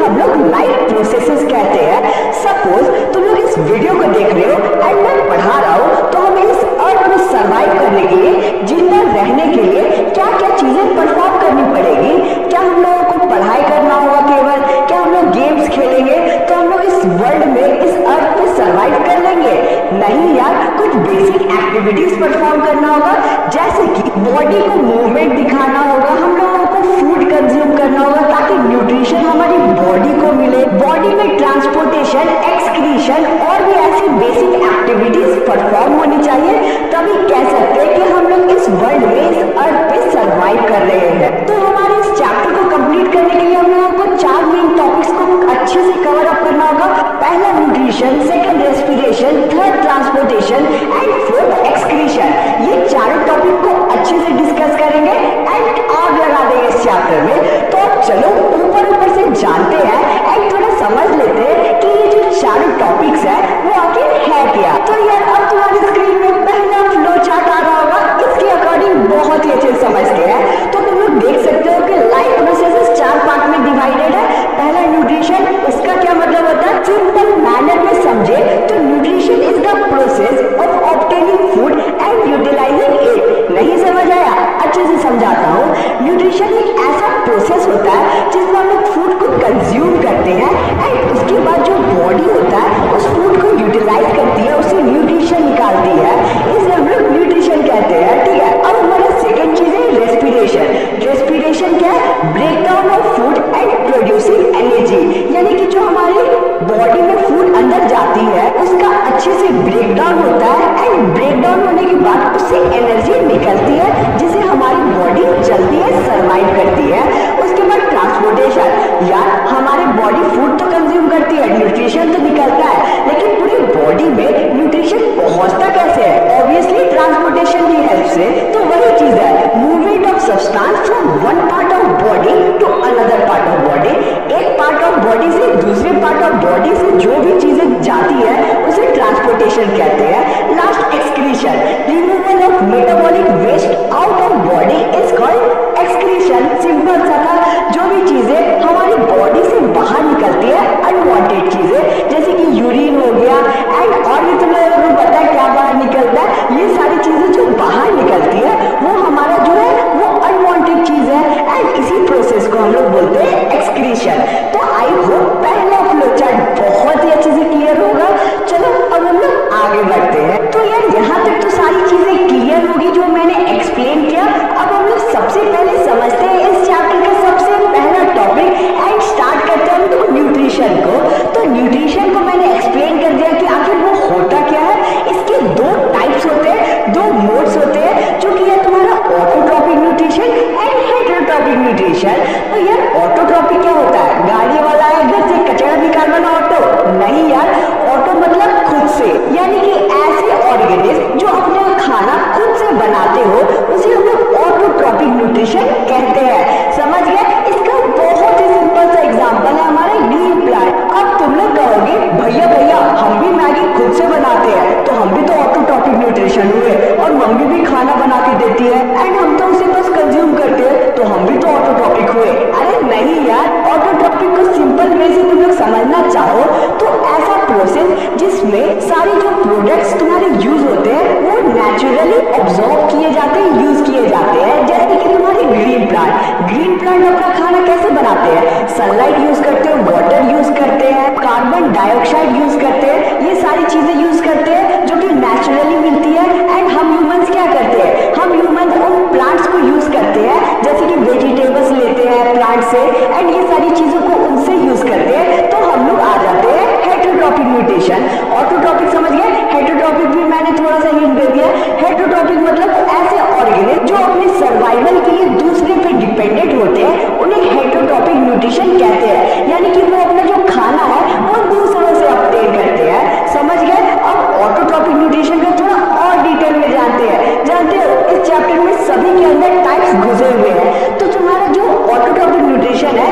हम लोग life processes कहते हैं। सपोज तुम लोग इस वीडियो को देख रहे हो एंड मैं पढ़ा रहा हूँ, तो हमें इस अर्थ में सर्वाइव करने के लिए, जिंदा रहने के लिए क्या क्या चीजें परफॉर्म करनी पड़ेगी। क्या हम लोगों को पढ़ाई करना होगा केवल? क्या हम लोग गेम्स खेलेंगे तो हम लोग इस वर्ल्ड में, इस अर्थ पे सर्वाइव कर लेंगे? नहीं यार, कुछ बेसिक एक्टिविटीज परफॉर्म करना होगा, जैसे कि बॉडी को मूवमेंट दिखाना होगा, हम लोगों को फूड कंज्यूम करना होगा ताकि न्यूट्रिशन हमारी बॉडी को मिले, बॉडी में ट्रांसपोर्टेशन, एक्सक्रीशन और भी ऐसी बेसिक एक्टिविटीज परफॉर्म होनी चाहिए, तभी कह सकते हैं कि हम लोग इस वर्ल्ड में, इस अर्थ पे सर्वाइव कर रहे हैं। तो हमारे इस चैप्टर को कंप्लीट करने के लिए हम लोगों को 4 मेन टॉपिक्स को अच्छे से कवर अप करना होगा। पहला nutrition, second respiration, third transportation and fourth excretion. ये चारों टॉपिक को अच्छे से डिस्कस करेंगे एंड आग लगा देंगे इस चैप्टर में। तो अब चलो ऊपर से जानते हैं एंड थोड़ा समझ लेते हैं कि ये जो चारों टॉपिक्स है वो आखिर है क्या। तो यार अब तुम्हारी स्क्रीन में पहला फ्लो चार्ट आ रहा होगा, इसके अकॉर्डिंग बहुत ही अच्छे से समझते हैं। तो तुम लोग देख सकते हो कि लाइफ प्रोसेसेस 4 पार्ट में डिवाइडेड है। पहला न्यूट्रिशन, इसका क्या मतलब होता है? सिंपल मैनर में समझे तो nutrition is the process of obtaining food and utilising it. नहीं समझ आया? अच्छे से समझाता हूँ। न्यूट्रिशन एक ऐसा प्रोसेस होता है जिसमें हम लोग फूड को कंज्यूम करते हैं एंड उसके बाद जो बॉडी होता है उस फूड को यूटिलाइज करती है, उससे न्यूट्रिशन निकालती है, इसे हम लोग न्यूट्रिशन कहते हैं। ठीक है, अब हमारा सेकेंड चीज है रेस्पिरेशन। रेस्पिरेशन क्या है? Breakdown of food and producing energy, यानी कि जो हमारी बॉडी में फूड अंदर जाती है उसका अच्छे से ब्रेकडाउन होता है एंड ब्रेकडाउन होने के बाद उससे एनर्जी निकलती है जिसे हमारी बॉडी चलती है, सर्वाइव करती है। उसके बाद ट्रांसपोर्टेशन, यार हमारी बॉडी फूड तो कंज्यूम करती है, न्यूट्रिशन तो निकलता है, लेकिन पूरी बॉडी में न्यूट्रिशन पहुंचता कैसे है? ऑब्वियसली ट्रांसपोर्टेशन की हेल्प से। तो वही चीज है, movement of substance from one part of body to another part of body. एक पार्ट ऑफ बॉडी से दूसरे पार्ट ऑफ बॉडी से जो भी चीजें जाती है उसे ट्रांसपोर्टेशन कहते हैं। Last excretion, removal of metabolic waste out of body is called excretion. Simple सा था, जो भी चीजें हमारी बॉडी से बाहर निकलती है, अनवांटेड चीजें जैसे कि यूरिन हो गया एंड और भी तुम लोगों को पता है क्या बाहर निकलता है, ये सारी चीजें जो बाहर निकलती है वो हमारा जो है वो अनवांटेड चीज है एंड इसी प्रोसेस को हम लोग बोलते हैं एक्सक्रीशन। तो आई होप पहला फ्लो चार्ट बहुत ही अच्छे से क्लियर होगा। चलो अब हम लोग आगे बढ़ते हैं। तो यार यहाँ तक तो सारी चीजें क्लियर होगी जो मैंने एक्सप्लेन किया। अब हम लोग सबसे पहले समझते हैं इस चैप्टर का सबसे पहला टॉपिक एंड स्टार्ट करते हैं हम न्यूट्रिशन को। तो न्यूट्रिशन को मैंने एक्सप्लेन कर दिया कि आखिर वो होता क्या है। इसके 2 टाइप्स होते हैं, 2 मोड्स होते हैं, जो कि है तुम्हारा autotrophic nutrition and heterotrophic nutrition. तो यार ऑटोट्रॉपिक क्या होता है? गाड़ी वाला है घर से कचरा निकालना ऑटो? नहीं यार, ऑटो मतलब खुद से, यानी कि ऐसे ऑर्गेनिज्म जो अपना खाना खुद से बनाते हो उसे हम लोग ऑटोट्रॉपिक न्यूट्रिशन कहते हैं। समझ गए? इसका बहुत ही सिंपल सा एग्जांपल है हमारा ग्रीन प्लांट। अब तुम लोग कहोगे भैया हम भी मैगी खुद से बनाते हैं तो हम भी तो ऑटोट्रॉपिक न्यूट्रिशन हुए, और मम्मी भी खाना बना के देती है एंड हम तो उसे बस कंज्यूम करते हैं तो हम भी तो ऑटोट्रॉपिक हुए। अरे नहीं यार, ऑटोट्रॉपिक को सिंपल वे से तुम लोग समझना चाहो तो ऐसा प्रोसेस जिसमें सारे जो प्रोडक्ट्स तुम्हारे यूज होते हैं वो नेचुरली ऑब्जॉर्व किए जाते हैं, यूज किए जाते हैं। जैसे कि तुम्हारे ग्रीन प्लांट अपना खाना कैसे बनाते हैं? सनलाइट यूज करते हैं, वाटर यूज करते हैं, कार्बन डाइऑक्साइड यूज करते हैं, ये सारी चीजें यूज करते हैं जो कि नेचुरली मिलती है। एंड हम ह्यूमंस क्या करते हैं? हम ह्यूमंस उन प्लांट्स को यूज करते हैं, जैसे कि वेजिटेबल्स लेते हैं प्लांट से एंड ये सारी चीजों को उनसे यूज करते हैं, तो हम लोग आ जाते हैं हेटेरोट्रॉपिक न्यूट्रिशन। ऑटोट्रॉपिक समझ गए? हेटेरोट्रॉपिक भी मैंने थोड़ा सा हिंट दे दिया। हेटेरोट्रॉपिक मतलब ऐसे ऑर्गेनिज्म जो अपने सर्वाइवल के लिए दूसरे पे डिपेंडेंट होते हैं, उन्हें हेटेरोट्रॉपिक न्यूट्रिशन कहते हैं, यानी कि वो अपना जो खाना है वो दूसरों से ऑब्टेन करते हैं। समझ गए? अब ऑटोट्रॉपिक न्यूट्रिशन का थोड़ा और डिटेल में जानते हो, इस चैप्टर में सभी के अंदर टाइप्स घुसे हुए हैं। तो तुम्हारा जो ऑटोट्रॉपिक न्यूट्रिशन है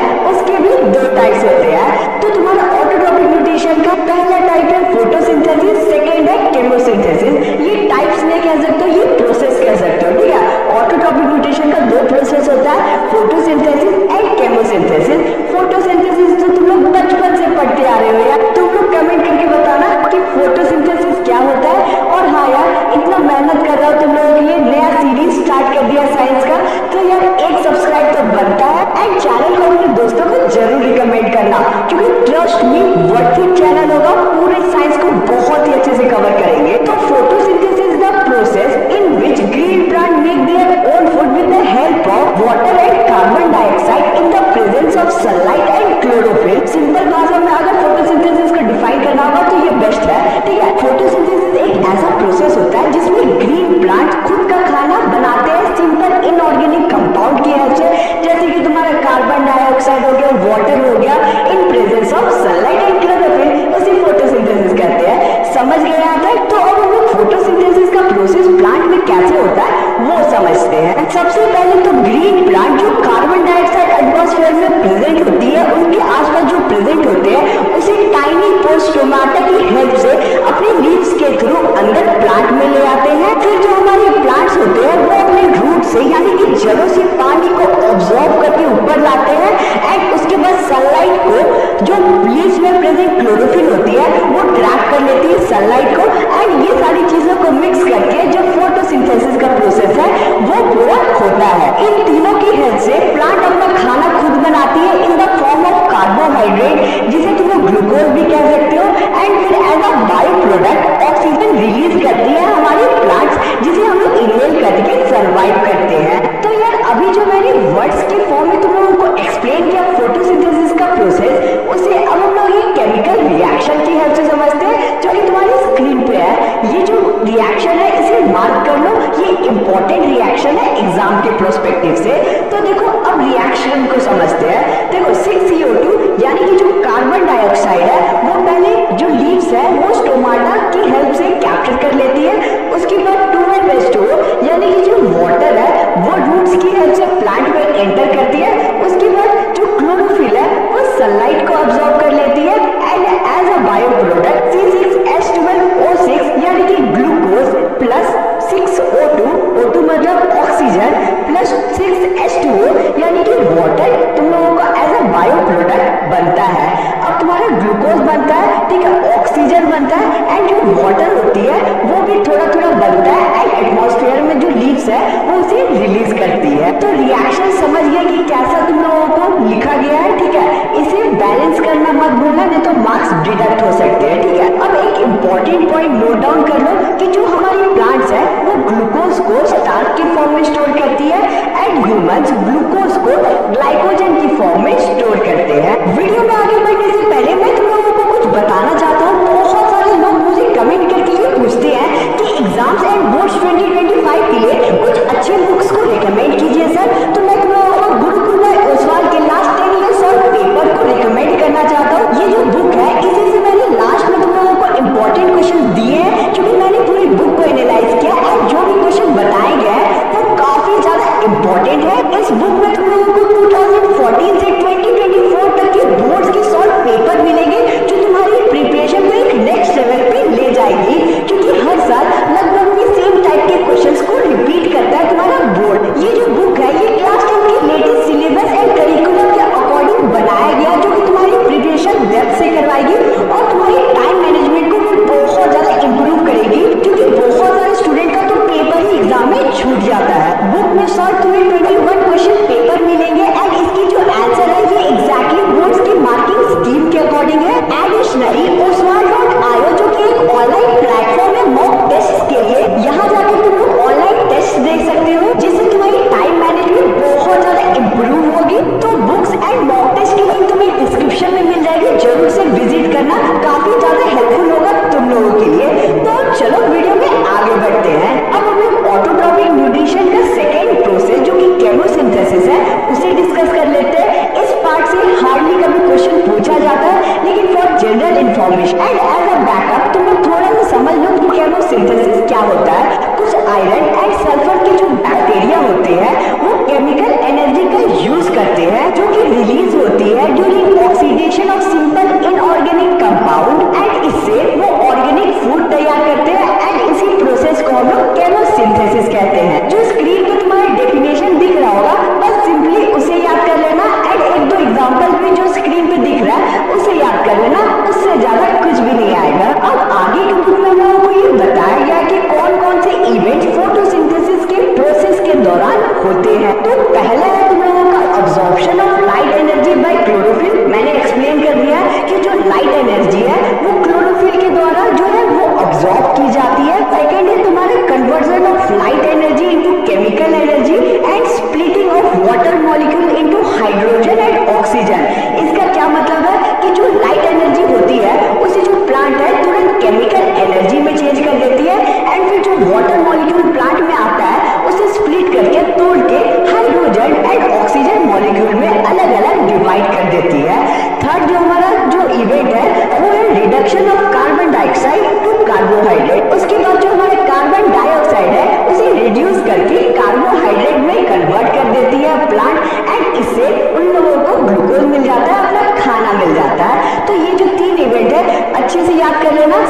जरूर रिकमेंड करना, क्योंकि trust me worth it channel होगा, पूरे साइंस को बहुत ही अच्छे से कवर करेंगे। तो photosynthesis is the process in which green plant make their own food with the help of water and carbon dioxide in the presence of sunlight and chlorophyll. Simple भाषा में अगर फोटोसिंथेसिस को डिफाइन करना होगा तो ये बेस्ट है, ठीक है। फोटोसिंथेसिस एक ऐसा प्रोसेस होता है जिसमें ग्रीन प्लांट खुद का खाना बनाते हैं सिंपल इनऑर्गेनिक कंपाउंड की हेल्प से, जैसे कि तुम्हारा कार्बन डाइऑक्साइड हो गया, वाटर हो गया, in presence of sunlight and chlorophyll, उसे फोटोसिंथेसिस कहते हैं। समझ गए यहाँ तक? तो अब हम लोग फोटोसिंथेसिस का प्रोसेस प्लांट में कैसे होता है वो समझते हैं। सबसे पहले तो ग्रीन प्लांट जो कार्बन डाइऑक्साइड एटमॉस्फेयर में प्रेजेंट होती है, उनके आसपास जो प्रेजेंट होते हैं, उसे टाइनी पोर स्टोमाटा की हेल्प से अपने लीव्स के थ्रू अंदर प्लांट में ले आते हैं। फिर जो हमारे प्लांट्स होते हैं वो अपने रूट से यानी कि जड़ों से पानी को ऑब्जॉर्व करके ऊपर लाते हैं एंड उसके बाद सनलाइट को, जो लीव्स में प्रेजेंट क्लोरोफिल होती है, वो ट्रैक कर लेती है सनलाइट को एंड ये सारी चीजों को मिक्स करके जो फोटोसिंथेसिस का प्रोसेस है वो पूरा होता है। इन तीनों की हेल्प से प्लांट अपना खाना खुद बनाती है in the form of carbohydrate, जिसे तुम लोग ग्लूकोज भी कह सकते हो, एंड फिर as a byproduct oxygen release करती है हमारे प्लांट्स, जिसे हम लोग इनहेल करके सर्वाइव करते हैं। तो यार अभी जो मैंने वर्ड्स के फॉर्म में तुम लोगों को एक्सप्लेन किया फोटोसिंथेसिस का प्रोसेस, उसे अब हम लोग एक केमिकल रिएक्शन की हेल्प से समझते हैं जो कि तुम्हारी स्क्रीन पे है। ये जो रिएक्शन है इसे मार्क कर लो, ये इंपॉर्टेंट रिएक्शन है एग्जाम के प्रोस्पेक्टिव से। तो देखो अब रिएक्शन को समझते हैं। देखो 6CO2 यानी कि जो कार्बन डाइऑक्साइड है वो पहले जो लीव्स है वो स्टोमाटा की हेल्प से कैप्चर कर लेती है, उसके बाद 2H2O यानी कि जो वाटर है वो रूट्स की हेल्प से प्लांट में एंटर करती है, उसके बाद जो क्लोरोफिल है वो सनलाइट को अब्सॉर्ब कर लेती है and as a byproduct C6H12O6 यानी कि ग्लूकोज प्लस 6O2, O2 मतलब ऑक्सीजन, प्लस 6H2O यानी कि वाटर तुम लोगों का एज अ बायो प्रोडक्ट बनता है। अब तुम्हारा ग्लूकोज बनता है, ठीक है, ऑक्सीजन बनता है एंड जो वाटर होती है वो भी थोड़ा थोड़ा बनता है एंड एटमॉस्फेयर में जो लीव्स है वो उसे रिलीज करती है। तो रिएक्शन समझ गया कि कैसा तुम लोगों को लिखा गया है, ठीक है। इसे बैलेंस करना मत भूलना, नहीं तो मार्क्स डिडक्ट हो सकते हैं, ठीक है। अब एक इंपॉर्टेंट पॉइंट नोट डाउन कर लो कि जो हमारी प्लांट्स है वो ग्लूकोज को स्टार्च के फॉर्म में स्टोर करती है एंड ह्यूमंस ग्लूकोज को ग्लाइकोजन की फॉर्म में स्टोर करते हैं। वीडियो में आगे बढ़ने से पहले मैं तुम लोगों को कुछ बताना चाहता हूँ। बहुत सारे लोग मुझे कमेंट करके ये पूछते हैं कि एग्जाम्स एंड बोर्ड्स 2025 के लिए कुछ अच्छे बुक्स को रिकमेंड कीजिए सर। तो मैं तुम लोगों को गुरुकुल में ओसवाल के लास्ट 10 ईयर्स और पेपर को रिकमेंड करना चाहता हूँ। ये जो बुक है इसी से मैंने लास्ट में तुम लोगों को इंपॉर्टेंट क्वेश्चन दिए हैं, क्योंकि मैंने पूरी बुक को एनालाइज किया और जो भी क्वेश्चन बताए गए हैं वो काफी ज्यादा इंपॉर्टेंट है। इस बुक में तुम लोगों को 2014 से 2024 तक के बोर्ड्स के सॉल्व पेपर मिलेंगे, जो तुम्हारी प्रिपरेशन को एक नेक्स्ट लेवल पे ले जाएगी, क्योंकि हर साल लगभग ये सेम टाइप के क्वेश्चंस को रिपीट करता है तुम्हारा बोर्ड। ये जो बुक है ये क्लास 10 के लेटेस्ट सिलेबस एंड करिकुलम के अकॉर्डिंग बनाया गया, जो कि तुम्हारी प्रिपरेशन डेप्थ से करवाएगी और तुम्हारी टाइम मैनेजमेंट को भी बहुत ज्यादा इंप्रूव करेगी, क्योंकि बहुत सारे स्टूडेंट का तो पेपर ही एग्जाम में छूट जाता है। बुक में सर तुम्हें 21 क्वेश्चन पेपर मिलेंगे एंड इसकी जो आंसर है ये एग्जैक्टली बोर्ड्स की मार्किंग स्कीम के अकॉर्डिंग है। एडिशनली oswal.io जो कि एक ऑनलाइन प्लेटफॉर्म है मॉक टेस्ट के लिए, यहाँ जाकर तुम लोग ऑनलाइन टेस्ट दे सकते हो, जिससे तुम्हारी टाइम मैनेजमेंट बहुत ज्यादा इंप्रूव होगी। तो बुक्स एंड मॉक टेस्ट की लिंक तुम्हें डिस्क्रिप्शन में मिल जाएगी, जरूर से विजिट करना, काफी ज्यादा हेल्पफुल होगा तुम लोगों के लिए। तो चलो वीडियो में आगे बढ़ते हैं। अब हम लोग ऑटोट्रॉपिक न्यूट्रिशन का सेकेंड प्रोसेस जो कि केमोसिंथेसिस है उसे डिस्कस कर लेते हैं। इस पार्ट से हार्डली कभी क्वेश्चन पूछा जाता है, लेकिन for general information and as a backup तुम लोग थोड़ा सा समझ लो कि केमोसिंथेसिस क्या होता है। कुछ आयरन एंड सल्फर के जो बैक्टीरिया होते हैं वो केमिकल एनर्जी का यूज करते हैं, जो कि रिलीज होती है during oxidation of simple inorganic compound and इससे वो ऑर्गेनिक फूड तैयार करते हैं एंड इसी प्रोसेस को हम लोग केमोसिंथेसिस कहते हैं। जो स्क्रीन पे तुम्हारा डेफिनेशन दिख रहा होगा बस सिंपली उसे याद कर लेना एंड एक दो एग्जांपल भी जो स्क्रीन पे दिख रहा है उसे याद कर लेना, उससे ज्यादा कुछ भी नहीं आएगा। अब आगे के बुक में लोगों को ये बताया गया कि कौन कौन से इवेंट फोटोसिंथेसिस के प्रोसेस के दौरान होते हैं। तो पहला है तुम लोगों का absorption of light energy by chlorophyll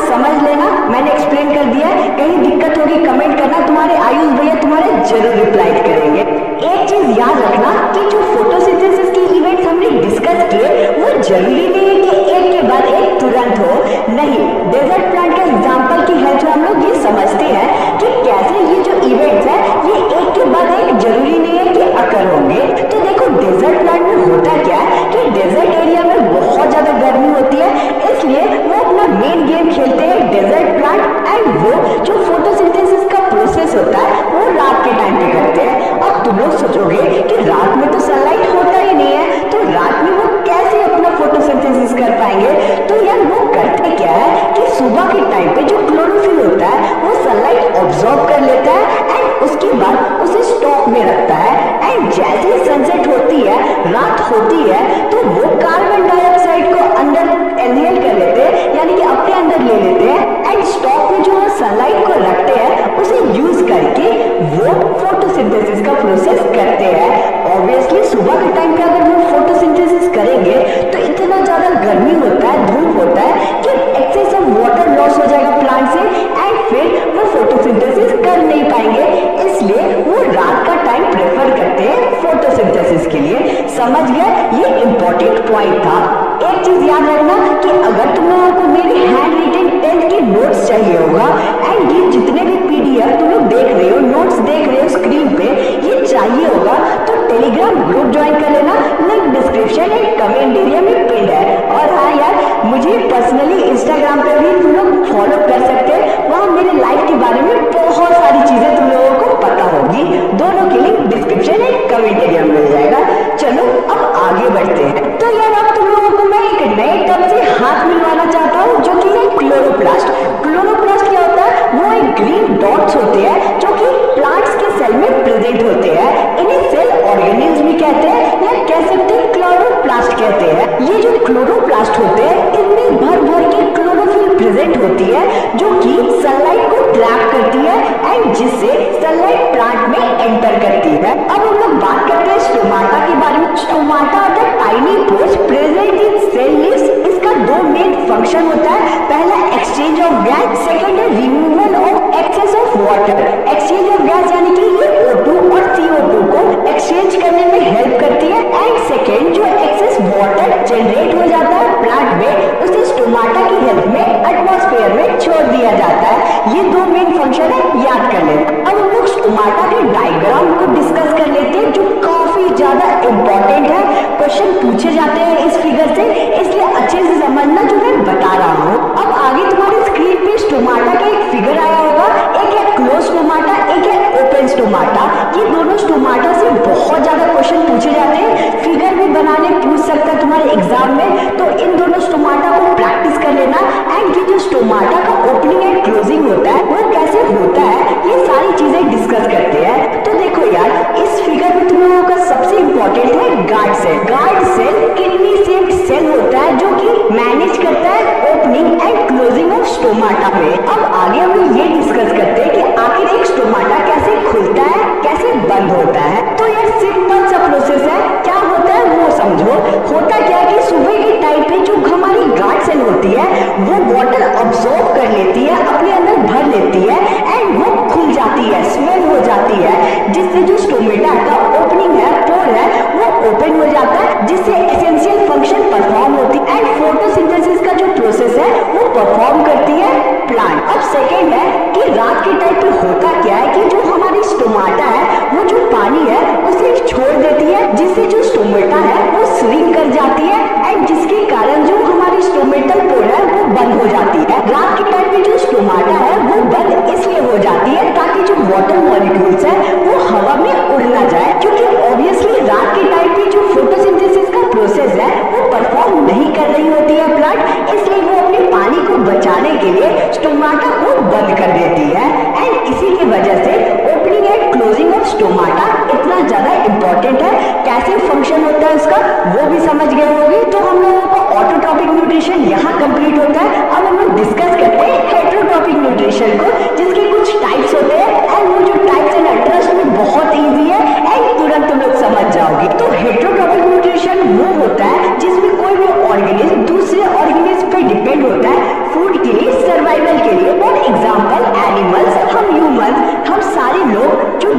समझ लेना, मैंने एक्सप्लेन कर दिया है। कहीं दिक्कत होगी कमेंट करना, तुम्हारे आयुष भैया तुम्हारे जरूर रिप्लाई करेंगे। एक चीज याद रखना कि जो फोटोसिंथेसिस की इवेंट्स हमने डिस्कस किए वो जरूरी नहीं है कि एक के बाद एक तुरंत हो, नहीं। डेजर्ट प्लांट के एग्जांपल की हेल्प से हम लोग ये समझते हैं कि कैसे ये जो इवेंट्स है ये एक के बाद एक जरूरी नहीं है कि अकर होंगे। तो देखो डेजर्ट प्लांट में होता क्या है कि डेजर्ट एरिया में बहुत ज्यादा गर्मी होती है, इसलिए वो अपना मेन गेम खेलते हैं डेजर्ट प्लांट, एंड वो जो फोटोसिंथेसिस का प्रोसेस होता है वो रात के टाइम पे करते हैं। अब तुम लोग सोचोगे कि रात में तो सनलाइट होता ही नहीं है, तो रात में वो कैसे अपना फोटोसिंथेसिस कर पाएंगे? तो यार वो करते क्या है कि सुबह के टाइम पे जो क्लोरोफिल होता है वो सनलाइट ऑब्जॉर्व कर लेता है एंड उसके बाद उसे स्टॉक में रखता है, एंड जैसे ही सनसेट होती है, रात होती है, तो वो कार्बन डाइऑक्साइड को अंदर इनहेल कर लेते हैं, यानी कि अपने अंदर ले लेते हैं, एंड स्टॉक में जो सनलाइट को रखते हैं उसे यूज करके वो फोटोसिंथेसिस का प्रोसेस करते हैं। ऑब्वियसली सुबह के टाइम पे अगर वो फोटोसिंथेसिस करेंगे तो इतना ज्यादा गर्मी होता है, धूप होता है कि एक्सेस ऑफ वाटर लॉस हो जाएगा प्लांट से, एंड फिर वो फोटोसिंथेसिस कर नहीं पाएंगे, इसलिए वो रात का टाइम प्रेफर करते हैं फोटोसिंथेसिस के लिए। समझ गए? ये इंपॉर्टेंट पॉइंट था। एक चीज याद रखना कि अगर तुम लोगों को मेरी हैंड रिटन 10th के नोट्स चाहिए होगा, एंड ये जितने भी पीडीएफ तुम लोग देख रहे हो, नोट्स देख रहे हो स्क्रीन पे, ये चाहिए होगा तो टेलीग्राम ग्रुप ज्वाइन कर लेना, link description and comment area में पिन है। और हाँ यार, मुझे पर्सनली इंस्टाग्राम पे भी तुम लोग फॉलो कर सकते हैं, वहाँ मेरे लाइफ के बारे में बहुत सारी चीजें तुम लोगों को पता होगी। दोनों के link description and comment area में मिल जाएगा। चलो अब आगे बढ़ते हैं। तो यार अब तुम लोगों को मैं एक नए टर्म से हाथ मिलवाना चाहता हूँ जो कि है क्लोरोप्लास्ट। क्लोरोप्लास्ट क्या होता है? वो एक ग्रीन डॉट्स होते हैं जो कि प्लांट्स के सेल में प्रेजेंट होते हैं। इन्हें सेल ऑर्गेनिल्स भी कहते हैं या कह सकते हैं क्लोरोप्लास्ट कहते हैं। ये जो क्लोरोप्लास्ट होते हैं इनमें भर भर के क्लोरोफिल प्रेजेंट होती है जो कि सनलाइट को ट्रैप करती है एंड जिससे सनलाइट प्लांट में एंटर करती है। अब हम लोग बात करते हैं स्टोमाटा के बारे में। Stomata the tiny pores present in cell leaves. इसका दो मेन फंक्शन होता है, पहला एक्सचेंज ऑफ गैस, सेकंड है removal of excess of water. Exchange of gas यानी कि ये O2 और CO2 को एक्सचेंज करने में हेल्प करती है, एंड सेकंड जो एक्सेस वाटर जनरेट हो जाता है प्लांट में उसे स्टोमाटा की हेल्प में एटमॉस्फेयर में छोड़ दिया जाता है। ये दो मेन फंक्शन है, याद कर लें। अब हम लोग स्टोमाटा के डायग्राम को डिस्कस कर लेते हैं जो काफी ज्यादा इंपॉर्टेंट है। क्वेश्चन पूछे जाते हैं इस फिगर से, इसलिए अच्छे से समझना जो मैं बता रहा हूँ। अब आगे तुम्हारी स्क्रीन पे स्टोमाटा का एक फिगर आया होगा, एक है क्लोज स्टोमाटा, एक है ओपन स्टोमाटा। ये दोनों स्टोमाटा से बहुत ज्यादा क्वेश्चन पूछे जाते हैं, फिगर भी बनाने पूछ सकता है तुम्हारे एग्जाम में, तो इन दोनों स्टोमाटा को प्रैक्टिस कर लेना। एंड ये जो स्टोमाटा का ओपनिंग एंड क्लोजिंग होता है वो कैसे होता है ये सारी चीजें डिस्कस करते हैं। तो देखो यार, इस फिगर में तुम लोगों का सबसे इंपॉर्टेंट है guard cell. Guard cell kidney shaped cell होता है जो कि मैनेज करता है opening and closing of stomata में। अब आगे हम लोग ये डिस्कस करते हैं कि आखिर एक स्टोमाटा कैसे खुलता है, कैसे बंद होता है। तो यार सिंपल सा प्रोसेस है, क्या होता है वो समझो। होता क्या है कि सुबह के टाइम पे जो हमारी गार्ड सेल होती है वो वाटर अब्सॉर्ब कर लेती है, अपने अंदर भर लेती है, एंड वो खुल जाती है, स्वेल हो जाती है, जिससे जो स्टोमेटा का ओपनिंग है, पोर है, वो ओपन हो जाता है, जिससे एसेंशियल फंक्शन परफॉर्म होती है, एंड फोटोसिंथेसिस का जो प्रोसेस है वो परफॉर्म करती है प्लांट। अब सेकेंड है कि रात के टाइम पे होता क्या है कि जो हमारी स्टोमाटा है वो जो पानी है उसे छोड़ देती है, जिससे जो स्टोमेटा है वो स्विंग कर जाती है, एंड जिसके कारण जो हमारी स्टोमेटल पोर है वो बंद हो जाती है। रात के टाइम पे जो स्टोमाटा है वो बंद इसलिए हो जाती है ताकि जो वाटर मॉलिक्यूल्स है वो हवा में उड़ ना जाए, क्योंकि ऑब्वियसली रात के टाइम पे जो फोटोसिंथेसिस का प्रोसेस है वो परफॉर्म नहीं कर रही होती है प्लांट, इसलिए वो अपने पानी को बचाने के लिए स्टोमाटा को बंद कर देती है। एंड इसी की वजह से opening and closing of stomata इतना ज्यादा इंपॉर्टेंट है। कैसे फंक्शन होता है उसका वो भी समझ गए होंगे। तो हम लोगों को ऑटोट्रॉपिक न्यूट्रिशन यहाँ कंप्लीट होता है। अब हम लोग डिस्कस करते हैं हेटेरोट्रॉपिक न्यूट्रिशन को, जिसके कुछ टाइप्स होते हैं, एंड वो जो टाइप्स एंड इंटरेस्ट में बहुत इजी है एंड तुरंत तुम लोग समझ जाओगे। तो हेटेरोट्रॉपिक न्यूट्रिशन वो होता है जिसमें कोई भी ऑर्गेनिज्म दूसरे ऑर्गेनिज्म पे डिपेंड होता है फूड के लिए सर्वाइव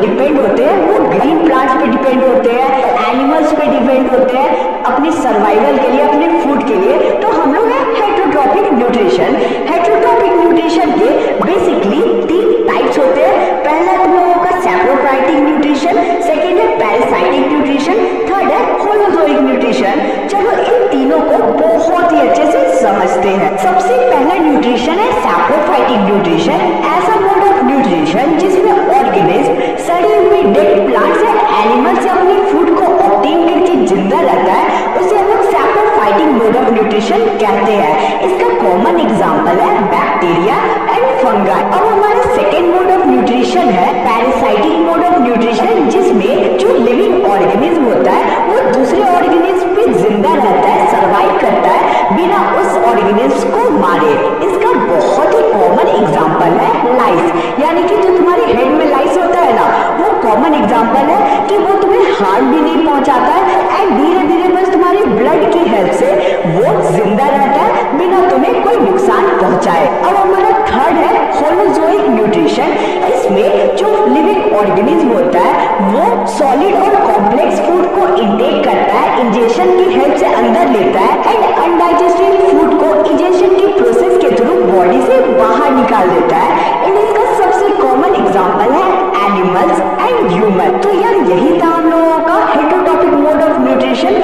डिपेंड होते हैं वो ग्रीन प्लांट्स पे डिपेंड होते हैं, एनिमल्स पे डिपेंड होते हैं अपनी सर्वाइवल के लिए, अपने फूड के लिए। तो हम लोग हैं हेटेरोट्रॉपिक न्यूट्रिशन। हेटेरोट्रॉपिक न्यूट्रिशन के बेसिकली 3 टाइप्स होते हैं। पहला तुम लोगों का सैप्रोफाइटिक न्यूट्रिशन, सेकेंड है पैरासाइटिक न्यूट्रिशन, थर्ड है होलोजोइक न्यूट्रिशन। चलो इन तीनों को बहुत ही अच्छे से समझते हैं। सबसे पहला न्यूट्रिशन है सैप्रोफाइटिक न्यूट्रिशन, ऐसा मोड ऑफ न्यूट्रिशन जिसमें ऑर्गेनिज्म सड़े हुए डेड प्लांट्स या एनिमल से अपने फूड को ऑब्टेन करके जिंदा रहता है, उसे हम लोग सैप्रोफाइटिक मोड ऑफ न्यूट्रिशन कहते हैं। इसका कॉमन एग्जांपल है बैक्टीरिया एंड फंगाई। अब हमारा सेकेंड मोड ऑफ न्यूट्रिशन है पैरासाइटिक मोड ऑफ न्यूट्रिशन, जिसमें जो लिविंग ऑर्गेनिज्म होता है वो दूसरे ऑर्गेनिज्म पे जिंदा रहता है, सर्वाइव करता है बिना उस ऑर्गेनिज्म को मारे। इसका बहुत ही कॉमन एग्जांपल है लाइस, यानी कि जो तुम्हारे हेड में लाइस होता है ना, वो कॉमन एग्जांपल है कि वो तुम्हें हार्म भी नहीं पहुंचाता है एंड धीरे धीरे बस तुम्हारे ब्लड की हेल्प से वो जिंदा रहता है बिना तुम्हें कोई नुकसान पहुंचाए। अब हमारा थर्ड है होलोजोइक न्यूट्रिशन। इसमें जो लिविंग ऑर्गेनिज्म होता है वो सॉलिड और कॉम्प्लेक्स फूड को इंटेक करता है, इंजेक्शन की हेल्प से अंदर लेता है एंड अनडाइजेस्टेड फूड को इंजेक्शन की प्रोसेस के थ्रू बॉडी से बाहर निकाल देता है। इन इसका सबसे कॉमन एग्जांपल है एनिमल्स एंड ह्यूमन। तो यार यही था हम लोगों का हेटेरोट्रॉपिक मोड ऑफ न्यूट्रिशन।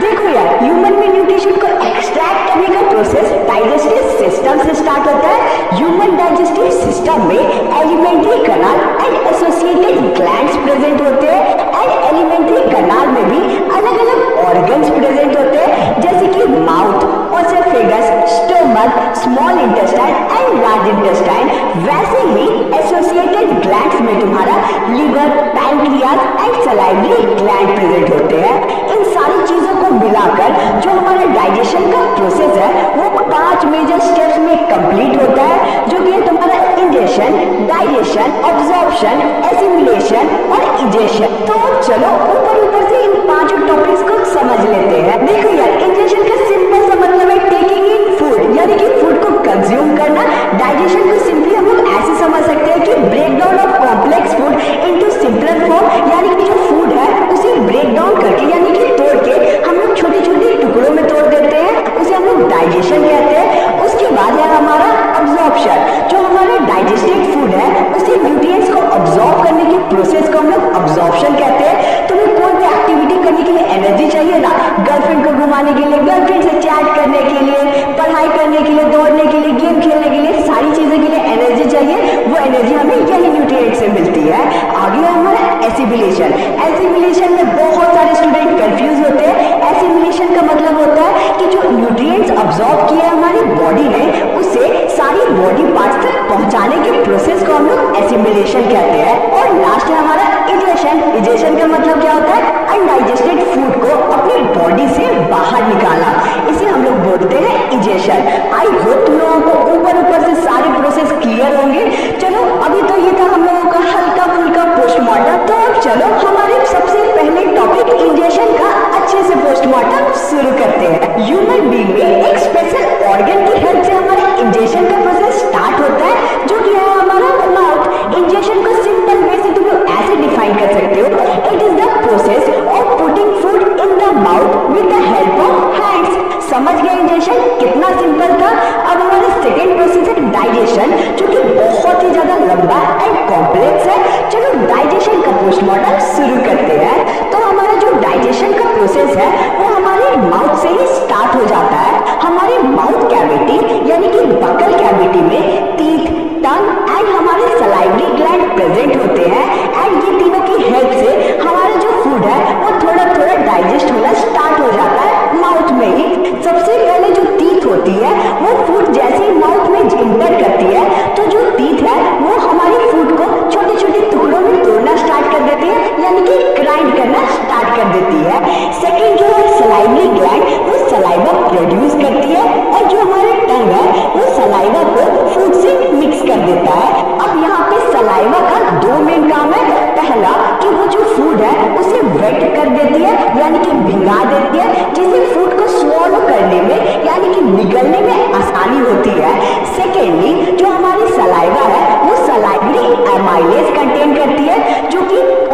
देखो यार, ह्यूमन में न्यूट्रिशन को एक्सट्रैक्ट करने का प्रोसेस डाइजेस्टिव सिस्टम से स्टार्ट होता है। ह्यूमन डाइजेस्टिव सिस्टम में elementary kanal and associated glands present होते हैं एंड एलिमेंट्री कनाल में भी अलग अलग ऑर्गन्स प्रेजेंट होते हैं, जैसे कि mouth, oesophagus, stomach, small intestine and large intestine. वैसे ही एसोसिएटेड ग्लैंड्स में तुम्हारा liver, pancreas and salivary gland present होते हैं। इन सारी चीजों को मिलाकर जो हमारा डाइजेशन का प्रोसेस है वो 5 मेजर स्टेप्स में कंप्लीट होता है, जो कि तुम्हारा इंजेशन, डाइजेशन, अब्जॉर्प्शन, एसिमिलेशन और इजेशन। तो चलो ऊपर से इन 5 टॉपिक्स को समझ लेते हैं। देखो यार, इंजेशन का सिंपल सा मतलब है टेकिंग इन फूड, यानी कि फूड को कंज्यूम करना। डाइजेशन को सिंपली हम लोग ऐसे समझ सकते हैं कि break down of complex food into simpler form, यानी कि जो फूड है उसे ब्रेक डाउन करके यानी कि तोड़ के हम लोग छोटे छोटे टुकड़ों में तोड़ देते हैं, उसे हम लोग डाइजेशन कहते हैं। उसके बाद है हमारा अब्जॉर्प्शन, जो हमारा डाइजेस्टेड फूड है उसे न्यूट्रिएंट्स को अब्जॉर्ब करने के प्रोसेस को हम लोग अब्जॉर्प्शन कहते हैं। तुम्हें कोई भी एक्टिविटी करने के लिए एनर्जी चाहिए ना, गर्लफ्रेंड को घुमाने के लिए, गर्लफ्रेंड से चैट करने के लिए, पढ़ाई करने के लिए, दौड़ने के लिए, गेम खेलने के लिए, सारी चीजों के लिए एनर्जी चाहिए। वो एनर्जी हमें यही न्यूट्रिएंट से मिलती है। आगे है हमारा एसिमिलेशन। एसिमिलेशन में बहुत सारे स्टूडेंट कंफ्यूज होते हैं। एसिमिलेशन का मतलब होता है कि जो न्यूट्रिएंट्स अब्सॉर्ब किए हमारी बॉडी ने उसे सारी बॉडी पार्ट्स तक पहुंचाने के प्रोसेस को हम लोग एसिमिलेशन कहते हैं। और लास्ट है हमारा इजेशन। इजेशन का मतलब क्या होता है? अनडाइजेस्टेड फूड को अपनी बॉडी से बाहर निकाला, इसे हम लोग बोलते हैं इजेशन। आई होप तुम लोगों को ऊपर से सारे प्रोसेस क्लियर होंगे। चलो अभी तो ये था हम लोगों का हल्का फुल्का पोस्टमार्टम। तो अब चलो हमारे सबसे पहले टॉपिक इंजेशन का अच्छे से पोस्टमार्टम शुरू करते हैं। ह्यूमन बीइंग में एक स्पेशल ऑर्गन की हेल्प से हमारा इंजेशन का प्रोसेस स्टार्ट होता है, जो कि है हमारा माउथ। इंजेशन को सिंपल वे से तुम लोग ऐसे डिफाइन कर सकते हो, it is the process of putting food in the mouth with the help of hands. समझ गए इंजेशन कितना सिंपल था। अब हमारा सेकेंड प्रोसेस है डाइजेशन, जो कि बहुत ही ज्यादा लंबा एंड कॉम्प्लेक्स है। चलो डाइजेशन का पोस्टमार्टम शुरू करते हैं। तो हमारा जो डाइजेशन का प्रोसेस है वो हमारे माउथ से ही स्टार्ट हो जाता है। हमारे माउथ कैविटी यानी कि बकल कैविटी में टीथ, टंग एंड हमारे सलाइवरी ग्लैंड प्रेजेंट होते हैं एंड ये तीनों की हेल्प से हमारा जो फूड है वो थोड़ा थोड़ा डाइजेस्ट होना स्टार्ट हो जाता है माउथ में ही। सबसे पहले जो टीथ होती है वो फूड जैसे ही माउथ में इंटर करती है तो जो टीथ है वो हमारी फूड को छोटे छोटे टुकड़ों में तोड़ना स्टार्ट कर देती है, यानी कि ग्राइंड करना स्टार्ट कर देती है। सेकेंड जो है सलाइवरी ग्लैंड, वो सलाइवा प्रोड्यूस करती है और जो हमारा टंग है वो सलाइवा को फूड से मिक्स कर देता है। अब यहाँ पे सलाइवा का 2 मेन काम है। पहला कि वो जो फूड है उसे वेट कर देती है, यानी कि भिगा देती है, जिससे फूड को स्वॉलो करने में यानी कि निगलने में आसानी होती है। सेकेंडली जो हमारी सलाइवा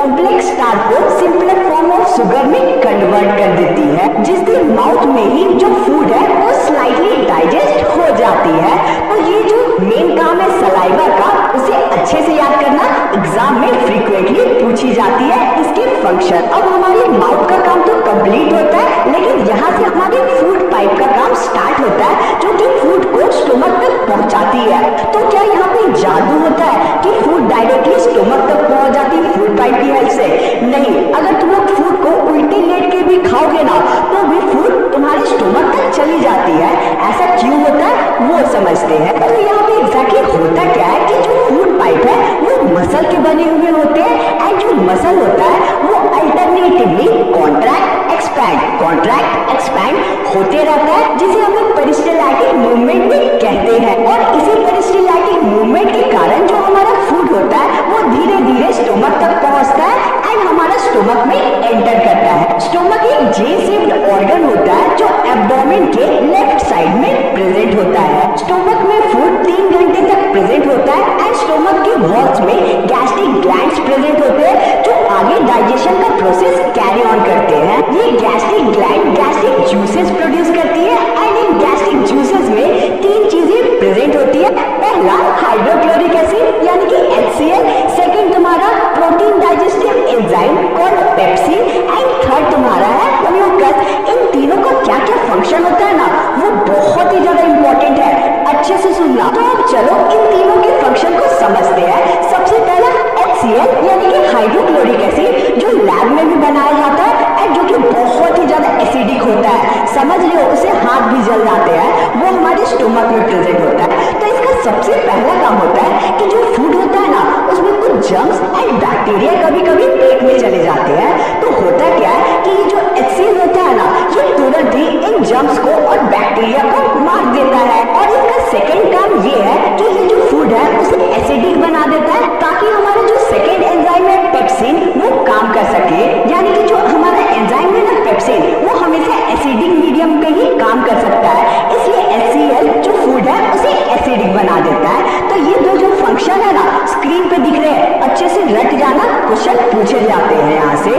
कॉम्प्लेक्स स्टार्च को सिंपलर फॉर्म ऑफ शुगर में कन्वर्ट कर देती है, जिससे माउथ में ही जो फूड है वो स्लाइटली डाइजेस्ट हो जाती है। तो ये जो मेन काम है सलाइवा का, उसे अच्छे से याद करना, एग्जाम में फ्रीक्वेंटली पूछी जाती है इसके फंक्शन। अब हमारे माउथ का काम तो कंप्लीट होता है, लेकिन यहाँ से हमारे फूड पाइप का काम स्टार्ट होता है, जो कि फूड को स्टोमक तक पहुँचाती है। तो क्या यहाँ पे जादू होता है कि फूड डायरेक्टली स्टोमक तक पहुँच जाती है फूड पाइप की हेल्प से? नहीं, अगर तुम लोग फूड को उल्टे लेट के भी खाओगे ना, तो भी फूड तुम्हारे स्टोमक तक चली जाती है। ऐसा क्यों होता है वो समझते हैं। तो यहाँ पे एग्जैक्टली होता क्या है कि जो फूड पाइप है वो मसल के बने हुए होते हैं, एंड जो मसल होता है वो अल्टरनेटिवली कॉन्ट्रैक्ट एक्सपैंड होते रहता है, जिसे हम लोग पेरिस्टाल्टिक मूवमेंट भी कहते हैं। और इसी पेरिस्टाल्टिक मूवमेंट के कारण जो हमारा फूड होता है वो धीरे धीरे स्टोमक तक पहुंचता है एंड हमारा स्टोमक में एंटर करता है। स्टोमक एक जे शेप्ड ऑर्गन होता है जो एब्डोमेन के लेफ्ट साइड में प्रेजेंट होता है। स्टोमक में फूड 3 घंटे तक प्रेजेंट होता है एंड स्टोमक के वॉल्स में गैस्ट्रिक ग्लैंड्स प्रेजेंट होते हैं, जो आगे डाइजेशन का प्रोसेस कैरी ऑन करते हैं। ये gastric gland gastric juices produce करती है एंड इन गैस्ट्रिक जूसेस में 3 चीजें प्रेजेंट होती है। पहला हाइड्रोक्लोरिक एसिड यानी कि HCl, सेकंड तुम्हारा protein digestive enzyme called pepsin, and third तुम्हारा है म्यूकस। इन तीनों का क्या क्या फंक्शन होता है ना, वो बहुत ही ज्यादा इंपॉर्टेंट है, अच्छे से सुनना। तो अब चलो इन तीनों के फंक्शन को समझते हैं। सबसे पहला HCl यानी कि हाइड्रोक्लोरिक एसिड, जो लैब में भी बनाया जाता है एंड जो कि बहुत ही ज्यादा एसिडिक होता है, समझ लो उसे हाथ भी जल जाते हैं, वो हमारे स्टोमक में प्रेजेंट होता है। तो इसका सबसे पहला काम होता है कि जो फूड होता है ना, उसमें कुछ जर्म्स एंड बैक्टीरिया कभी कभी पेट में चले जाते हैं। तो होता क्या है कि ये जो HCl होता है ना, ये तुरंत ही इन जर्म्स को और बैक्टीरिया को मार देता है। और इसका सेकेंड काम ये है कि ये जो फूड है उसे एसिडिक बना देता है, ताकि हमारा जो सेकेंड एंजाइम है पेप्सिन वो काम कर सके। यानी कि जो हमारा एंजाइम है ना पेप्सिन, वो हमेशा एसिडिक मीडियम में ही काम कर सकता है, इसलिए HCl जो फूड है उसे एसिडिक बना देता है। तो ये दो जो फंक्शन है ना स्क्रीन पे दिख रहे हैं, अच्छे से रट जाना, क्वेश्चन पूछे जाते हैं यहाँ से।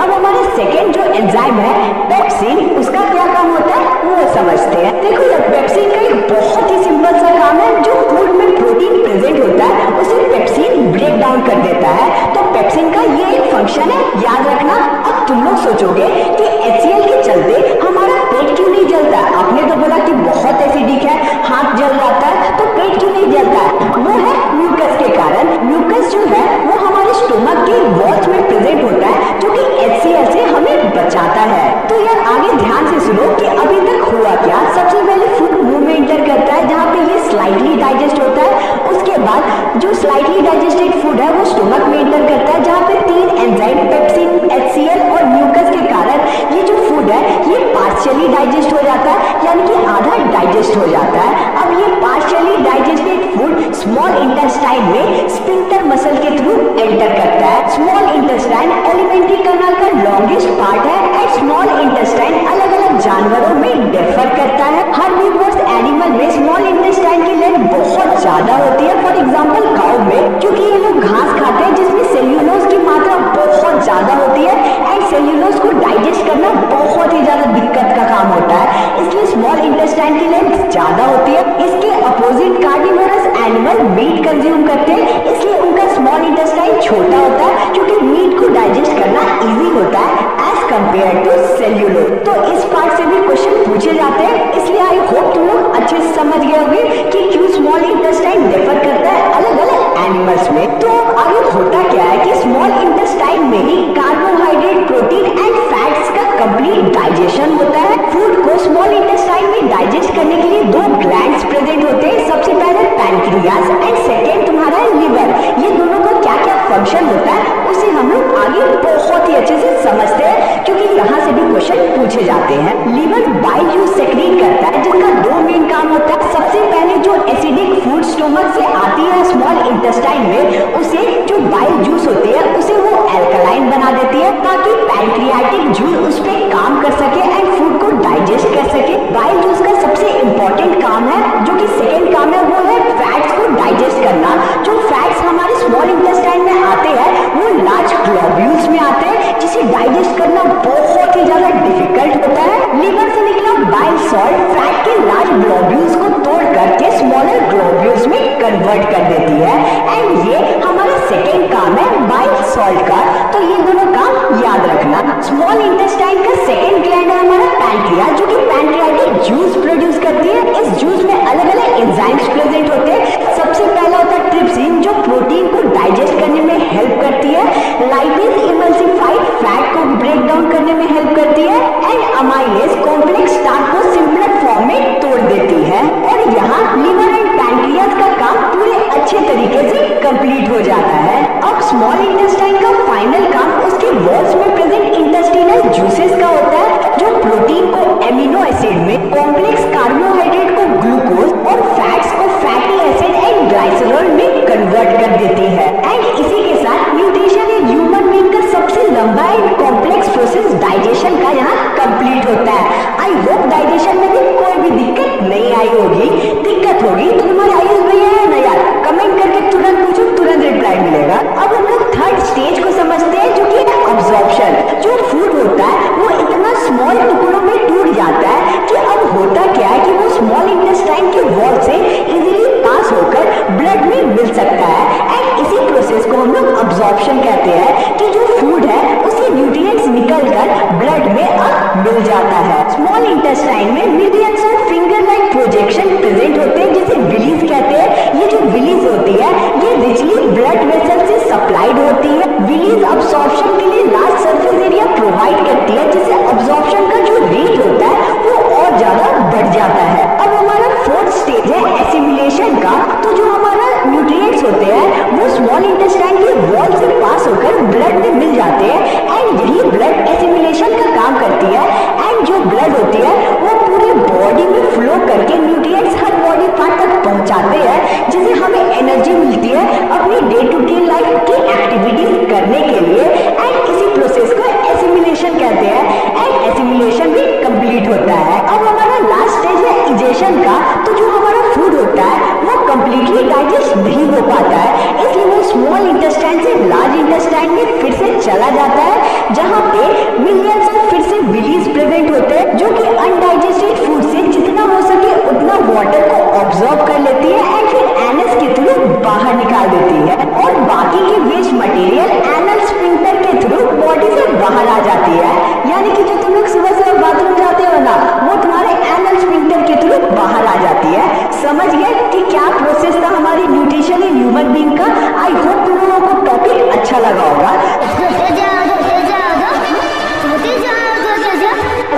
अब हमारे सेकेंड जो एंजाइम है पेप्सिन, उसका क्या काम होता है वो समझते हैं। देखो यार, पेप्सिन का एक बहुत ही सिंपल सा काम है, जो फूड में प्रोटीन प्रेजेंट होता है उसे पेप्सिन ब्रेक डाउन कर देता है। तो पेप्सिन का ये एक फंक्शन है, याद रखना। अब तुम लोग सोचोगे कि HCl के चलते हमारा पेट क्यों नहीं जलता? आपने तो बोला कि बहुत एसिडिक है, हाथ जल जाता है, तो पेट क्यों नहीं जलता है? वो है म्यूकस के कारण। म्यूकस जो है वो हमारे स्टोमक के वॉल्स में प्रेजेंट होता है, जो कि HCl से हमें बचाता है। तो यार आगे ध्यान से सुनो कि अभी तक हुआ क्या। सबसे पहले फूड मुंह में एंटर करता है, जहाँ पे ये स्लाइटली डाइजेस्ट होता है। उसके बाद जो स्लाइटली डाइजेस्टेड फूड है वो स्टोमक में एंटर करता है, जहाँ पे 3 एंजाइम पेप्सिन, HCl और म्यूकस के कारण ये जो फूड है ये पार्शियली डाइजेस्ट हो जाता है, यानी कि आधा डाइजेस्ट हो जाता है। अब ये partially digested food small intestine में स्फिंक्टर मसल के थ्रू एंटर करता है। स्मॉल इंटेस्टाइन एलिमेंट्री कैनाल का लॉन्गेस्ट पार्ट है एंड स्मॉल इंटेस्टाइन अलग अलग जानवरों में डिफर करता है। हर्बीवोरस एनिमल में स्मॉल इंटेस्टाइन की लेंथ बहुत ज्यादा होती है, फॉर एग्जांपल काऊ में, क्योंकि ये लोग घास खाते हैं जिसमें सेल्यूलोज की मात्रा बहुत ज्यादा होती है एंड सेल्यूलोज को डाइजेस्ट करना बहुत ही ज्यादा दिक्कत का काम होता है, इसलिए स्मॉल इंटेस्टाइन की लेंथ ज्यादा होती है। इसके opposite carnivorous animal meet consume करते हैं, इसलिए उनका स्मॉल इंटेस्टाइन छोटा होता है, क्योंकि मीट को डाइजेस्ट करना इजी होता है एज कंपेयर टू सेल्यूलोज। तो इस पार्ट से भी क्वेश्चन पूछे जाते हैं, इसलिए आई होप तुम लोग अच्छे से समझ गए होंगे कि क्यों स्मॉल इंटेस्टाइन डिफर करता है अलग अलग एनिमल्स में। तो आगे होता क्या है कि स्मॉल इंटेस्टाइन में ही कार्बोहाइड्रेट, प्रोटीन एंड फैट्स का कंप्लीट डाइजेशन होता है। फूड को स्मॉल इंटेस्टाइन में डाइजेस्ट करने के लिए 2 ग्लैंड्स प्रेजेंट होते हैं, सबसे पहले पैनक्रियाज एंड सेकेंड तुम्हारा लिवर। ये दोनों का क्या क्या फंक्शन होता है उसे हम लोग आगे बहुत ही अच्छे से समझते हैं, क्योंकि यहाँ से भी क्वेश्चन पूछे जाते हैं। लिवर बाइल जूस सेक्रेट करता है, जिसका 2 मेन काम होता है। सबसे पहले जो एसिडिक फूड स्टोमक से आती है स्मॉल इंटेस्टाइन में, उसे जो बाइल जूस होती है उसे वो एल्कलाइन बना देती है, ताकि पैनक्रियाटिक जूस उस पर काम कर सके एंड फूड को डाइजेस्ट कर सके। बाइल जूस का सबसे इंपॉर्टेंट काम है, जो कि सेकेंड काम है, वो है फैट्स को डाइजेस्ट करना। जो फैट्स हमारे स्मॉल इंटेस्टाइन में आते हैं वो लार्ज ग्लोब्यूल्स में आते हैं, जिसे डाइजेस्ट करना बहुत ही ज्यादा डिफिकल्ट होता है। लीवर से निकला बाइल सॉल्ट फैट के लार्ज ग्लोब्यूल्स को तोड़ करके स्मॉलर ग्लोब्यूल्स में कन्वर्ट कर देती है। एंड ये हमारा सेकेंड काम है बाइल सॉल्ट का, तो ये दोनों काम याद रखना। स्मॉल इंटेस्टाइन का सेकेंड ग्लैंड है हमारा पैंक्रियाज, जो कि पैंक्रियाटिक जूस प्रोड्यूस करती है। इस जूस में अलग अलग एंजाइम्स प्रेजेंट होते हैं। सबसे पहला होता है ट्रिप्सिन, जो प्रोटीन को डाइजेस्ट करने में हेल्प करती है। लाइपेज इमल्सिफाइड फैट को ब्रेक डाउन करने में हेल्प करती है। एंड अमाइलेज कॉम्प्लेक्स स्टार्च को सिंपलर फॉर्म में तोड़ देती है। और यहाँ लिवर एंड पैंक्रियाज का काम पूरे अच्छे तरीके से कंप्लीट हो जाता है। अब स्मॉल इंटेस्टाइन का फाइनल काम उसके वॉल्स में प्रेजेंट इंटेस्टिनल जूसेस का होता है, जो प्रोटीन को एमिनो एसिड में, कॉम्प्लेक्स कार्बोहाइड्रेट को ग्लूकोज और फैट्स को फैटी एसिड एंड ग्लाइसरॉल में कन्वर्ट कर देती है। एंड इसी के साथ न्यूट्रिशन इन ह्यूमन बीइंग का सबसे लंबा एंड कॉम्प्लेक्स प्रोसेस डाइजेशन का यहाँ कंप्लीट होता है। आई होप डाइजेशन में भी कोई भी दिक्कत नहीं आई होगी। दिक्कत होगी तो तुम्हारे आयुष भैया है ना यार, कमेंट करके तुरंत पूछो, तुरंत रिप्लाई मिलेगा। अब हम लोग थर्ड स्टेज को समझते हैं, जो कि अब्जॉर्प्शन। जो फूड होता है वो इतना स्मॉल टुकड़ों में टूट जाता है कि अब होता क्या है कि वो स्मॉल इंटेस्टाइन के वॉल से इजीली पास होकर ब्लड में मिल सकता है। एंड इसी प्रोसेस को हम लोग अब्जॉर्प्शन कहते हैं, कि जो फूड है उसके न्यूट्रिएंट्स निकलकर ब्लड में अब मिल जाता है। स्मॉल इंटेस्टाइन में millions of finger like projection present होते हैं, जिसे विलीज कहते हैं। ये जो विलीज होती है ये रिचली ब्लड वेसल से सप्लाइड होती है। विलीज अब्सॉर्प्शन के लिए लार्ज सरफेस एरिया प्रोवाइड करती है, जिससे अब्सॉर्प्शन का जो रेट होता है वो और ज्यादा बढ़ जाता है। अब हमारा फोर्थ स्टेज है एसिमिलेशन का। तो जो हमारा न्यूट्रिएंट्स होते हैं वो स्मॉल इंटेस्टाइन के वॉल से पास होकर ब्लड में मिल जाते हैं। एंड यही ब्लड एसिमिलेशन का काम करती है। एंड जो ब्लड होती है वो पूरे बॉडी में फ्लो करके न्यूट्रिएंट्स हर बॉडी पार्ट तक पहुंचाते हैं, जिससे हमें एनर्जी मिलती है अपनी डे टू डे लाइफ की एक्टिविटीज करने के लिए। एंड इसी प्रोसेस को एसिमिलेशन कहते हैं। एंड एसिमिलेशन भी कंप्लीट होता है। अब हमारा लास्ट स्टेज है इजेशन का। तो जो हमारा फूड होता है वो कंप्लीटली डाइजेस्ट नहीं हो पाता है, इसलिए वो स्मॉल इंटेस्टाइन से लार्ज इंटेस्टाइन में फिर से चला जाता है, जहाँ पे मिलियंस ऑफ फिर से विलीज प्रेजेंट होते हैं, जो कि अनडाइजेस्टेड फूड से जितना हो सके उतना वाटर को ऑब्जॉर्ब कर लेती है एंड फिर एनस के थ्रू बाहर निकाल देती है। और बाकी की वेस्ट मटेरियल एनल स्फिंक्टर के थ्रू बॉडी से बाहर आ जाती है। यानी कि जो तुम लोग सुबह सुबह बाथरूम जाते हो ना, वो तुम्हारे एनल स्फिंक्टर के थ्रू बाहर आ जाती है। समझ गए कि क्या प्रोसेस था हमारी न्यूट्रिशन इन ह्यूमन बीइंग का। आई होप तुम लोगों को टॉपिक अच्छा लगा होगा।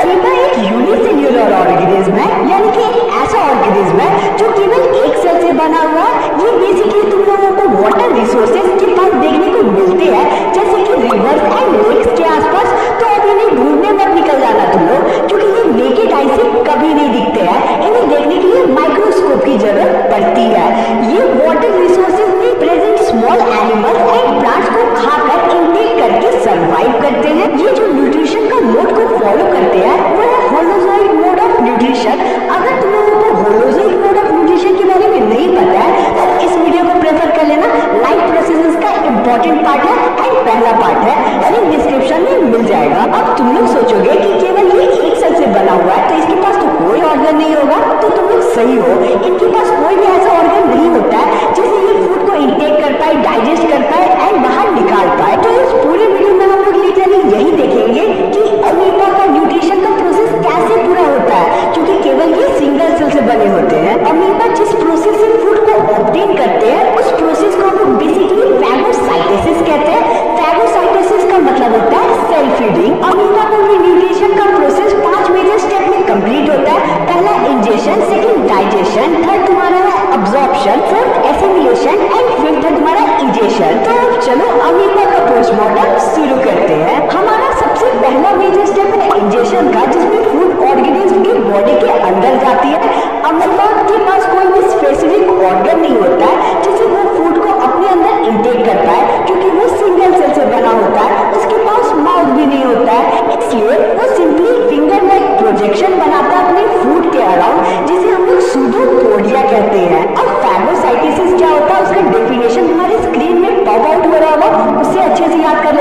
अमीबा एक यूनिसेल्युलर ऑर्गेनिज्म है, यानी कि एक ऐसा ऑर्गेनिज्म है जो केवल एक सेल से बना हुआ है। ये बेसिकली तुम लोगों को वाटर रिसोर्सेज के पास देखने को मिलते हैं, जैसे कि रिवर्स एंड लेक्स के आसपास। तो अब इन्हें ढूंढने मत निकल जाना तुम लोग, क्योंकि ये नेकेड आई से कभी नहीं दिखते हैं। इन्हें देखने के लिए माइक्रोस्कोप की जरूरत पड़ती है। ये वाटर रिसोर्सेज में present small animals and plants को खाकर इनटेक करके सर्वाइव करते हैं। ये जो न्यूट्रिशन का मोड को फॉलो करते हैं वो है होलोजोइक मोड ऑफ न्यूट्रिशन। अगर तुम लोगों को होलोजोइक मोड ऑफ न्यूट्रिशन के बारे में नहीं पता है तो इस वीडियो को प्रेफर कर लेना। लाइफ प्रोसेसेस का इंपॉर्टेंट पार्ट है एंड पहला पार्ट है, लिंक डिस्क्रिप्शन में मिल जाएगा। अब तुम लोग सोचोगे कि केवल ये एक सेल से बना हुआ है तो इसके पास तो कोई ऑर्गन नहीं होगा। तो तुम लोग सही हो, इनके पास कोई भी ऐसा ऑर्गन नहीं होता है जिससे ये फूड को इंटेक कर पाए, डाइजेस्ट कर पाए एंड बाहर निकाल पाए। तो इस पूरे वीडियो में हम लोग लिटरली यही देखेंगे कि अमीबा का न्यूट्रिशन का प्रोसेस कैसे पूरा होता है, क्योंकि केवल ये सिंगल सेल से बने होते हैं। अमीबा जिस प्रोसेस से फूड को ऑब्टेन करते हैं उस प्रोसेस को हम लोग बेसिकली फैगोसाइटोसिस कहते हैं। फैगोसाइटोसिस का मतलब होता है सेल फीडिंग। अमीबा का न्यूट्रिशन का प्रोसेस 5 मेजर स्टेप में कंप्लीट होता है। पहला इंजेशन, सेकंड डाइजेशन, थर्ड तुम्हारा है absorption, fourth assimilation and fifth है तुम्हारा इजेशन। तो चलो अमीबा का पोस्टमार्टम शुरू करते हैं। हमारा सबसे पहला मेजर स्टेप है इंजेशन का, जिसमें फूड ऑर्गेनिज्म की बॉडी के अंदर जाती है। अमीबा के पास कोई भी स्पेसिफिक ऑर्गन नहीं होता है जिससे वो फूड को अपने अंदर इंटेक कर पाए, क्योंकि वो सिंगल सेल से बना होता है। उसके पास माउथ भी नहीं होता है, इसलिए वो सिंपली फिंगर लाइक प्रोजेक्शन बनाता है अपने फूड के अराउंड, जिसे हम लोग सूडोपोडिया कहते हैं। अब फैगोसाइटोसिस क्या होता है उसका डेफिनेशन तुम्हारी स्क्रीन में पॉप आउट हो रहा होगा, उससे अच्छे से याद कर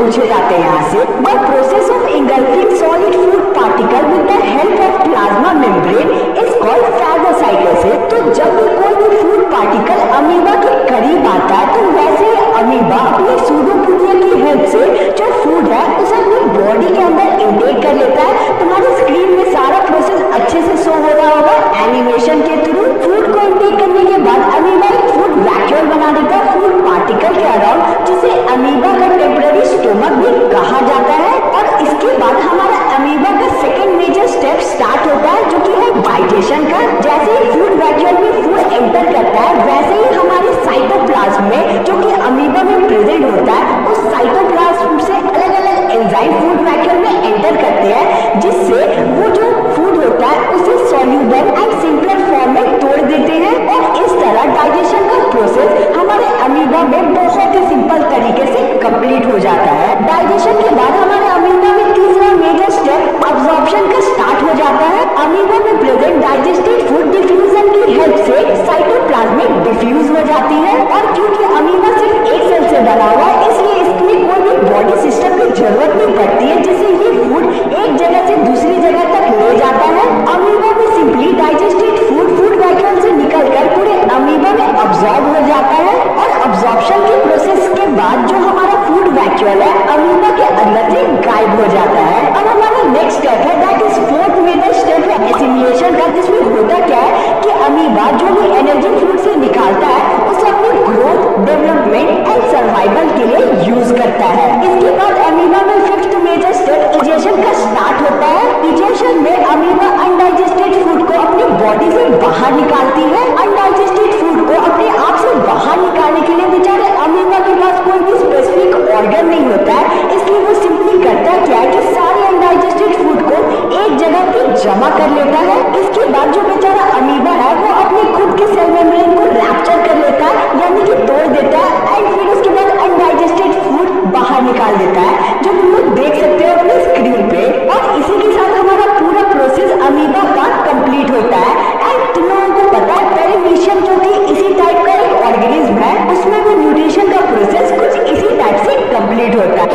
पूछे जाते हैं यहाँ से। The process of engulfing solid food particle with the help of plasma membrane is called phagocytosis. तो जब भी कोई भी फूड पार्टिकल अमीबा के करीब आता है तो वैसे अमीबा अपने सूडोपोडिया की हेल्प से जो फूड है उसे अपनी बॉडी के अंदर इनटेक कर लेता है। तुम्हारी स्क्रीन में सारा प्रोसेस अच्छे से शो हो रहा होगा एनिमेशन के थ्रू। फूड को इनटेक करने के बाद अमीबा एक फूड वैक्यूल बना देता है फूड पार्टिकल के अराउंड, जिसे अमीबा का टेम्पररी स्टोमक भी कहा जाता है। और इसके बाद हमारा अमीबा का सेकेंड मेजर स्टेप स्टार्ट होता है जो कि है डाइजेशन का। जैसे ही फूड वैक्यूल में फूड एंटर करता है वैसे ही हमारे साइटोप्लाज्म में जो कि अमीबा में प्रेजेंट होता है उस साइटोप्लाज्म से अलग अलग एंजाइम फूड वैक्यूल में एंटर करते हैं, जिससे वो जो फूड होता है उसे सॉल्यूबल एंड सिंपलर फॉर्म में तोड़ देते हैं। और इस तरह डाइजेशन का प्रोसेस हमारे अमीबा में बहुत ही सिंपल तरीके से कंप्लीट हो जाता है। डाइजेशन के बाद हमारे अमीबा में तीसरा मेजर स्टेप अब्जॉर्प्शन का स्टार्ट हो जाता है। अमीबा में प्रेजेंट डाइजेस्टेड फूड डिफ्यूजन की हेल्प से साइटोप्लाज्म में डिफ्यूज हो जाती है। और क्योंकि अमीबा सिर्फ एक सेल से बना हुआ है इसलिए इसमें कोई भी बॉडी सिस्टम की जरूरत नहीं पड़ती है, जिससे ये फूड एक जगह से दूसरी जगह तक ले जाता है। अमीबा में सिंपली डाइजेस्टेड फूड वैक्यूल से निकलकर पूरे अमीबा में अब्सॉर्ब हो जाता है। और अब्सॉर्प्शन के प्रोसेस के बाद जो हमारा फूड वैक्यूल है अमीबा के अंदर से गायब हो जाता है। अब हमारा नेक्स्ट स्टेप है that is fourth major step है एसिमिलेशन का, जिसमें होता क्या है कि अमीबा जो भी एनर्जी फूड से निकालता है उसे अपनी ग्रोथ, डेवलपमेंट एंड सर्वाइवल के लिए यूज करता है। इसके बाद अमीबा में फिफ्थ मेजर स्टेप इजेशन का स्टार्ट होता है। इजेशन में अमीबा अनडाइजेस्टेड फूड को अपनी बॉडी से बाहर निकालती है। अनडाइजेस्टेड फूड को अपने आप से बाहर निकालने के लिए बेचारे अमीबा के पास कोई भी स्पेसिफिक ऑर्गन नहीं होता है, इसलिए वो सिंपली करता क्या है कि सारे अनडाइजेस्टेड फूड को एक जगह पे जमा कर लेता है। इसके बाद जो बेचारा अमीबा है वो अपने खुद के सेल मेम्ब्रेन को रैप्चर कर लेता है यानी कि तोड़ देता है एंड फिर उसके बाद अनडाइजेस्टेड फूड बाहर निकाल देता है, जो तुम लोग देख सकते हो अपने स्क्रीन पे। और इसी के साथ हमारा पूरा प्रोसेस अमीबा का कंप्लीट होता है। एंड तुम लोगों को पता है पेरिमीशियम जो कि इसी टाइप का एक ऑर्गेनिज्म है उसमें भी न्यूट्रिशन का प्रोसेस कुछ इसी टाइप से कंप्लीट होता है।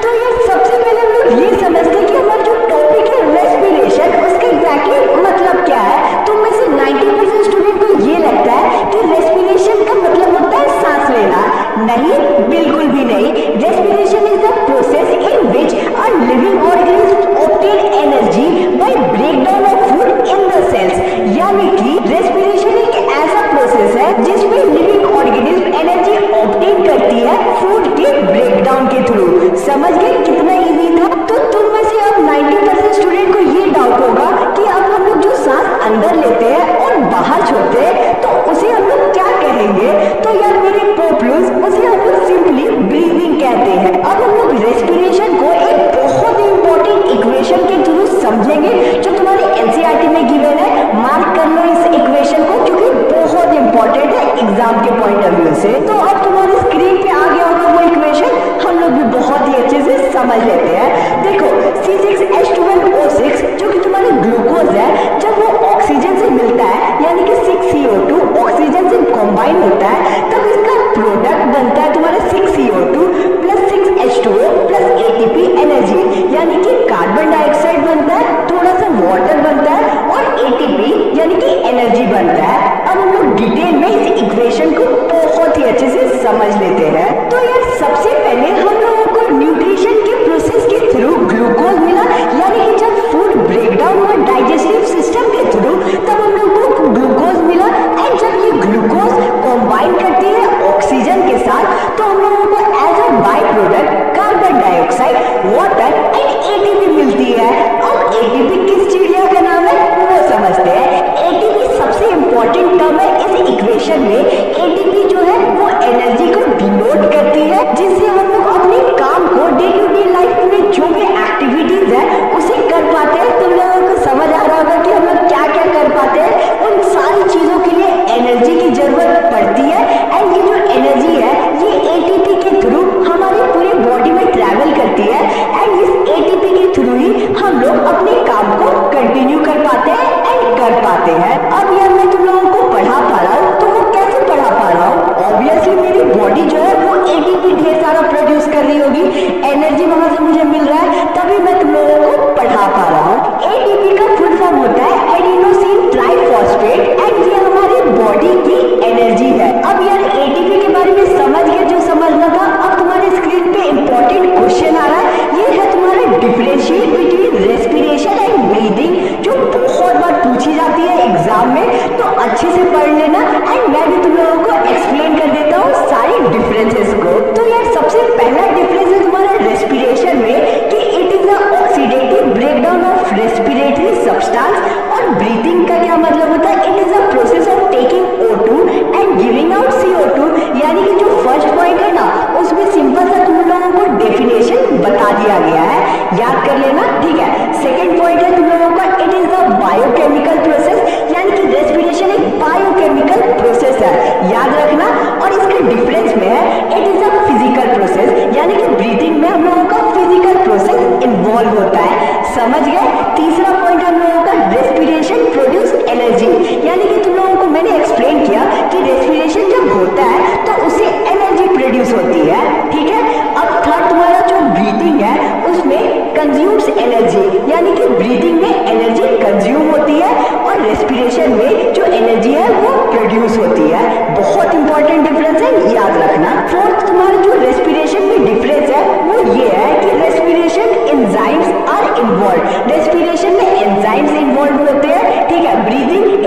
तो ये सबसे पहले हम लोग ये समझते हैं कि हमारा जो टॉपिक है रेस्पिरेशन उसका एग्जैक्टली मतलब क्या है। तो में से 90% स्टूडेंट को ये लगता है कि रेस्पिरेशन का मतलब होता है सांस लेना। नहीं, बिल्कुल भी नहीं। Respiration is the process in which a living organism obtain energy by breakdown of food in the cells. यानी कि रेस्पिरेशन एक ऐसा प्रोसेस है जिसमें लिविंग ऑर्गेनिज्म एनर्जी ऑब्टेन करती है फूड के ब्रेकडाउन के थ्रू। समझ गए कितना इजी था। तो तुम में से अब 90% स्टूडेंट को ये डाउट होगा कि अब हम लोग जो सांस अंदर लेते हैं और बाहर छोड़ते हैं तो उसे हम लोग क्या कहेंगे। तो यार मेरे पोपलूस उसे हम लोग सिंपली ब्रीदिंग कहते हैं। अब हम लोग रेस्पिरेशन को एक बहुत ही इंपॉर्टेंट इक्वेशन के थ्रू समझेंगे जो तुम्हारे एनसीईआरटी में गिवन है। मार्क कर लो इस इक्वेशन को क्योंकि बहुत इंपॉर्टेंट है एग्जाम के पॉइंट ऑफ व्यू से। तो अब तुम्हारी स्क्रीन पे आ गया होगा वो इक्वेशन, हम लोग भी बहुत ही अच्छे से समझ लेते हैं। देखो C6H12O6 जो कि तुम्हारे ग्लूकोज है, जब वो ऑक्सीजन से मिलता है यानी कि 6CO2 ऑक्सीजन से कंबाइन होता है तब इसका प्रोडक्ट बनता है तुम्हारा 6CO2 plus 6H2O plus ATP energy, यानी कि कार्बन डाइऑक्साइड बनता है, थोड़ा सा वाटर बनता है और ATP यानी कि एनर्जी बनता है। अब हम लोग डिटेल में इस इक्वेशन को बहुत ही अच्छे से कर रही होगी, एनर्जी वहां से मुझे मिल रहा है, तभी मैं तुम लोगों को पढ़ा पा रहा हूँ। एटीपी का फुल फॉर्म होता है एडिनोसिन ट्राइफॉस्फेट एंड ये हमारी बॉडी की एनर्जी है। अब यार एटीपी के बारे में समझ गए जो समझना था। अब तुम्हारे स्क्रीन पे इंपॉर्टेंट क्वेश्चन आ रहा है, ये है तुम्हारा differentiate between respiration and breathing, जो बहुत बार पूछी जाती है एग्जाम में, तो अच्छे से पढ़ लेना एंड मैं भी तुम लोगों को एक्सप्लेन कर देता हूँ सारे डिफरेंसेस को। तो यार सबसे पहला डिफरेंस है तुम्हारा रेस्पिरेशन में कि it is a oxidative breakdown of respiratory substance, और ब्रीथिंग का क्या मतलब होता है, it is a process of taking O2 and giving out CO2। यानी कि जो फर्स्ट पॉइंट है ना, उसमें सिंपल सा तुम लोगों को डेफिनेशन बता दिया गया है, याद कर लेना, ठीक है। सेकंड पॉइंट है तुम लोगों का, it is a biochemical process, यानी कि रेस्पिरेशन एक बायोकेमिकल प्रोसेस है, याद रखना। और इसके डिफरेंस में है it is a physical process, यानी कि ब्रीथिंग में हम लोगों का फिजिकल प्रोसेस इन्वॉल्व होता है, समझ गए। तीसरा पॉइंट हम लोगों का, रेस्पिरेशन प्रोड्यूस एनर्जी, यानी कि तुम लोगों को मैंने एक्सप्लेन किया कि रेस्पिरेशन जब होता है तो उससे एनर्जी प्रोड्यूस होती है, ठीक है। अब थर्ड तुम्हारा जो ब्रीथिंग है उसमें कंज्यूम्स एनर्जी, यानी कि ब्रीथिंग में एनर्जी कंज्यूम होती है और रेस्पिरेशन में जो एनर्जी है वो प्रोड्यूस होती है। बहुत इंपॉर्टेंट डिफरेंस है, याद रखना। फोर्थ तुम्हारा जो रेस्पिरेशन में डिफरेंस है वो ये है कि respiration enzymes are involve, respiration में एंजाइम्स इन्वॉल्व होते हैं, ठीक है।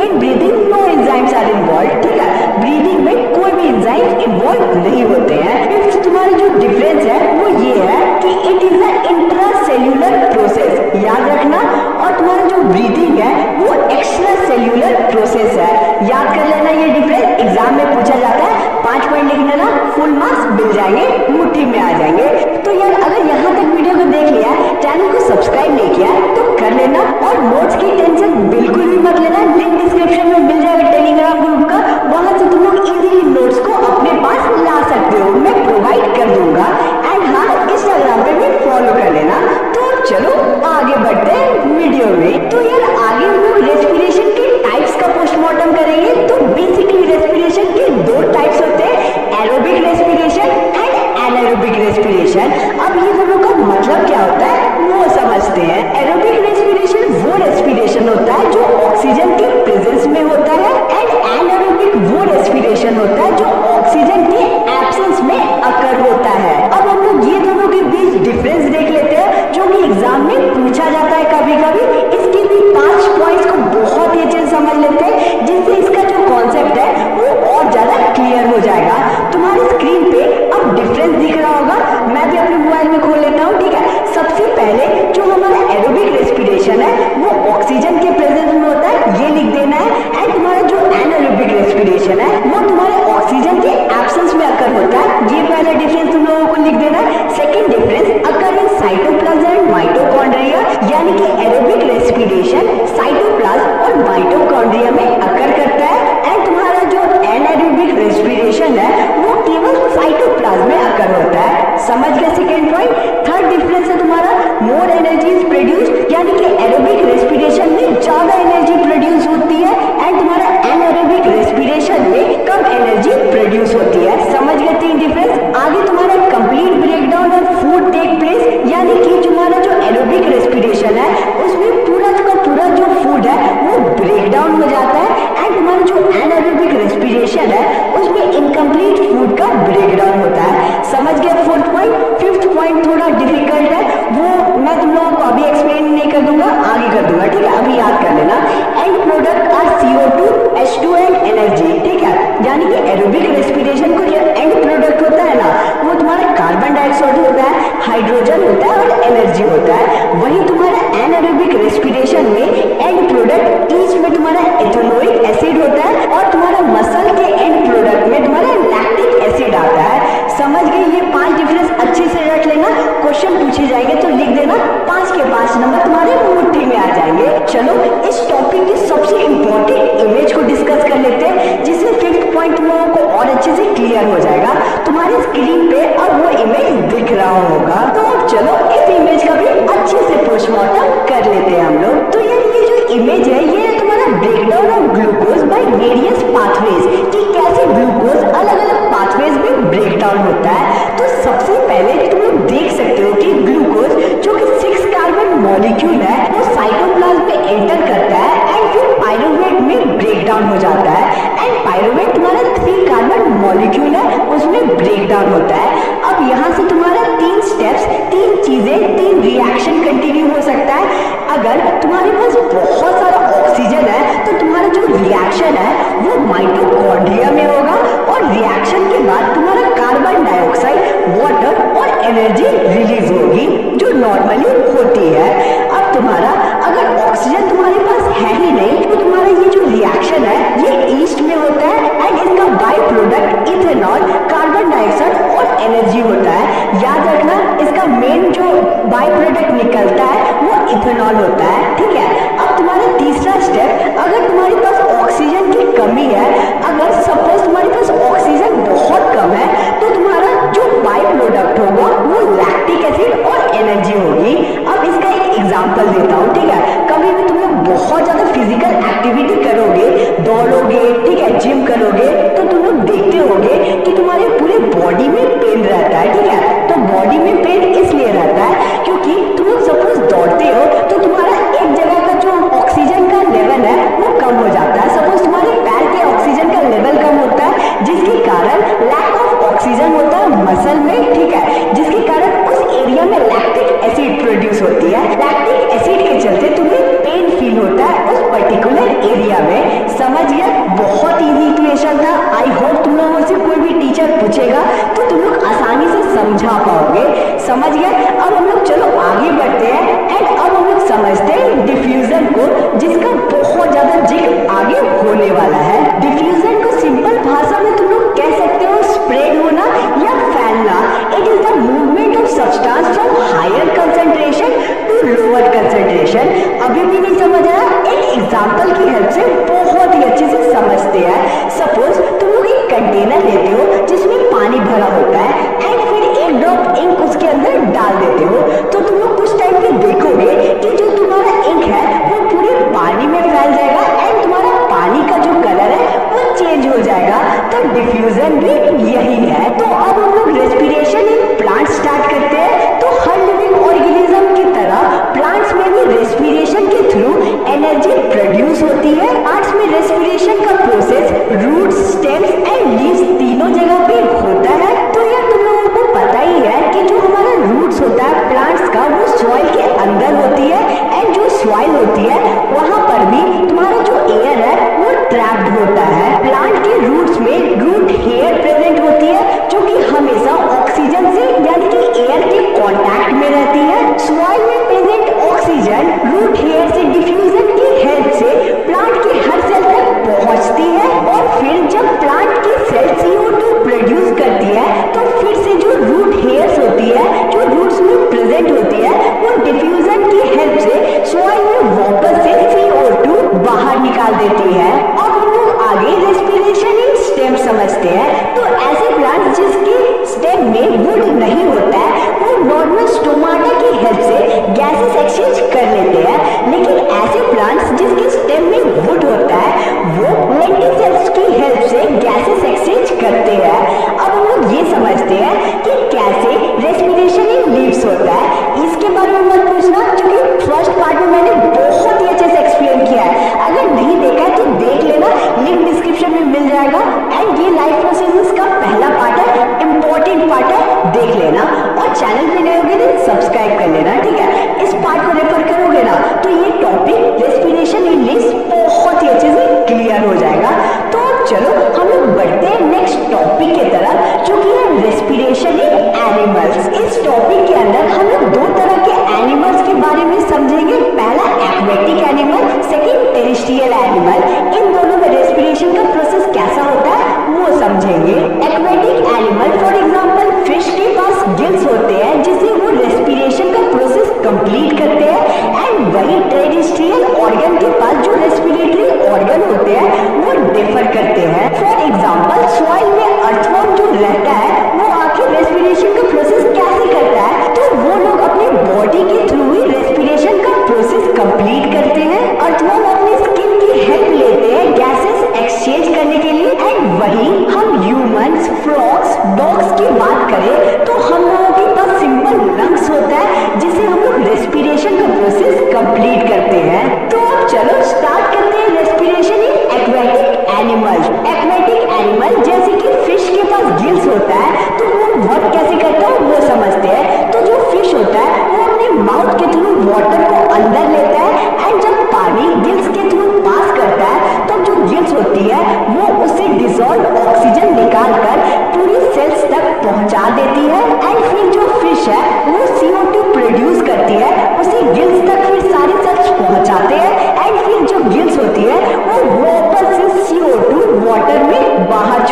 In breathing no enzymes are involve, ठीक है, ब्रीदिंग में कोई भी एंजाइम इन्वॉल्व नहीं होते हैं। फिफ्थ तुम्हारा जो डिफरेंस है वो ये है कि it is a intracellular process, याद रखना। और तुम्हारा जो ब्रीदिंग है वो एक्स्ट्रा सेल्यूलर प्रोसेस है, याद कर लेना। ये डिफरेंस एग्जाम में पूछा जाता है, 5 पॉइंट लिख लेना, फुल मार्क्स मिल जाएंगे, मुट्ठी में आ जाएंगे। तो यार अगर यहाँ तक वीडियो को देख लिया, चैनल को सब्सक्राइब नहीं किया तो कर लेना, और नोट्स की टेंशन बिल्कुल भी मत लेना, लिंक डिस्क्रिप्शन में मिल जाएगा टेलीग्राम ग्रुप का, वहां से तुम लोग इजीली नोट्स को अपने पास ला सकते हो, मैं प्रोवाइड कर दूंगा। एंड हाँ, इंस्टाग्राम पे भी फॉलो कर लेना। तो चलो आगे बढ़ते हैं वीडियो में। तो यार आगे हम लोग रेस्पिरेशन के टाइप्स का पोस्टमार्टम करेंगे। तो बेसिकली रेस्पिरेशन के 2 टाइप्स होते हैं, aerobic respiration and anaerobic respiration. अब ये दोनों का मतलब क्या होता है वो समझते हैं। एरोबिक रेस्पिरेशन वो रेस्पिरेशन होता है जो ऑक्सीजन के प्रेजेंस में होता है, एंड एनारोबिक वो रेस्पिरेशन होता है जो ऑक्सीजन के एब्सेंस में अकर होता है। अब हम लोग ये दोनों के बीच डिफरेंस देख लेते हैं, जो कि एग्जाम में पूछा जाता है कभी कभी। इसके भी 5 पॉइंट्स को बहुत ही अच्छे से समझ लेते हैं, जिससे इसका जो कॉन्सेप्ट है वो और ज्यादा क्लियर हो जाएगा। तुम्हारी स्क्रीन पे अब डिफरेंस दिख रहा होगा, मैं भी अपने मोबाइल में खोल लेता हूँ, ठीक है। सबसे पहले जो हमारा एरोबिक रेस्पिरेशन है वो ऑक्सीजन के प्रेजेंस में होता है, ये लिख देना है। एंड तुम्हारा जो एनारोबिक रेस्पिरेशन है वो तुम्हारे ऑक्सीजन के एब्सेंस में अकर होता है, ये पहला डिफरेंस तुम लोगों को लिख देना है। Second difference, occur in cytoplasm and mitochondria, यानी कि एरोबिक रेस्पिरेशन साइटोप्लाज्म और माइटोकॉन्ड्रिया में अकर करता है, एंड तुम्हारा जो एनारोबिक रेस्पिरेशन है वो केवल साइटोप्लाज्म में अकर होता है, समझ गए सेकंड पॉइंट। थर्ड डिफरेंस है तुम्हारा, मोर एनर्जी इज प्रोड्यूस्ड, यानी कि एरोबिक रेस्पिरेशन में ज्यादा एनर्जी प्रोड्यूस होती है, एंड तुम्हारा एनारोबिक रेस्पिरेशन में कम एनर्जी प्रोड्यूस होती है, समझ गए 3 डिफरेंस। आगे तुम्हारा complete breakdown of food take place, यानी कि तुम्हारा जो एरोबिक रेस्पिरेशन है उसमें पूरा का पूरा जो फूड है वो ब्रेकडाउन हो जाता है, एंड तुम्हारा जो एनारोबिक रेस्पिरेशन है उसमें इनकम्प्लीट फूड का ब्रेकडाउन होता है, समझ गए 4th पॉइंट। 5th पॉइंट थोड़ा डिफिकल्ट है, वो मैं तुम लोगों को अभी एक्सप्लेन नहीं कर दूंगा, आगे कर दूंगा, ठीक है, अभी याद कर लेना। End product are CO2, H2 and energy, ठीक है। यानी कि एरोबिक रेस्पिरेशन को जो एंड प्रोडक्ट होता है ना वो तुम्हारा कार्बन डाइऑक्साइड होता है, हाइड्रोजन होता है और एनर्जी होता है। वहीं तुम्हारा एनारोबिक रेस्पिरेशन में एंड प्रोडक्ट ईच में तुम्हारा एथेनोइक एसिड होता है, और तुम्हारा मसल के एंड प्रोडक्ट में तुम्हारा लैक्टिक एसिड आता है, समझ गए। ये 5 डिफरेंस अच्छे से रख लेना, क्वेश्चन पूछे जाएंगे तो लिख देना, 5 के 5 नंबर तुम्हारे मुट्ठी में आ जाएंगे। चलो इस टॉपिक की सबसे इंपॉर्टेंट इमेज को डिस्कस कर लेते हैं, जिससे 5th पॉइंट तुम लोगों को और अच्छे से क्लियर हो जाएगा। तुम्हारी स्क्रीन पे अब वो इमेज दिख रहा होगा, तो अब चलो इस इमेज का भी अच्छे से पोस्टमार्टम कर लेते हैं हम लोग। तो यार ये जो इमेज है ये है तुम्हारा breakdown of glucose by various pathways, कि कैसे ग्लूकोज अलग अलग पाथवेज में ब्रेकडाउन होता है। तो सबसे पहले तुम लोग रिलीज होगी जो नॉर्मली होती है। अब तुम्हारा अगर ऑक्सीजन तुम्हारे पास है ही नहीं तो तुम्हारा ये जो रिएक्शन है ये ईस्ट में होता है एंड इसका by product ethanol, carbon dioxide और एनर्जी होता है। याद रखना इसका मेन जो बाई प्रोडक्ट निकलता है वो इथेनॉल होता है, ठीक है। अब तुम्हारा तीसरा स्टेप, अगर तुम्हारे पास ऑक्सीजन की कमी है, अगर सपोज तुम्हारे पास ऑक्सीजन बहुत कम है तो तुम्हारा जो बाई प्रोडक्ट होगा वो लैक्टिक एसिड और एनर्जी होगी। अब इसका एक एग्जांपल देता हूँ, ठीक है। कभी भी तुम लोग बहुत ज्यादा फिजिकल एक्टिविटी करोगे, दौड़ोगे, ठीक है, जिम करोगे, तो तुम लोग देखते होगे कि तुम्हारे पूरे बॉडी में पेन रहता है, ठीक है। तो बॉडी में पेन इसलिए रहता है क्योंकि तुम लोग सपोज दौड़ते हो तो तुम्हारा एक जगह का जो ऑक्सीजन का लेवल है वो कम हो जाता है। सपोज तुम्हारे पैर के ऑक्सीजन का लेवल कम होता है जिसके कारण लैक ऑफ ऑक्सीजन होता है मसल में, ठीक है, जिसके कारण उस एरिया में लैक्टिक एसिड प्रोड्यूस होती है। लैक्टिक एसिड के चलते तुम्हें पेन फील होता है उस पर्टिकुलर एरिया में। समझ गए? बहुत इजी इक्वेशन था। आई होप तुम लोगों से कोई भी टीचर पूछेगा तो तुम लोग आसानी से समझा पाओगे। समझ गए? अब हम लोग चलो आगे बढ़ते हैं एंड अब हम लोग समझते हैं डिफ्यूजन को, जिसका बहुत ज्यादा जिक्र आगे होने वाला है। डिफ्यूजन को सिंपल भाषा में तुम लोग कह सकते हो स्प्रेड होना या फैलना। It is the movement of substance from higher concentration to lower concentration. अभी भी नहीं समझ आया? एक एग्जांपल की हेल्प से बहुत ही अच्छे से समझते हैं। सपोज तुम लोग एक कंटेनर लेते हो जिसमें पानी भरा होता है एंड फिर एक ड्रॉप इंक उसके अंदर डाल देते हो, तो तुम लोग कुछ टाइम पे देखोगे कि जो तुम्हारा इंक है वो पूरे पानी में फैल जाएगा एंड तुम्हारा पानी का जो कलर है वो चेंज हो जाएगा। तो डिफ्यूजन भी यही है। तो अब हम लोग रेस्पिरेशन इन प्लांट स्टार्ट करते हैं। तो हर लिविंग ऑर्गेनिज्म की तरह प्लांट्स में भी रेस्पिरेशन के थ्रू एनर्जी प्रोड्यूस होती है। प्लांट्स में रेस्पिरेशन का process roots, stems and leaves तीनों जगह पे होता है। तो यार तुम लोगों को पता ही है कि जो हमारा रूट्स होता है प्लांट्स का वो सॉइल के अंदर होती है एंड जो सॉइल होती है वहां पर भी तुम्हारा जो एयर है वो ट्रैप्ड होता है। प्लांट के रूट्स में रूट हेयर प्रेजेंट होती है जो कि हमेशा ऑक्सीजन से यानी कि एयर के कांटेक्ट में रहती है। सॉइल में प्रेजेंट ऑक्सीजन रूट हेयर से डिफ्यूजन की हेल्प से प्लांट के हर सेल तक पहुंचती है और फिर जब प्लांट की सेल CO2 प्रोड्यूस करती है तो फिर से जो रूट हेयर्स होती है जो रूट्स में प्रेजेंट होती है वो डिफ्यूजन की हेल्प से सॉइल में वापस से CO2 बाहर निकाल देती है। अब हम लोग आगे रेस्पिरेशन इन स्टेम समझते हैं। तो ऐसे प्लांट्स जिसके स्टेम में वुड नहीं होता है वो नॉर्मल स्टोमाटा की हेल्प से गैसेस एक्सचेंज कर लेते हैं, लेकिन ऐसे प्लांट्स जिसके स्टेम में वुड होता है वो लेंटिसेल्स की हेल्प से गैसेस एक्सचेंज करते हैं। अब हम लोग ये समझते हैं कि कैसे रेस्पिरेशन इन लीव्स होता है। इसके बारे में मत पूछना क्योंकि फर्स्ट पार्ट में मैंने बहुत ही अच्छे से एक्सप्लेन किया है। अगर नहीं देखा है तो देख लेना, लिंक डिस्क्रिप्शन में मिल जाएगा। एंड ये लाइफ प्रोसेसेस का पहला पार्ट है, इंपॉर्टेंट पार्ट है, देख लेना। और चैनल पे नए होगे तो सब्सक्राइब कर लेना, ठीक है। इस पार्ट को रेफर करोगे ना तो ये टॉपिक रेस्पिरेशन इन लीव्स बहुत ही अच्छे से क्लियर हो जाएगा। तो चलो हम लोग बढ़ते हैं नेक्स्ट टॉपिक की तरफ जो कि है रेस्पिरेशन इन एनिमल्स। इस टॉपिक के अंदर हम लोग दो तरह के एनिमल्स के बारे में समझेंगे। पहला aquatic animal, second terrestrial animal. इन दोनों में रेस्पिरेशन का प्रोसेस कैसा होता है वो समझेंगे। Aquatic animal for example fish के पास गिल्स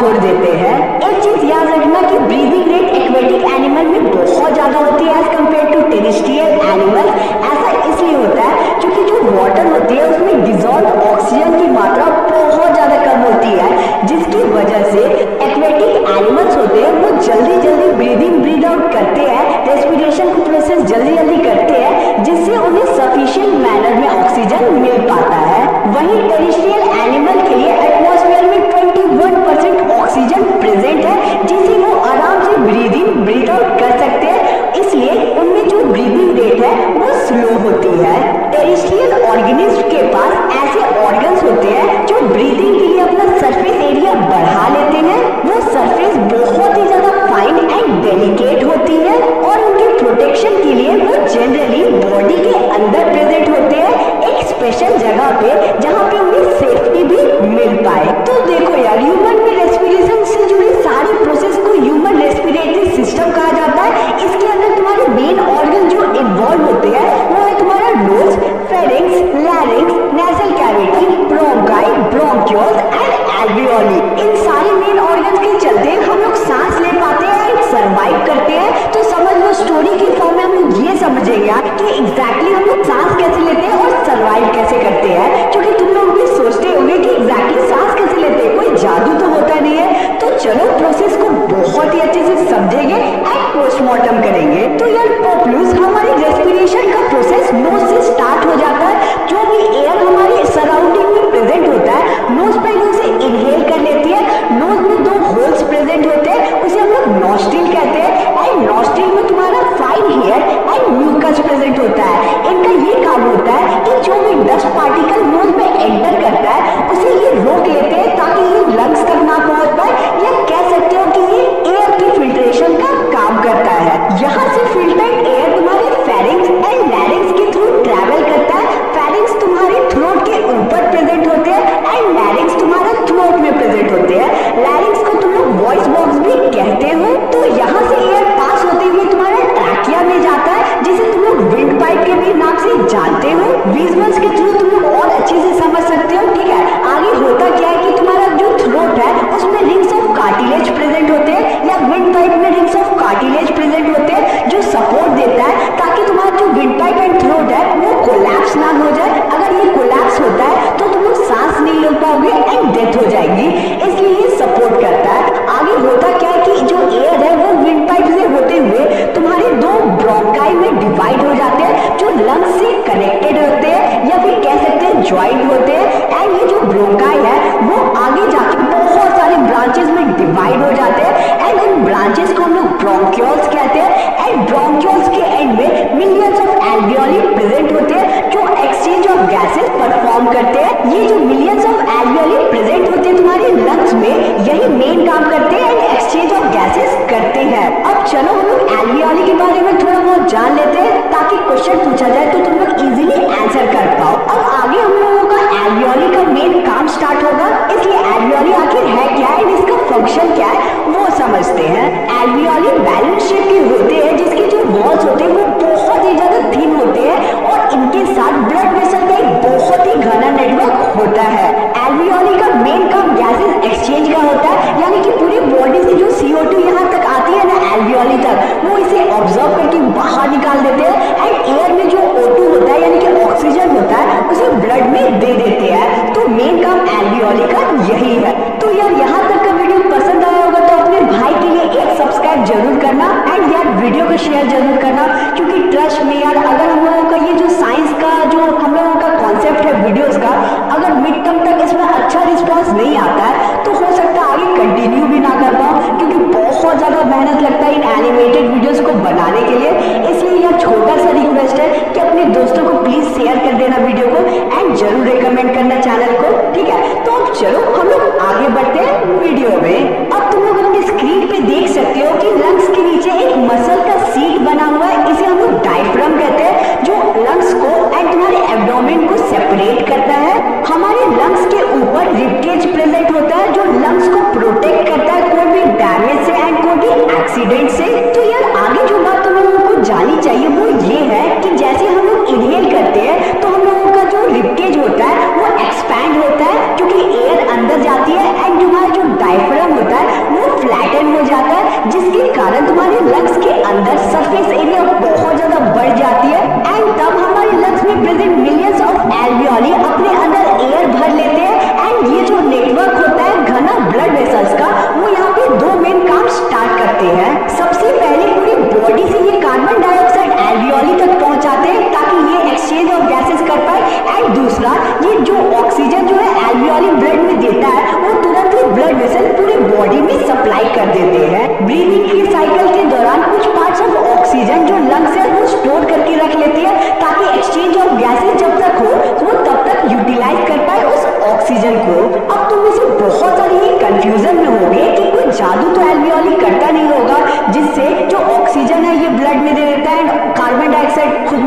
छोड़ देते हैं। एक चीज याद रखना कि ब्रीदिंग रेट एक्वेटिक एनिमल में बहुत ज्यादा होती है as compare to terrestrial animal. ऐसा इसलिए होता है क्योंकि जो वाटर होती है उसमें डिजॉल्व ऑक्सीजन की मात्रा बहुत ज्यादा कम होती है, जिसकी वजह से एक्वेटिक एनिमल्स होते हैं वो जल्दी जल्दी ब्रीदिंग ब्रीद आउट करते हैं, रेस्पिरेशन को प्रोसेस जल्दी जल्दी करते हैं, जिससे उन्हें सफिशिएंट मैनर में ऑक्सीजन मिल पाता है। वहीं टेरेस्ट्रियल एनिमल के लिए एटमॉस्फेयर में 21% ऑक्सीजन प्रेजेंट है, जिसे वो आराम से ब्रीदिंग ब्रीद आउट कर सकते हैं, इसलिए उनमें जो ब्रीदिंग रेट है वो स्लो होती है। टेरेस्ट्रियल ऑर्गेनिज्म के पास ऐसे ऑर्गन्स होते हैं जो ब्रीदिंग के लिए अपना सरफेस एरिया बढ़ा लेते हैं। वो सरफेस बहुत ही ज्यादा फाइन एंड डेलिकेट होती है और उनके प्रोटेक्शन के लिए वो जनरली बॉडी के अंदर प्रेजेंट होते हैं, एक स्पेशल जगह पे जहाँ पे उन्हें सेफ्टी भी मिल पाए। तो देखो यार, ह्यूमन में रेस्पिरेशन से जुड़ी सारी प्रोसेस को ह्यूमन रेस्पिरेटरी सिस्टम कहा जाता है। इसके अंदर तुम्हारे मेन ऑर्गन जो इन्वॉल्व होते हैं वो है तुम्हारा nose, pharynx, larynx, nasal cavity, bronchi, bronchioles and alveoli. इन सारे मेन ऑर्गन्स के चलते हम लोग सांस ले पाते हैं एंड सर्वाइव करते हैं। तो समझ लो, स्टोरी की फॉर्म में हम लोग ये समझेंगे कि एग्जैक्टली हम लोग सांस कैसे लेते हैं और सर्वाइव कैसे करते हैं, क्योंकि तुम लोग भी सोचते होंगे कि एग्जैक्टली सांस कैसे लेते हैं, कोई जादू तो होता नहीं है। तो चलो प्रोसेस को बहुत ही अच्छे से समझेंगे एंड पोस्टमार्टम करेंगे। तो यार पॉपुलस, हमारी रेस्पिरेशन का प्रोसेस नोज से स्टार्ट हो जाता है। जो भी एयर हमारे सराउंडिंग में प्रेजेंट होता है, नोज पहले उसे इनहेल कर लेती है। नोज में 2 होल्स प्रेजेंट होते हैं, उसे हम लोग नॉस्ट्रिल कहते हैं। एंड नॉस्ट्रिल में तुम्हारा fine hair and mucus present होता है। इनका ये काम होता है कि जो भी डस्ट पार्टिकल नोज में एंटर करता है उसे ये रोक लेते हैं ताकि ये लंग्स तक ना पहुंच पाए, या कह सकते हो कि ये एयर की फिल्ट्रेशन का काम करता है। यहाँ से फिल्टर्ड एयर तुम्हारे फेरिंक्स एंड लैरिंक्स के थ्रू ट्रैवल करता है। फेरिंक्स तुम्हारे थ्रोट के ऊपर प्रेजेंट होते हैं एंड लैरिंक्स तुम्हारा थ्रोट में प्रेजेंट होते हैं। लैरिंक्स को तुम लोग वॉइस बॉक्स भी कहते हो। तो यहाँ से एयर पास होते हुए तुम्हारा ट्रैकिया में जाता है, जिसे तुम लोग विंड पाइप के भी नाम से जानते हो। विजुअल्स के थ्रू तुम लोग और अच्छे से समझ सकते हो, ठीक है। आगे होता क्या है कि तुम्हारा जो थ्रोट है उसमें रिंग्स ऑफ कार्टिलेज प्रेजेंट होते हैं, या विंड पाइप में रिंग्स ऑफ कार्टिलेज प्रेजेंट होते हैं, जो सपोर्ट देता है ताकि तुम्हारा जो विंड पाइप एंड थ्रोट है वो कोलैप्स ना हो जाए। अगर ये कोलैप्स होता है तो तुम लोग सांस नहीं ले पाओगे एंड डेथ हो जाएगी, इसलिए ये सपोर्ट करता है। आगे होता क्या है कि जो एयर है वो विंड पाइप से होते हुए तुम्हारे 2 ब्रोंकाई में डिवाइड हो जाते हैं, जो लंग्स से कनेक्टेड होते हैं, या फिर कह सकते हैं ज्वाइंट होते हैं। एंड ये जो ब्रोंकाई है वो आगे जाके बहुत सारे ब्रांचेस में डिवाइड हो जाते हैं एंड उन ब्रांचेस को हम लोग ब्रोंक्यूल्स कहते हैं। एंड ब्रोंक्यूल्स के एंड में मिलियंस ऑफ एल्वियोली प्रेजेंट होते हैं, जो एक्सचेंज ऑफ गैसेस परफॉर्म करते हैं। ये जो मिलियंस ऑफ एल्वियोली प्रेजेंट होते हैं तुम्हारे लंग्स में, यही मेन काम करते हैं एंड एक्सचेंज ऑफ गैसेस करते हैं। अब चलो हम लोग एल्वियोली के बारे में थोड़ा बहुत जान लेते हैं, ताकि क्वेश्चन पूछा जाए तो तुम लोग इजीली आंसर कर पाओ। अब आगे हम लोगों का एल्वियोली का मेन काम स्टार्ट होगा, इसलिए एल्वियोली आखिर है क्या है, इसका फंक्शन क्या है वो समझते हैं। एल्वियोली बैलेंस शेप के होते हैं, जिसके जो वॉल्स होते हैं वो बहुत ही ज्यादा थिन होते हैं और इनके साथ ब्लड वेसल का एक बहुत ही घना नेटवर्क होता है। एल्वियोली का मेन काम गैसेस एक्सचेंज का होता है, यानी कि पूरी बॉडी से जो CO2 यहाँ तक आती है ना एल्वियोली तक, वो इसे ऑब्जर्व करके बाहर निकाल देते हैं एंड एयर में जो O2 होता है यानी कि ऑक्सीजन होता है उसे ब्लड में दे देते हैं। तो मेन काम एल्वियोली का यही है। तो यार यहाँ तक का वीडियो पसंद आया होगा तो अपने भाई के लिए एक सब्सक्राइब जरूर करना एंड यार वीडियो को शेयर जरूर करना, क्योंकि ट्रस्ट में यार अगर हम लोगों का ये जो साइंस का जो हम लोगों का कॉन्सेप्ट है वीडियोस का, अगर मिड टर्म तक इसमें अच्छा रिस्पॉन्स नहीं आता है तो हो सकता है आगे कंटिन्यू भी ना कर पाऊँ, क्योंकि बहुत ज्यादा मेहनत लगता है इन एनिमेटेड वीडियोस को बनाने के लिए। इसलिए यार छोटा सा रिक्वेस्ट है कि अपने दोस्तों को प्लीज शेयर कर देना वीडियो को एंड जरूर रिकमेंड करना चैनल को, ठीक है। तो अब चलो हम लोग आगे बढ़ते हैं वीडियो में। अब तुम लोग अपनी स्क्रीन पे देख सकते हो कि लंग्स के नीचे एक मसल का सीट बना हुआ है, इसे हम लोग डायफ्राम कहते हैं, जो लंग्स को एंड तुम्हारे एब्डोमेन को सेपरेट करता है। हमारे लंग्स के ऊपर रिबकेज प्रेजेंट होता है, जो लंग्स को प्रोटेक्ट करता है कोई भी डैमेज से एंड कोई भी एक्सीडेंट से। तो यार आगे जो बात तुम लोगों को जानी चाहिए वो ये है कि जैसे हम लोग इनहेल करते हैं तो हम लोगों का जो रिबकेज होता है वो एक्सपैंड होता है, क्योंकि एयर अंदर जाती है एंड तुम्हारा जो डायफ्राम होता है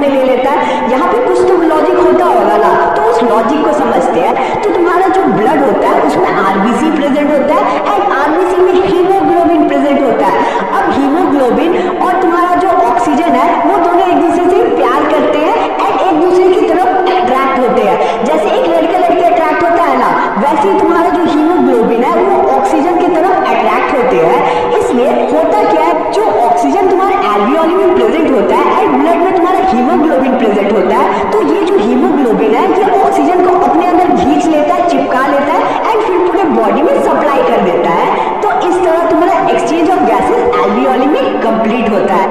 निर्णय ले लेता है। यहाँ पे कुछ तो लॉजिक होता होगा ना, तो उस लॉजिक को समझते हैं। तो तुम्हारा जो ब्लड होता है उसमें आरबीसी प्रेजेंट होता है एंड आरबीसी में हीमोग्लोबिन प्रेजेंट होता है। अब हीमोग्लोबिन और तुम्हारा जो ऑक्सीजन है वो दोनों एक दूसरे से प्यार करते हैं एंड एक दूसरे की तरफ अट्रैक्ट होते हैं। जैसे एक लड़का लड़की अट्रैक्ट होता है ना, वैसे ही तुम्हारा जो हीमोग्लोबिन है वो ऑक्सीजन की तरफ अट्रैक्ट होते हैं। इसलिए होता क्या है, जो ऑक्सीजन तुम्हारे एल्वियोली में प्रेजेंट होता है एंड ब्लड में तुम्हारा हीमोग्लोबिन प्रेजेंट होता है, तो ये जो हीमोग्लोबिन है ये ऑक्सीजन को अपने अंदर खींच लेता है, चिपका लेता है एंड फिर पूरे बॉडी में सप्लाई कर देता है। तो इस तरह तुम्हारा एक्सचेंज ऑफ गैसेस एल्वियोली में कंप्लीट होता है।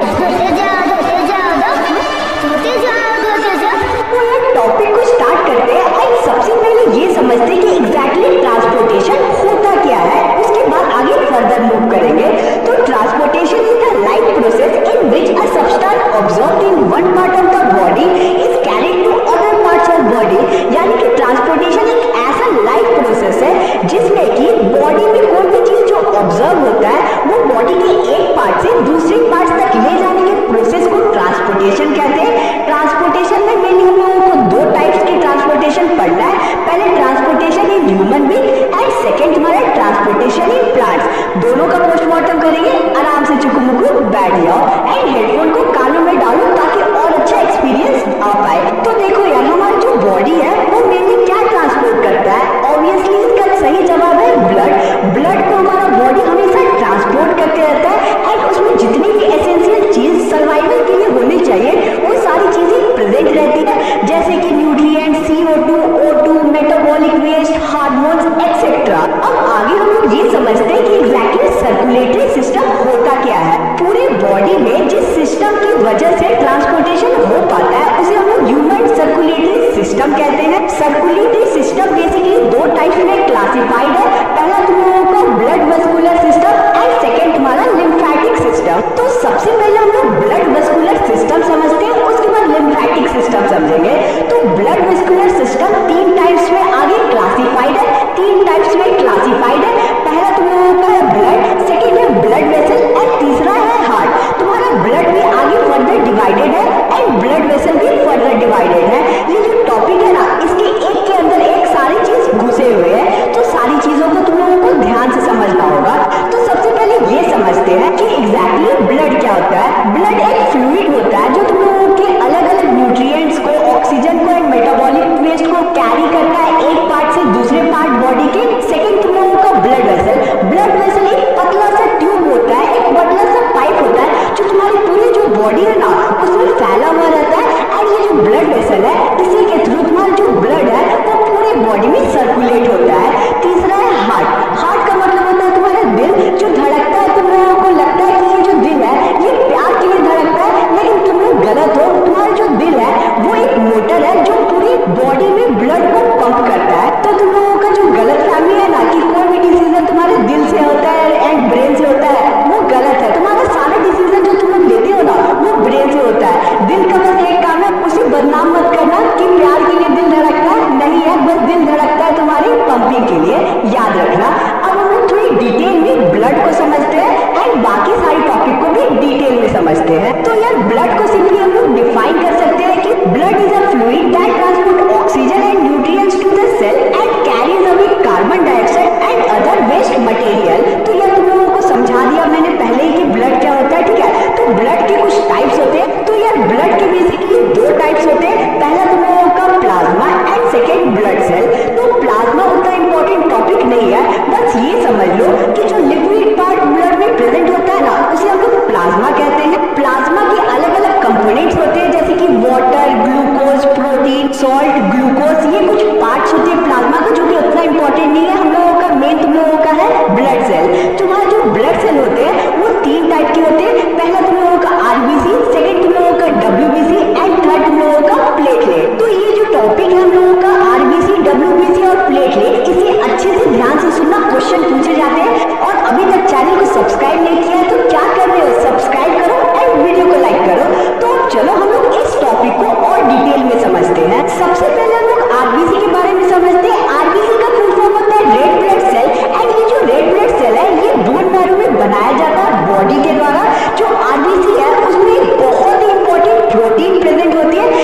टॉपिक को स्टार्ट करते हैं एंड सबसे पहले ये समझते हैं कि एग्जैक्टली ट्रांसपोर्टेशन होता क्या है, उसके बाद आगे फर्दर मूव करेंगे। तो transportation is the light process in which a substance observed in one part of the body is carried to other parts of body. यानी कि ट्रांसपोर्टेशन एक ऐसा लाइट प्रोसेस है जिसमें कि बॉडी में कोई भी चीज जो ऑब्जर्व होता है वो बॉडी के एक पार्ट से दूसरे पार्ट तक ले जाने के प्रोसेस को ट्रांसपोर्टेशन कहते हैं। ट्रांसपोर्टेशन में मेनली हम लोगों को दो टाइप्स की ट्रांसपोर्टेशन पढ़ना है। पहले transportation in human being and second तुम्हारा ट्रांसपोर्टेशन इन प्लांट्स। दोनों का पोस्टमार्टम करेंगे, आराम से चुकमुकु बैठ जाओ एंड हेडफोन को कानों में डालो ताकि और अच्छा एक्सपीरियंस आ पाए। तो देखो यार, हमारी जो बॉडी है वो मेनली क्या ट्रांसपोर्ट करता है? ऑब्वियसली इसका सही जवाब है ब्लड। ब्लड को हमारा बॉडी हमेशा ट्रांसपोर्ट करते रहता है एंड उसमें जितनी भी एसेंशियल चीज सर्वाइवल के लिए होनी चाहिए वो सारी चीजें प्रेजेंट रहती है, जैसे कि nutrient, CO2, O2, metabolic waste, hormones etcetera. अब आगे हम लोग ये समझते हैं कि एग्जैक्टली सर्कुलेटरी सिस्टम होता क्या है। पूरे बॉडी में जिस सिस्टम की वजह से ट्रांसपोर्टेशन हो पाता है उसे हम लोग ह्यूमन सर्कुलेटरी सिस्टम कहते हैं। सर्कुलेटरी सिस्टम बेसिकली दो टाइप्स में क्लासिफाइड है। पहला तुम लोगों का blood vascular system and second तुम्हारा लिम्फेटिक सिस्टम। तो सबसे पहले हम लोग ब्लड वेस्कुलर सिस्टम समझते हैं, उसके बाद लिम्फेटिक सिस्टम समझेंगे। तो ब्लड वेस्कुलर सिस्टम तीन टाइप्स में आगे क्लासिफाइड है, तीन टाइप्स में क्लासिफाइड है। पहला तुम लोगों का है ब्लड, सेकेंड है ब्लड वेसल एंड तीसरा है हार्ट। तुम्हारा ब्लड भी आगे फर्दर डिवाइडेड है एंड ब्लड वेसल भी फर्दर डिवाइडेड है। ये जो टॉपिक है ना, इसके एक के अंदर एक सारी चीज घुसे हुए हैं, तो सारी चीजों को तुम लोगों को ध्यान से समझना होगा। तो सबसे पहले ये समझते हैं कि एग्जैक्टली ब्लड क्या होता है। ब्लड एक फ्लूइड होता है जो तुम लोगों के अलग अलग न्यूट्रिएंट्स को, ऑक्सीजन को एंड मेटाबॉलिक वेस्ट को कैरी करता है एक पार्ट से दूसरे पार्ट बॉडी के। सेकेंड तुम लोगों का ब्लड वेसल। ब्लड वेसल एक पतला सा ट्यूब होता है, एक पतला सा पाइप होता है जो तुम्हारी पूरी जो बॉडी है ना उसमें फैला हुआ रहता है एंड ये जो ब्लड वेसल है इसी के थ्रू तुम्हारा जो ब्लड है वो पूरे बॉडी में सर्कुलेट होता है। तीसरा है हार्ट। हार्ट का मतलब होता है तुम्हारा दिल जो धड़कता है। तुम लोगों को लगता है कि ये जो दिल है ये प्यार के लिए धड़कता है, लेकिन तुम लोग गलत हो। तुम्हारा जो दिल है वो एक मोटर है जो पूरी बॉडी में ब्लड को पंप करता है। तो तुम लोगों का जो गलत फहमी है ना कि कोई भी डिसीजन तुम्हारे दिल से होता है एंड ब्रेन से होता है, वो गलत है। तुम्हारा सारा डिसीजन जो तुम लोग लेते हो ना वो ब्रेन से होता है। दिल का बस एक काम है, उसे बदनाम मत करना कि प्यार के लिए दिल धड़कता है, नहीं है, बस दिल धड़कता है तुम्हारी पंपिंग के लिए, याद रखना। अब हम लोग थोड़ी डिटेल में ब्लड को समझते हैं एंड बाकी सारी टॉपिक को भी डिटेल में समझते हैं। तो यार ब्लड को सिंपली हम लोग डिफाइन कर सकते हैं कि blood is a fluid that transport oxygen and nutrients to the cell and carries away carbon dioxide and other waste material. तो यार तुम लोगों को समझा दिया मैंने पहले ही कि ब्लड क्या होता है, ठीक है। तो ब्लड के कुछ टाइप्स होते हैं। तो यार ब्लड के बेसिकली दो टाइप्स होते हैं। पहला तुम लोगों का plasma and second blood cell. तो प्लाज्मा उतना इंपॉर्टेंट टॉपिक नहीं है, बस ये समझ लो कि जो लिक्विड पार्ट ब्लड में प्रेजेंट होता है ना उसे हम लोग प्लाज्मा कहते हैं। प्लाज्मा के अलग अलग कंपोनेंट्स होते हैं जैसे कि water, glucose, protein, salt, glucose, ये कुछ पार्ट्स होते हैं प्लाज्मा के जो कि उतना इंपॉर्टेंट नहीं है। हम लोगों का मेन तुम लोगों का है ब्लड सेल। तुम्हारा जो ब्लड सेल होते हैं वो तीन टाइप के होते हैं। पहला तुम लोगों का आरबीसी, सेकेंड तुम लोगों का डब्ल्यूबीसी एंड थर्ड तुम लोगों का प्लेटलेट। तो ये जो टॉपिक है हम लोगों का आरबीसी, डब्ल्यूबीसी और प्लेटलेट, इसे अच्छे से ध्यान से सुनना, क्वेश्चन पूछे जाते हैं। और अभी तक चैनल को सब्सक्राइब नहीं किया है तो क्या कर रहे हो, सब्सक्राइब करो एंड वीडियो को लाइक करो। तो चलो हम लोग इस टॉपिक को और डिटेल में समझते हैं। सबसे पहले हम लोग आरबीसी के बारे में समझते हैं। आरबीसी का फुल फॉर्म होता है रेड ब्लड सेल एंड ये जो रेड ब्लड सेल है ये बोन मैरो में बनाया जाता है बॉडी के द्वारा। जो आरबीसी है उसमें बहुत ही इंपॉर्टेंट प्रोटीन प्रेजेंट होती है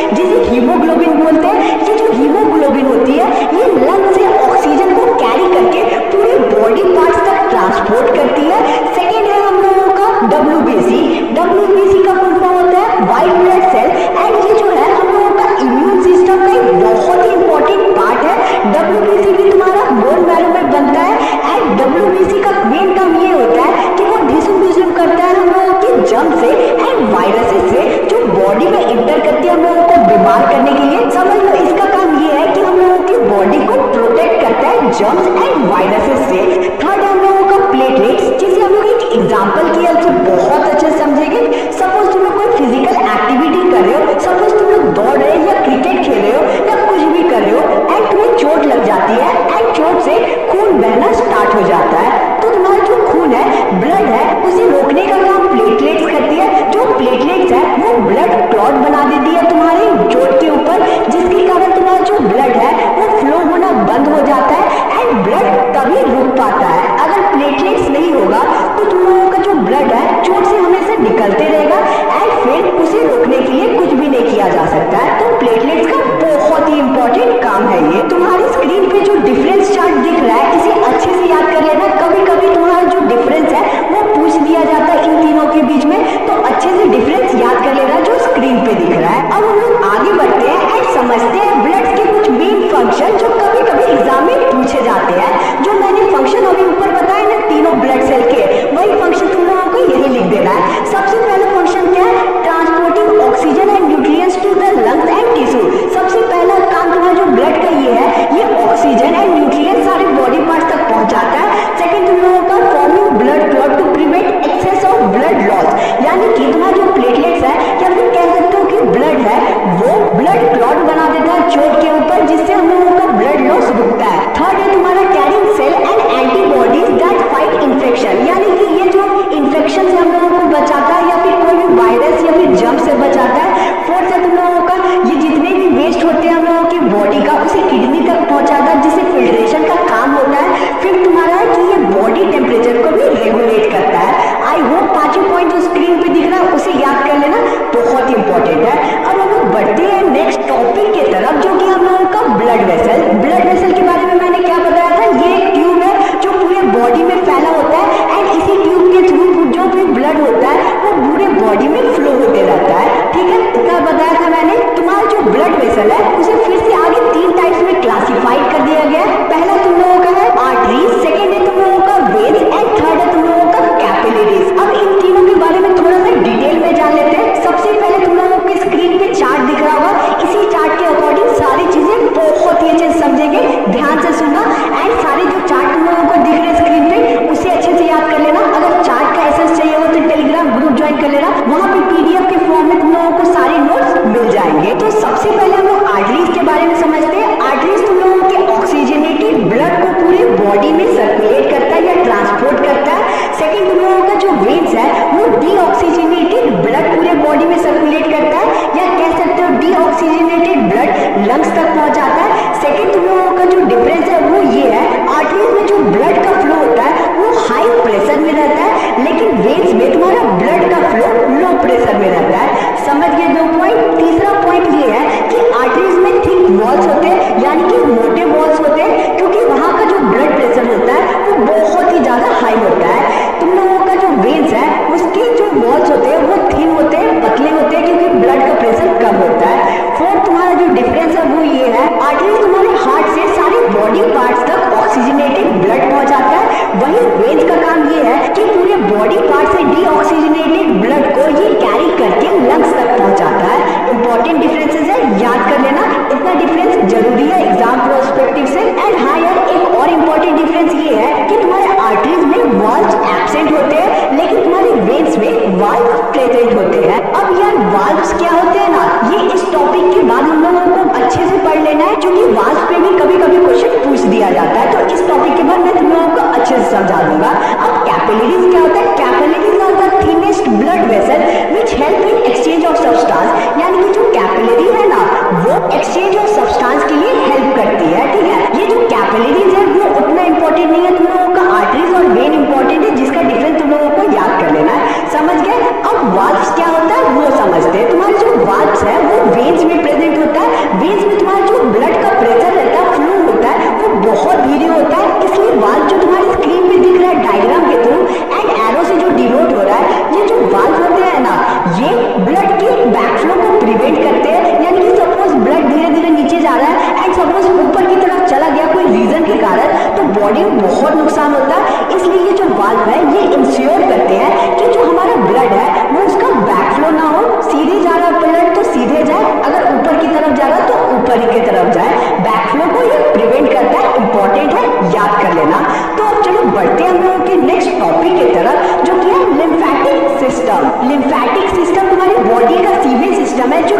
कर रहे हो, सपोज तुम लोग दौड़ रहे हो या क्रिकेट खेल रहे हो या कुछ भी कर रहे हो एंड तुम्हें चोट लग जाती है एंड चोट से खून बहना स्टार्ट हो जाता है, तो तुम्हारा जो खून है, ब्लड है, उसे रोकने का काम प्लेटलेट्स करती है। जो प्लेटलेट्स है वो ब्लड क्लॉट बना देती है तुम्हारे चोट के ऊपर, जिसके कारण तुम्हारा जो ब्लड है वो फ्लो होना बंद हो जाता है एंड ब्लड तभी रुक पाता है। अगर प्लेटलेट्स नहीं होगा तो तुम लोगों का जो ब्लड है चोट से हमेशा निकलते रहेगा एंड फिर उसे रोकने के लिए कुछ भी नहीं किया जा सकता है। तो प्लेटलेट्स का बहुत ही इंपॉर्टेंट काम है ये। तुम्हारी स्क्रीन पे जो डिफरेंस चार्ट दिख रहा है, इसे अच्छे से याद कर लेना। कभी कभी तुम्हारा जो डिफरेंस है वो पूछ दिया जाता है इन तीनों के बीच में, तो अच्छे से डिफरेंस याद कर लेना जो स्क्रीन पे दिख रहा है। अब हम लोग आगे बढ़ते हैं एंड समझते हैं ब्लड के कुछ मेन फंक्शन जो कभी कभी एग्जाम में पूछे जाते हैं। जो मैंने फंक्शन अभी ऊपर बताया ना तीनों ब्लड सेल के, वही फंक्शन तुम लोगों को यही लिख देना है। सबसे पहला फंक्शन क्या है? Transporting oxygen and nutrients to the lungs and tissue. सबसे पहला काम तुम्हारा जो ब्लड का ये है, ये ऑक्सीजन एंड न्यूट्रिएंट्स सारे बॉडी पार्ट्स तक पहुंचाता है। सेकंड तुम लोगों का forming blood clot to prevent excess of blood loss, यानी कि तुम्हारा जो प्लेटलेट्स है या फिर कह सकते हो कि ब्लड है वो ब्लड क्लॉट बना देता है चोट के ऊपर, जिससे हम लोगों का ब्लड लॉस रुकता है। थर्ड है तुम्हारा carrying cell and antibodies that fight infection, यानी कि ये जो इन्फेक्शन से हम लोगों को बचाता है या फिर कोई भी वायरस या फिर जर्म से बचाता है। फोर्थ है तुम लोगों का ये जितने भी वेस्ट होते हैं हम लोगों की बॉडी का, उसे किडनी तक पहुंचाता है, जिससे फिल्ट्रेशन का काम होता है। फिर तुम्हारा है कि ये बॉडी टेम्परेचर को भी रेगुलेट करता है। आई होप पांचों पॉइंट जो स्क्रीन पे दिख रहा है उसे याद कर लेना, बहुत ही इंपॉर्टेंट है। अब हम लोग बढ़ते हैं नेक्स्ट टॉपिक की तरफ, जो कि हम लोगों का ब्लड वेसल। ब्लड वेसल के बारे में मैंने क्या बताया था? ये एक ट्यूब है जो पूरे बॉडी में फैला होता है एंड इसी ट्यूब के थ्रू जो भी ब्लड होता है वो पूरे बॉडी में फ्लो होते रहता है। ठीक है, इतना बताया था मैंने। तुम्हारा जो ब्लड वेसल है उसे फिर से आगे तीन टाइप्स में क्लासिफाइड कर दिया गया है। पहला तुम लोगों का है आर्टरीज, सेकेंड है तुम लोगों का वेन्स एंड थर्ड है तुम लोगों का कैपिलरीज। अब इन तीनों के बारे में थोड़ा सा डिटेल में जान लेते हैं। सबसे पहले तुम लोगों के स्क्रीन पे चार्ट दिख रहा होगा, इसी चार्ट के अकॉर्डिंग सारी चीजें बहुत ही अच्छे से समझेंगे, ध्यान से सुनना एंड सारे जो चार्ट तुम लोगों को दिख रहे हैं स्क्रीन पे उसे अच्छे से याद कर लेना। अगर चार्ट का एक्सेस चाहिए हो तो टेलीग्राम ग्रुप ज्वाइन कर लेना, वहां पे पीडीएफ के फॉर्म में तुम लोगों को सारे नोट्स मिल जाएंगे। तो सबसे पहले हम लोग आर्टरीज के बारे में समझते हैं। आर्टरीज तुम लोगों के ऑक्सीजनेटेड ब्लड को पूरे बॉडी में सर्कुलेट करता है या ट्रांसपोर्ट करता है। सेकेंड तुम लोगों का जो वेन्स है वो डीऑक्सीजनेटेड ब्लड पूरे बॉडी में सर्कुलेट करता है, या कह सकते हो डीऑक्सीजनेटेड ब्लड लंग्स तक पहुंचाता है। सेकेंड तुम लोगों का जो डिफरेंस है वो ये है, आर्टरीज में जो ब्लड का फ्लो होता है वो हाई प्रेशर में रहता है, लेकिन वेन्स में तुम्हारा ब्लड का फ्लो लो प्रेशर में रहता है। समझ गए दो पॉइंट। तीसरा पॉइंट ये है कि आर्टरीज में थिक वॉल्स होते हैं, यानी कि मोटे वॉल्स होते हैं, क्योंकि वहां का जो ब्लड प्रेशर होता है वो बहुत ही ज्यादा हाई होता है। तुम लोगों का जो वेन्स है उसके जो वॉल्स होते हैं वो थिन होते हैं, पतले होते हैं, क्योंकि ब्लड का प्रेशर कम होता है। फोर्थ तुम्हारा जो डिफरेंस है वो ये है, आर्टरीज तुम्हारे हार्ट से सारे बॉडी पार्ट्स तक ऑक्सीजनेटेड ब्लड पहुंचाता है, वही वेन्स का काम ये है कि पूरे बॉडी पार्ट से डीऑक्सीजनेटेड ब्लड को ये कैरी करके लंग्स तक पहुंचाता है। इंपॉर्टेंट डिफरेंसेस है, याद कर लेना, इतना डिफरेंस जरूरी है एग्जाम प्रोस्पेक्टिव से। एंड हाँ यार, एक और इंपॉर्टेंट डिफरेंस ये है कि तुम्हारे आर्टरीज में वाल्व्स एब्सेंट होते हैं, लेकिन तुम्हारे वेन्स में वाल्व्स प्रेजेंट होते हैं। अब यार वाल्व्स क्या होते हैं ना, ये इस टॉपिक के बाद हम लोगों को अच्छे से पढ़ लेना है, क्योंकि वाल्व्स पे भी कभी कभी क्वेश्चन पूछ दिया जाता है। तो इस टॉपिक के बाद मैं तुम लोगों को अच्छे से समझा दूंगा। अब कैपिलरीज क्या होता है? Capillaries are the thinnest blood vessel which help in exchange of substance, यानी कि जो कैपिलरी है ना वो एक्सचेंज ऑफ सब्सटेंस के लिए हेल्प करती है। ठीक है, ये जो कैपिलरीज है वो उतना इंपॉर्टेंट नहीं है, तुम लोगों का आर्टरीज और वेन इंपॉर्टेंट है, जिसका डिफरेंस तुम लोगों को याद कर लेना है। समझ गए? अब वाल्व्स क्या होता है वो समझते हैं। तुम्हारे जो वाल्व्स है वो वेन्स में प्रेजेंट होता है। वेन्स में तुम्हारा जो ब्लड का प्रेशर रहता है, फ्लो होता है, वो बहुत धीरे होता है, इसलिए वाल्व जो तुम्हारी स्क्रीन पे दिख रहा है डायग्राम के थ्रू एंड एरो से जो डिनोट हो रहा है, ये जो वाल्व होते हैं ना ये ब्लड के बैकफ्लो को प्रिवेंट करते हैं। यानी कि सपोज ब्लड धीरे धीरे नीचे जा रहा है एंड सपोज ऊपर की तरफ चला गया कोई रीजन के कारण, तो बॉडी में बहुत नुकसान होता है। इसलिए ये जो वाल्व है ये इंश्योर करते हैं कि जो हमारा ब्लड है वो उसका बैकफ्लो ना हो, सीधे जा रहा ब्लड तो सीधे जाए, अगर ऊपर की तरफ जा रहा तो ऊपर ही की तरफ जाए। बैकफ्लो को ये प्रिवेंट करता है, इंपॉर्टेंट है, याद कर लेना। तो अब चलो बढ़ते हैं हम लोगों के नेक्स्ट टॉपिक की तरफ, जो कि है लिम्फेटिक सिस्टम। लिम्फेटिक सिस्टम तुम्हारी बॉडी का सीवेज सिस्टम है जो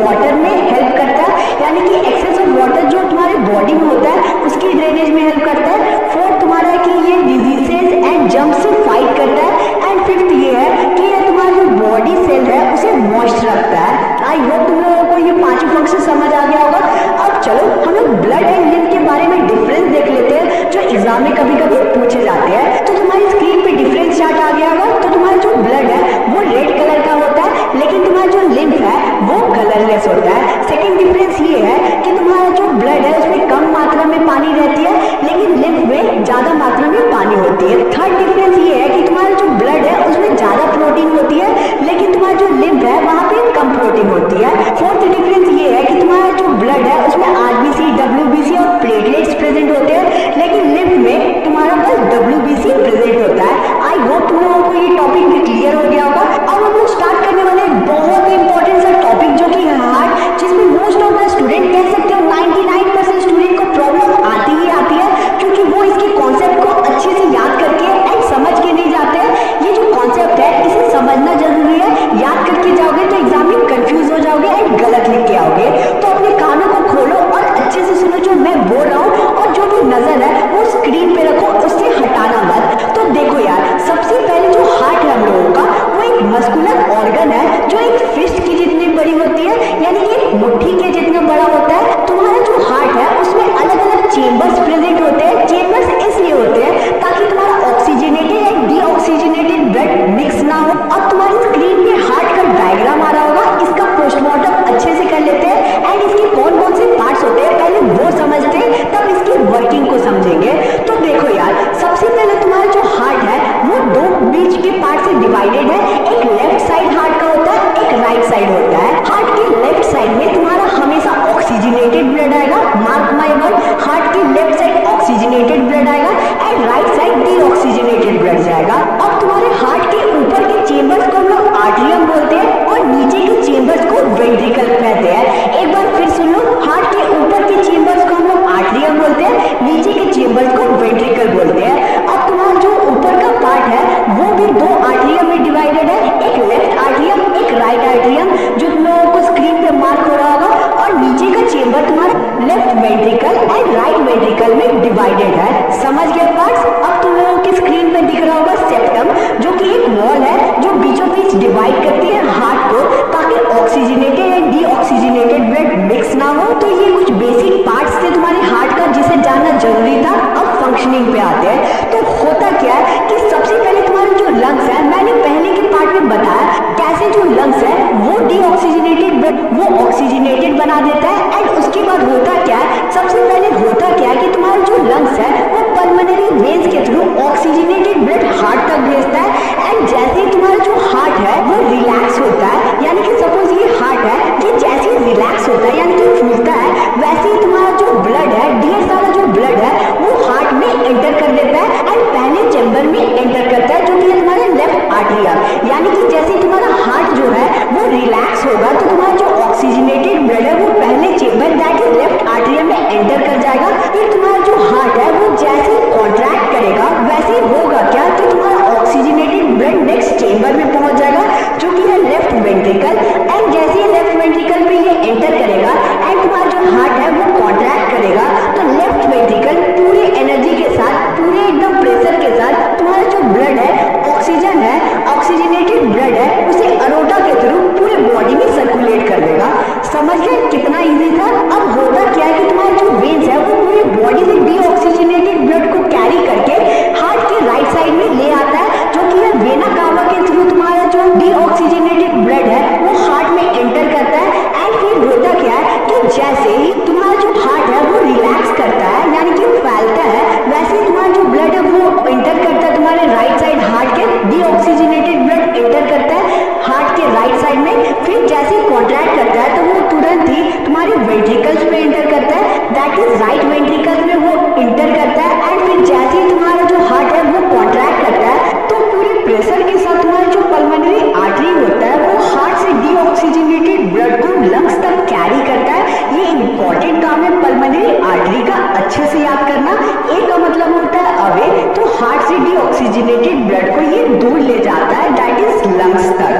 वाटर में हेल्प करता है, यानी कि एक्सेस ऑफ वाटर जो तुम्हारे बॉडी में होता है उसकी ड्रेनेज में हेल्प करता है। फोर्थ तुम्हारा है कि ये डिजीजेस एंड जर्म्स से फाइट करता है। एंड फिफ्थ ये है कि ये तुम्हारा जो बॉडी सेल है उसे मॉइस्ट रखता है। आई होप तुम लोगों को ये पांचों फंक्शन समझ आ गया होगा। अब चलो हम लोग ब्लड एंड लिम्फ के बारे में डिफरेंस देख लेते हैं जो एग्जाम में कभी कभी पूछे जाते हैं। तो तुम्हारी स्क्रीन पे डिफरेंस चार्ट आ गया होगा। तो तुम्हारा जो ब्लड है वो रेड कलर का होता है, लेकिन तुम्हारा जो लिम्फ है वो कलरलेस होता है। सेकेंड डिफरेंस ये है कि तुम्हारा जो ब्लड है उसमें कम मात्रा में पानी रहती है, लेकिन लिम्फ में ज्यादा मात्रा में पानी होती है। थर्ड डिफरेंस ये है कि तुम्हारा जो ब्लड है उसमें ज्यादा प्रोटीन होती है, लेकिन तुम्हारा जो लिम्फ है वहाँ पे कम प्रोटीन होती है। फोर्थ डिफरेंस ये है कि तुम्हारा जो ब्लड है उसमें आरबीसी, डब्ल्यूबीसी और प्लेटलेट्स प्रेजेंट होते हैं, लेकिन लिम्फ में तुम्हारा बस डब्ल्यूबीसी प्रेजेंट होता है। आई होप तुम लोगों को ये टॉपिक भी क्लियर हो गया होगा। अब हम लोग स्टार्ट करने वाले बहुत ही इंपॉर्टेंट सा टॉपिक जो कि है हार्ट, जिसमें मोस्ट ऑफ द स्टूडेंट कह सकते हो 99% स्टूडेंट को प्रॉब्लम आती ही आती है, क्योंकि वो इसके कॉन्सेप्ट को अच्छे से याद करके एंड समझ के नहीं जाते हैं। ये जो कॉन्सेप्ट है इसे समझना जरूरी है। याद करके जाओगे तो एग्जाम में कंफ्यूज हो जाओगे एंड गलत लिख के आओगे। तो अपने कानों को खोलो और अच्छे से सुनो जो मैं बोल रहा हूँ, और जो भी नजर है वो स्क्रीन पे रखो, उससे हटाना मत। तो देखो यार, सबसे पहले जो हार्ट है हम लोगों का वो एक मस्कुलर ऑर्गन है जो एक फिस्ट की जितनी बड़ी होती है, यानी कि एक मुट्ठी के जितना बड़ा होता है। तुम्हारा जो हार्ट है उसमें अलग अलग चेम्बर्स प्रेजेंट होते हैं। चेम्बर्स इसलिए होते हैं ताकि तुम्हारा oxygenated and deoxygenated blood mix ना हो। अब तुम्हारी स्क्रीन पे हार्ट का डायग्राम आ रहा होगा, इसका पोस्टमार्टम अच्छे से कर लेते हैं एंड इसके कौन कौन से पार्ट्स होते हैं पहले वो समझते हैं, तब इसकी वर्किंग को समझेंगे। तो देखो यार, सबसे पहले तुम्हारा जो हार्ट है वो दो बीच के पार्ट से डिवाइडेड है। एक लेफ्ट साइड हार्ट का होता है, एक राइट साइड होता है। हार्ट के लेफ्ट साइड में तुम्हारा हमेशा ऑक्सीजनेटेड ब्लड आएगा, मार्क माय वर्ड, हार्ट के लेफ्ट साइड ऑक्सीजनेटेड ब्लड आएगा and right side deoxygenated blood जाएगा। अब तुम्हारे हार्ट के ऊपर के चेंबर्स को हम लोग आर्टरियम बोलते हैं और नीचे के चेंबर्स को वेंट्रिकल कहते हैं। एक बार फिर सुन लो, हार्ट के ऊपर के चेंबर्स को हम लोग आर्टरियम बोलते हैं, नीचे के चेंबर्स को वेंट्रिकल बोलते हैं। अब तुम्हारा जो ऊपर का पार्ट है वो भी दो आर्टरियम में डिवाइडेड है, एक लेफ्ट आर्टरियम, एक राइट आर्टरियम, जो तुम लोगों को स्क्रीन पे मार्क हो रहा होगा। और नीचे का चेंबर तुम्हारा left ventricle and right ventricle में डिवाइडेड है। समझ गए पार्ट्स? अब तुम लोगों की स्क्रीन पे दिख रहा होगा सेप्टम, जो कि एक वॉल है जो बीचों बीच डिवाइड करती है हार्ट को, ताकि oxygenated and deoxygenated blood mix ना हो। तो ये कुछ बेसिक पार्ट्स थे तुम्हारे हार्ट का जिसे जानना जरूरी था। अब फंक्शनिंग पे आते हैं। तो होता क्या है कि सबसे पहले तुम्हारे जो लंग्स है, मैंने पहले के पार्ट में बताया कैसे जो लंग्स है वो डीऑक्सीजनेटेड ब्लड वो ऑक्सीजनेटेड बना देता है। एंड उसके बाद होता क्या है, सबसे पहले होता क्या है कि तुम्हारा जो लंग्स है वो पल्मोनरी वेन्स के थ्रू ऑक्सीजनेटेड ब्लड हार्ट तक भेजता है। एंड जैसे ही तुम्हारा जो हार्ट है वो रिलैक्स होता है, यानी कि सपोज ये हार्ट है, ये जैसे ही रिलैक्स होता है यानी कि फूलता है, वैसे ही तुम्हारा जो ब्लड है, ढेर सारा जो ब्लड है वो हार्ट में एंटर कर देता है एंड पहले चैम्बर में एंटर करता है, जो कि है तुम्हारे लेफ्ट आर्टरियम। यानी कि जैसे तुम्हारा हार्ट जो है वो रिलैक्स होगा तो तुम्हारा जो ऑक्सीजनेटेड ब्लड है वो पहले chamber that is left atrium में एंटर कर जाएगा। फिर तुम्हारा जो हार्ट है वो जैसे ही कॉन्ट्रैक्ट करेगा वैसे ही होगा क्या कि तुम्हारा ऑक्सीजनेटेड ब्लड नेक्स्ट चेम्बर में पहुंच जाएगा, जो कि है लेफ्ट वेंट्रिकल। एंड जैसे ही लेफ्ट वेंट्रिकल पे ये एंटर करेगा एंड तुम्हारा जो हार्ट है वो कॉन्ट्रैक्ट करेगा, तो लेफ्ट वेंट्रिकल पूरे एनर्जी के साथ, पूरे एकदम प्रेशर के साथ तुम्हारा जो ब्लड है, ऑक्सीजन है, ऑक्सीजनेटेड ब्लड है, उसे अरोटा के थ्रू पूरे बॉडी में सर्कुलेट कर देगा। समझ गए कितना इजी था? अब होता क्या है कि तुम्हारे जो वेन्स है वो पूरे बॉडी से डीऑक्सीजनेटेड ब्लड को कैरी करके हार्ट के राइट साइड में ले आता है, जो कि है वेना कावा के थ्रू तुम्हारा जो डीऑक्सीजनेटेड ब्लड है वो हार्ट में एंटर करता है। एंड फिर होता क्या है कि जैसे ही तुम्हारा जो हार्ट है वो रिलैक्स करता है यानी कि फैलता है, वैसे ही तुम्हारा जो ब्लड है वो एंटर करता है तुम्हारे राइट साइड हार्ट के, डीऑक्सीजनेटेड ब्लड एंटर करता है हार्ट के राइट साइड में। फिर जैसे ही कॉन्ट्रैक्ट करता है तो वो तुरंत ही तुम्हारे वेंट्रिकल्स में एंटर करता है, दैट इज राइट वेंट्रिकल में वो एंटर करता है। एंड फिर जैसे ही तुम्हारा जो हार्ट है वो कॉन्ट्रैक्ट करता है तो पूरे प्रेशर के साथ तुम्हारा जो पल्मोनरी आर्टरी होता है वो हार्ट से डीऑक्सीजनेटेड ब्लड को लंग्स तक कैरी करता है। ये इंपॉर्टेंट काम है पल्मोनरी आर्टरी का, अच्छे से याद करना। ए का मतलब होता है अवे, तो हार्ट से डीऑक्सीजनेटेड ब्लड को ये दूर ले जाता है, दैट इज लंग्स तक।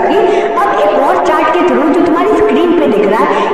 अब एक और चार्ट के थ्रू जो तुम्हारी स्क्रीन पे दिख रहा है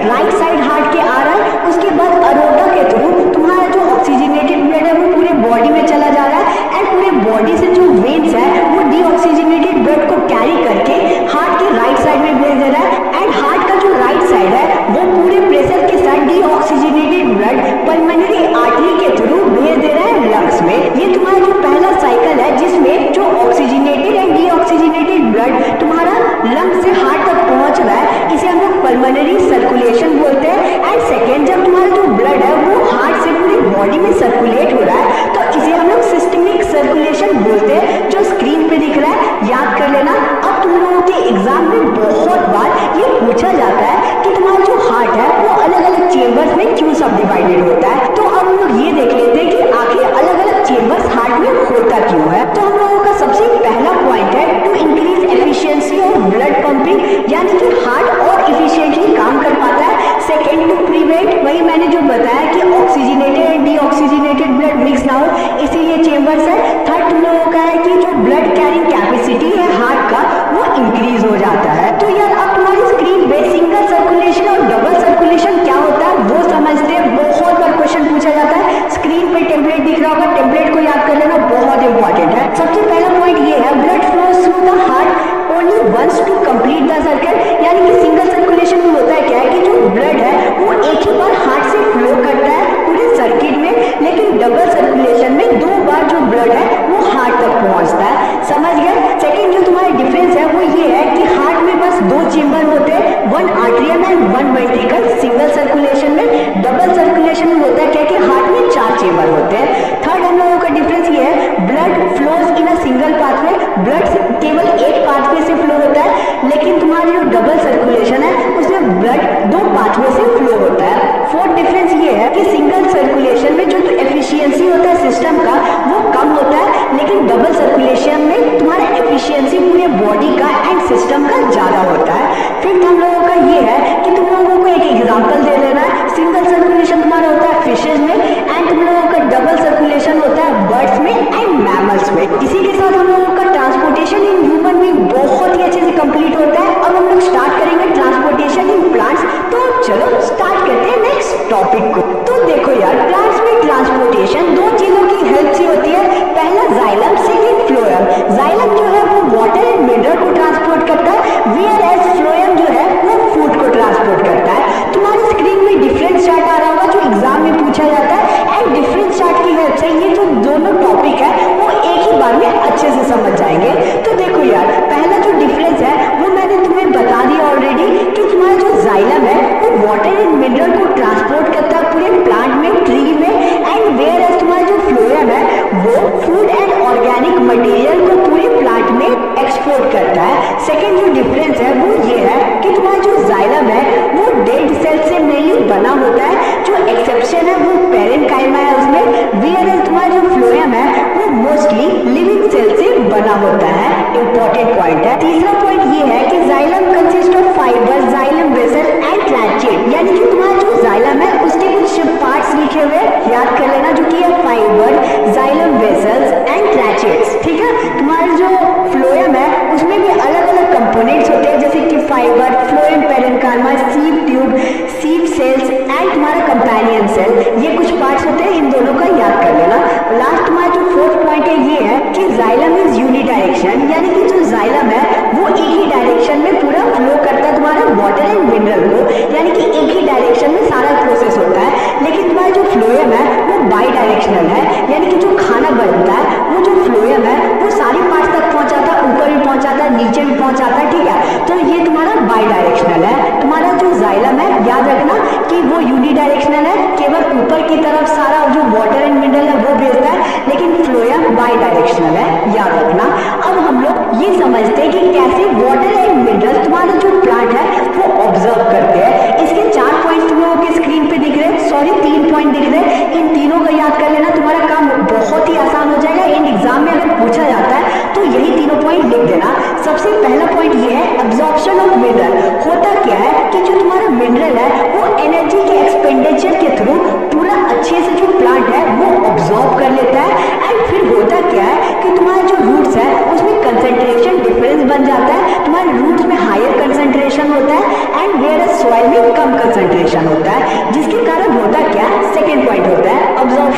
राइट साइड हार्ट के आ रहा है, उसके बाद अरोटा के थ्रू तुम्हारा जो ऑक्सीजनेटेड ब्लड है वो पूरे बॉडी में चला जा रहा है एंड पूरे बॉडी से जो वेन्स है वो डीऑक्सीजनेटेड ब्लड को कैरी करके हार्ट के राइट साइड में भेज दे रहा है एंड हार्ट का जो राइट साइड है वो पूरे प्रेशर के साथ डीऑक्सीजनेटेड ब्लड पल्मोनरी आर्टरी के थ्रू भेज दे रहा है लंग्स में। ये तुम्हारा जो पहला साइकिल है जिसमें जो ऑक्सीजनेटेड एंड डीऑक्सीजनेटेड ब्लड तुम्हारा लंग्स से हार्ट तक पहुंच रहा है, इसे हम लोग पल्मोनरी सर्कुलेशन बोलते हैं। एंड सेकेंड, जब तुम्हारा जो ब्लड है वो हार्ट से पूरी बॉडी में सर्कुलेट हो रहा है तो इसे हम लोग सिस्टमिक सर्कुलेशन बोलते हैं, जो स्क्रीन पे दिख रहा है, याद कर लेना। अब तुम लोगों के एग्जाम में बहुत बार ये पूछा जाता है कि तुम्हारा जो हार्ट है वो अलग अलग चेम्बर्स में क्यों सब डिवाइडेड होता है। तो अब हम लोग ये देख लेते हैं कि आखिर अलग अलग चेम्बर्स हार्ट में होता क्यों है। तो हम लोगों का सबसे पहला पॉइंट है to increase efficiency of blood pumping, यानी कि हार्ट और इफिशिएंटली काम कर पाता है। सेकेंड, टू प्रिवेंट, वही मैंने जो बताया कि oxygenated and deoxygenated blood mix ना हो, इसीलिए चेम्बर्स है। थर्ड, तुम लोगों का है कि जो ब्लड कैरिंग कैपेसिटी है हार्ट का वो इंक्रीज हो जाता है। तो यार अब तुम्हारी स्क्रीन पे सिंगल सर्कुलेशन और डबल सर्कुलेशन क्या होता है वो समझते हैं। बहुत बार क्वेश्चन पूछा जाता है, स्क्रीन पे टेम्पलेट दिख रहा होगा, टेम्पलेट को याद कर लेना, बहुत इंपॉर्टेंट है। सबसे पहला पॉइंट ये है, blood flows through the heart only once to complete the circle, यानी कि सिंगल सर्कुलेशन में होता है क्या है कि जो ब्लड है वो एक ही बार हार्ट से फ्लो करता है पूरे सर्किट में, लेकिन डबल सर्कुलेशन में 2 बार जो ब्लड है वो हार्ट तक पहुंचता है। समझ गए। सेकेंड जो तुम्हारा डिफरेंस है वो ये है कि हार्ट में बस 2 चेम्बर होते हैं, 1 arterial and 1 ventricle single circulation में। डबल सर्कुलेशन में होता है क्या कि हार्ट में 4 चेम्बर होते हैं। थर्ड हम लोगों का डिफरेंस ये है, blood flows in a single pathway, blood केवल एक पाथवे से फ्लो होता है, लेकिन तुम्हारी जो डबल सर्कुलेशन है उसमें ब्लड 2 पाथवे से फ्लो होता है। फोर्थ डिफरेंस ये है कि सिंगल सर्कुलेशन में जो एफिशिएंसी होता है सिस्टम का वो कम होता है, लेकिन डबल सर्कुलेशन में तुम्हारा एफिशिएंसी पूरे बॉडी का एंड सिस्टम का ज्यादा होता है। फिफ्थ हम लोगों का ये है कि तुम लोगों को एक एग्जांपल दे देना है। सिंगल सर्कुलेशन तुम्हारा होता है फिशेज में एंड तुम लोगों का डबल सर्कुलेशन होता है बर्ड्स में एंड मैमल्स में। इसी के साथ हम लोगों का ट्रांसपोर्टेशन इन ह्यूमन बीइंग बहुत ही अच्छे से कंप्लीट होता है। अब हम लोग स्टार्ट करेंगे ट्रांसपोर्टेशन इन प्लांट्स। तो चलो स्टार्ट करते हैं नेक्स्ट टॉपिक को। तो देखो यार, प्लांट्स में ट्रांसपोर्टेशन 2 चीजों की हेल्प से होती है। पहला जाइलम, सेकंड फ्लोएम। जाइलम जो है वो वाटर एंड मिनरल को ट्रांसपोर्ट करता है, वेयर एज फ्लोएम जो है वो फूड को ट्रांसपोर्ट करता है। तुम्हारी स्क्रीन में डिफरेंट चार्ट आ रहा होगा जो एग्जाम में पूछा जाता है एंड डिफरेंट चार्ट की हेल्प से ये जो दोनों टॉपिक है वो एक ही बार में अच्छे से समझ जाएंगे। तो देखो यार, पहला जो डिफरेंस है वो मैंने तुम्हें बता दिया ऑलरेडी कि तुम्हारा जो जाइलम है वो वाटर एंड मिनरल को ट्रांसपोर्ट करता है पूरे प्लांट में, ट्री में, एंड वेयर एज तुम्हारा जो फ्लोएम है वो फूड एंड ऑर्गेनिक मटेरियल को पूरे प्लांट में एक्सपोर्ट करता है। सेकेंड जो डिफरेंस है वो ये है कि तुम्हारा जो जाइलम है वो डेड सेल से मेनली बना होता है, जो एक्सेप्शन है वो पेरेन्काइमा है उसमें, वेयर एज तुम्हारा जो फ्लोएम है वो मोस्टली लिविंग सेल से बना होता है। इंपॉर्टेंट पॉइंट है। तीसरा पॉइंट ये है कि xylem consist of fibre, xylem vessel and tracheid, यानी कि तुम्हारा जो जाइलम है उसके कुछ पार्ट्स लिखे हुए याद कर लेना, जो कि है फाइबर, जाइलम वेसल्स एंड ट्रैचेट्स। ठीक है। तुम्हारा जो फ्लोएम है उसमें भी अलग अलग कंपोनेंट्स होते हैं, जैसे कि fibre, phloem parenchyma, sieve tube, sieve cells and तुम्हारा कंपेनियन सेल, ये कुछ पार्ट्स होते हैं, इन दोनों का याद कर लेना। लास्ट तुम्हारा जो फोर्थ पॉइंट है ये है कि जाइलम इज यूनिडायरेक्शन, यानी कि जो जाइलम है वो एक ही डायरेक्शन में पूरा फ्लो करता है तुम्हारा वाटर एंड मिनरल को, यानी कि एक ही डायरेक्शन में सारा प्रोसेस होता है। लेकिन तुम्हारा जो फ्लोएम है वो बाई डायरेक्शनल है, यानी कि जो खाना बनता है वो जो फ्लोएम है वो सारे पार्ट्स तक पहुंचाता है, ऊपर भी पहुंचाता है, नीचे भी पहुंचाता है। ठीक है। तो ये तुम्हारा बाई डायरेक्शनल है। तुम्हारा जो जाइलम है याद रखना कि वो यूनिडायरेक्शनल है, केवल ऊपर की तरफ सारा जो वाटर एंड मिनरल है वो भेजता है, लेकिन फ्लोएम बाई डायरेक्शनल है, याद रखना। अब हम लोग ये समझते हैं कि कैसे वाटर एंड मिनरल तुम्हारा जो प्लांट है वो ऑब्जर्व करते हैं। इसके 4 पॉइंट तुम लोगों के स्क्रीन पे दिख रहे हैं, सॉरी 3 पॉइंट दिख रहे हैं। इन तीनों का याद कर लेना, तुम्हारा काम बहुत ही आसान हो जाएगा। इन एग्जाम में अगर पूछा जाता है तो यही तीनों पॉइंट लिख देना। सबसे पहला पॉइंट ये है एब्जॉर्प्शन ऑफ मिनरल। होता क्या है कि जो तुम्हारा मिनरल है वो एनर्जी के एक्सपेंडिचर के थ्रू पूरा अच्छे से जो प्लांट है वो ऑब्जॉर्व कर लेता है। एंड फिर होता क्या है कि तुम्हारा जो रूट्स है उसमें कंसंट्रेशन डिफरेंस बन जाता है, तुम्हारे रूट्स में हायर कंसंट्रेशन होता है एंड वेयर सॉइल में कम कंसंट्रेशन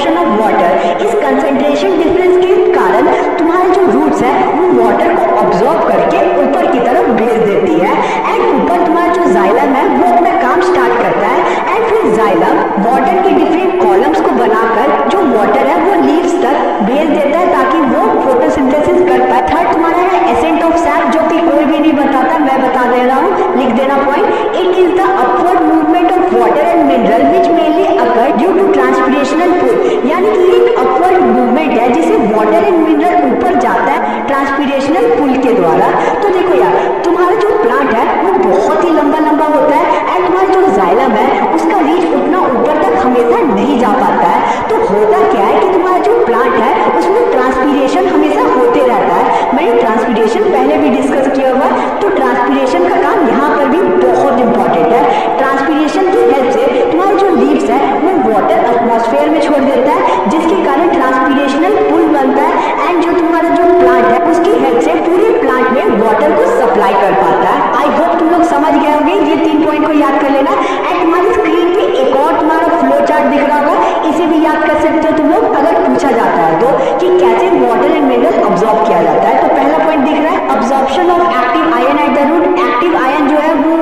एब्जॉर्प्शन ऑफ वाटर। इस कंसंट्रेशन डिफरेंस के कारण तुम्हारे जो रूट्स है वो वाटर को ऑब्जॉर्ब करके ऊपर की तरफ भेज देती है एंड ऊपर तुम्हारा जो जाइलम है वो अपना काम स्टार्ट करता है एंड फिर जाइलम वाटर के डिफरेंट कॉलम्स को बनाकर जो वाटर है वो लीव्स तक भेज देता है ताकि वो फोटोसिंथेसिस कर पाए। थर्ड तुम्हारा है एसेंट ऑफ सैप, जो कि कोई भी नहीं बताता, मैं बता दे रहा हूँ, लिख देना point. It is the upward movement of water and mineral which mainly occur due to transpirational pull, यानी कि एक अपवर्ड मूवमेंट है जिसे वाटर एंड मिनरल ऊपर जाता है ट्रांसपिरेशनल पुल के द्वारा। तो देखो यार, तुम्हारा जो प्लांट है वो बहुत ही लंबा लंबा होता है एंड तुम्हारा जो जाइलम है उसका रीच उतना ऊपर तक हमेशा नहीं जा पाता है। तो होता क्या है कि तुम्हारा जो प्लांट है उसमें ट्रांसपिरेशन हमेशा होते रहता है। मैंने ट्रांसपिरेशन पहले भी डिस्कस किया हुआ, तो ट्रांसपिरेशन का काम यहाँ पर भी बहुत इंपॉर्टेंट है। ट्रांसपिरेशन की हेल्प से तुम्हारा जो लीव्स है वो वाटर एटमॉस्फेयर में छोड़ देता है, जिसके कारण ट्रांसपिरेशनल पुल बनता है एंड जो तुम्हारा जो प्लांट है उसकी हेल्प से पूरे प्लांट में वाटर को सप्लाई कर पाता है। आई होप तुम लोग समझ गए होंगे, ये 3 पॉइंट को याद कर लेना। एंड तुम्हारी स्क्रीन पे एक और तुम्हारा फ्लो चार्ट दिख रहा होगा, इसे भी याद कर सकते हो तुम लोग अगर पूछा जाता है तो, कि कैसे वाटर एंड मिनरल अब्सॉर्ब किया जाता है। तो पहला पॉइंट दिख रहा है absorption of active ion at the root. Active ion जो है वो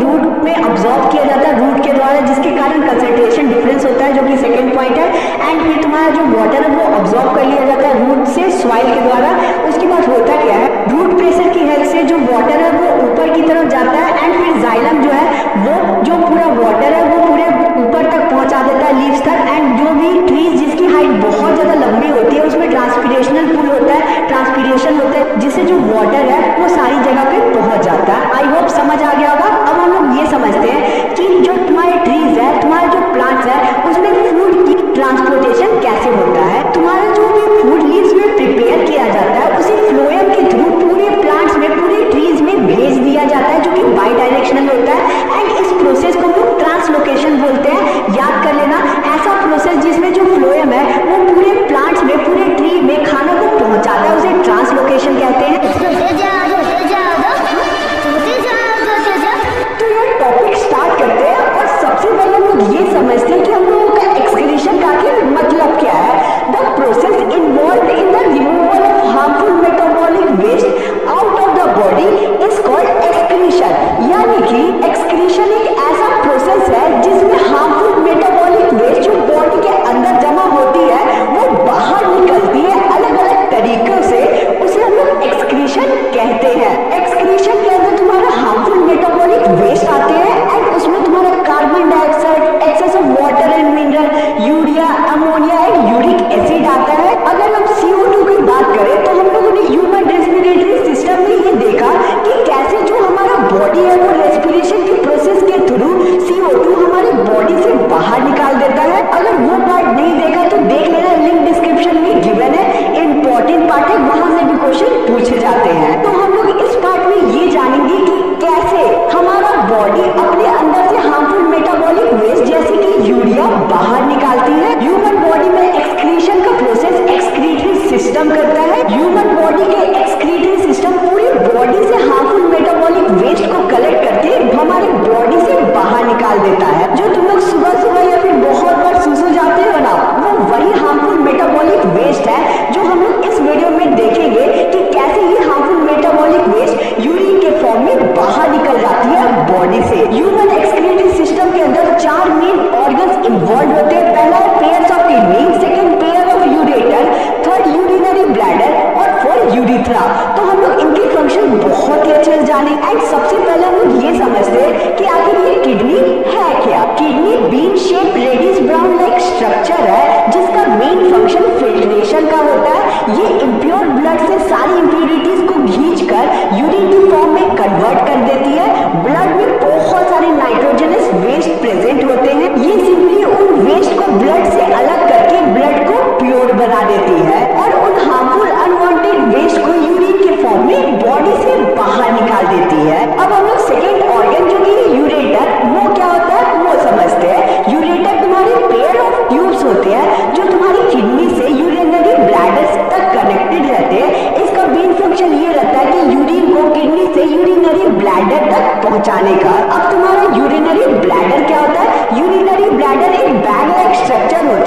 रूट में अब्सॉर्ब किया जाता है रूट के द्वारा, जिसके कारण कंसंट्रेशन डिफरेंस होता है, जो कि सेकंड पॉइंट है। एंड फिर तुम्हारा जो वाटर है वो अब्सॉर्ब कर लिया जाता है रूट से सॉइल के द्वारा। उसके बाद होता क्या है, रूट प्रेशर की हेल्प से जो वाटर है वो ऊपर की तरफ जाता है एंड फिर जाइलम जो है वो जो पूरा वाटर है वो पूरे ऊपर तक पहुंचा देता है लीव्स तक। एंड जो भी ट्रीज जिसकी हाइट बहुत ज्यादा लंबी होती है उसमें ट्रांसपिरेशनल पुल होता है, ट्रांसपिरेशन होता है, जिससे जो वाटर है वो सारी जगह पे पहुंच जाता है। आई होप समझ आ गया होगा। अब हम लोग ये समझते हैं कि जो तुम्हारे ट्रीज है, तुम्हारे जो प्लांट्स है, उसमें फूड की ट्रांसपोर्टेशन कैसे होता है। तुम्हारा जो भी फूड लीव्स में प्रिपेयर किया जाता है उसे फ्लोएम के थ्रू पूरे प्लांट्स में, पूरे ट्रीज में भेज दिया जाता है, जो कि बाई डायरेक्शनल होता है। एंड इस प्रोसेस को हम लोग ट्रांसलोकेशन बोलते हैं, याद कर लेना। ऐसा प्रोसेस जिसमें जो फ्लोएम है वो पूरे प्लांट्स में, पूरे ट्री में खाना को पहुंचाता है, उसे ट्रांसलोकेशन कहते हैं। तो ये टॉपिक स्टार्ट करते हैं और सबसे पहले हम लोग ये समझते हैं कि हम लोगों का एक्सक्रीशन का मतलब क्या है। The process involve in the removal of harmful metabolic waste out of the body is called excretion. यानी कि एक्सक्रीशन एक ऐसा प्रोसेस है जिसमें हार्मफुल मेटाबॉलिक वेस्ट जो बॉडी के अंदर जमा होती है वो बाहर निकलती है अलग अलग तरीकों से, उसे हम लोग एक्सक्रीशन कहते हैं। एक्सक्रीशन के अंदर तुम्हारा हार्मफुल मेटाबॉलिक वेस्ट आते हैं एंड उसमें तुम्हारा carbon dioxide, excess of water and mineral, urea, ammonia and uric acid आता है। अगर हम CO2 की बात करें तो हम लोगों ने ह्यूमन रेस्पिरेटरी सिस्टम में ये देखा कि कैसे जो हमारा बॉडी है वो रेस्पिरेशन की प्रोसेस के थ्रू CO2 हमारे बॉडी से बाहर निकाल देता है। अगर वो पार्ट नहीं देखा तो देख लेना, लिंक डिस्क्रिप्शन में गिवन है, इंपॉर्टेंट पार्ट है, वहां से भी क्वेश्चन पूछे जाते हैं। तो हम लोग इस पार्ट में ये जानेंगे कि कैसे हमारा बॉडी अपने अंदर से हार्मफुल मेटाबॉलिक वेस्ट जैसे कि यूरिया बाहर निकालती है। ह्यूमन बॉडी में एक्सक्रीशन का प्रोसेस एक्सक्रीटरी सिस्टम करता है। ह्यूमन बॉडी के एक्सक्रीटरी सिस्टम पूरी बॉडी से हार्मफुल मेटाबॉलिक वेस्ट को कलेक्ट करके हमारे बॉडी से बाहर निकाल देता है। जो तुम लोग सुबह सुबह या फिर बहुत बार सुसु जाते हो ना, वो वही हार्मफुल मेटाबॉलिक वेस्ट है जो हम लोग इस वीडियो में देखेंगे कि कैसे ये हार्मफुल मेटाबॉलिक वेस्ट यूरिन के फॉर्म में बाहर निकल जाती है बॉडी से। ह्यूमन एक्सक्रीटरी सिस्टम के अंदर 4 मेन ऑर्गन्स इन्वॉल्व होते हैं। पहला है pairs of kidney, second pair of ureter, third urinary bladder और फोर्थ यूरिथ्रा। तो हम लोग इनके फंक्शन बहुत ही अच्छे से जाने। एंड सबसे पहले हम लोग ये समझते हैं कि आखिर ये किडनी है क्या। Kidney bean shape reddish brown like structure है जिसका मेन फंक्शन फिल्ट्रेशन का होता है। ये इम्प्योर ब्लड से सारी इम्प्यूरिटीज को खींचकर यूरिन की फॉर्म में कन्वर्ट कर देती है। ब्लड में बहुत सारे नाइट्रोजनस वेस्ट प्रेजेंट होते हैं। ये सिंपली उन वेस्ट को ब्लड से अलग करके ब्लड को प्योर बना देती है और उन हार्मफुल अनवांटेड वेस्ट को यूरिन के फॉर्म में बॉडी से बाहर निकाल देती है। अब हम लोग सेकेंड ऑर्गन जो कि यूरेटर, वो क्या होता है वो समझते हैं। यूरेटर तुम्हारे पेयर ऑफ ट्यूब्स होते हैं जो तुम्हारी किडनी से यूरिनरी ब्लैडर तक कनेक्टेड रहते हैं। इसका मेन फंक्शन ये रहता है कि यूरिन को किडनी से यूरिनरी ब्लैडर तक पहुंचाने का। अब तुम्हारा यूरिनरी ब्लैडर क्या होता है। यूरिनरी ब्लैडर एक बैग लाइक स्ट्रक्चर होता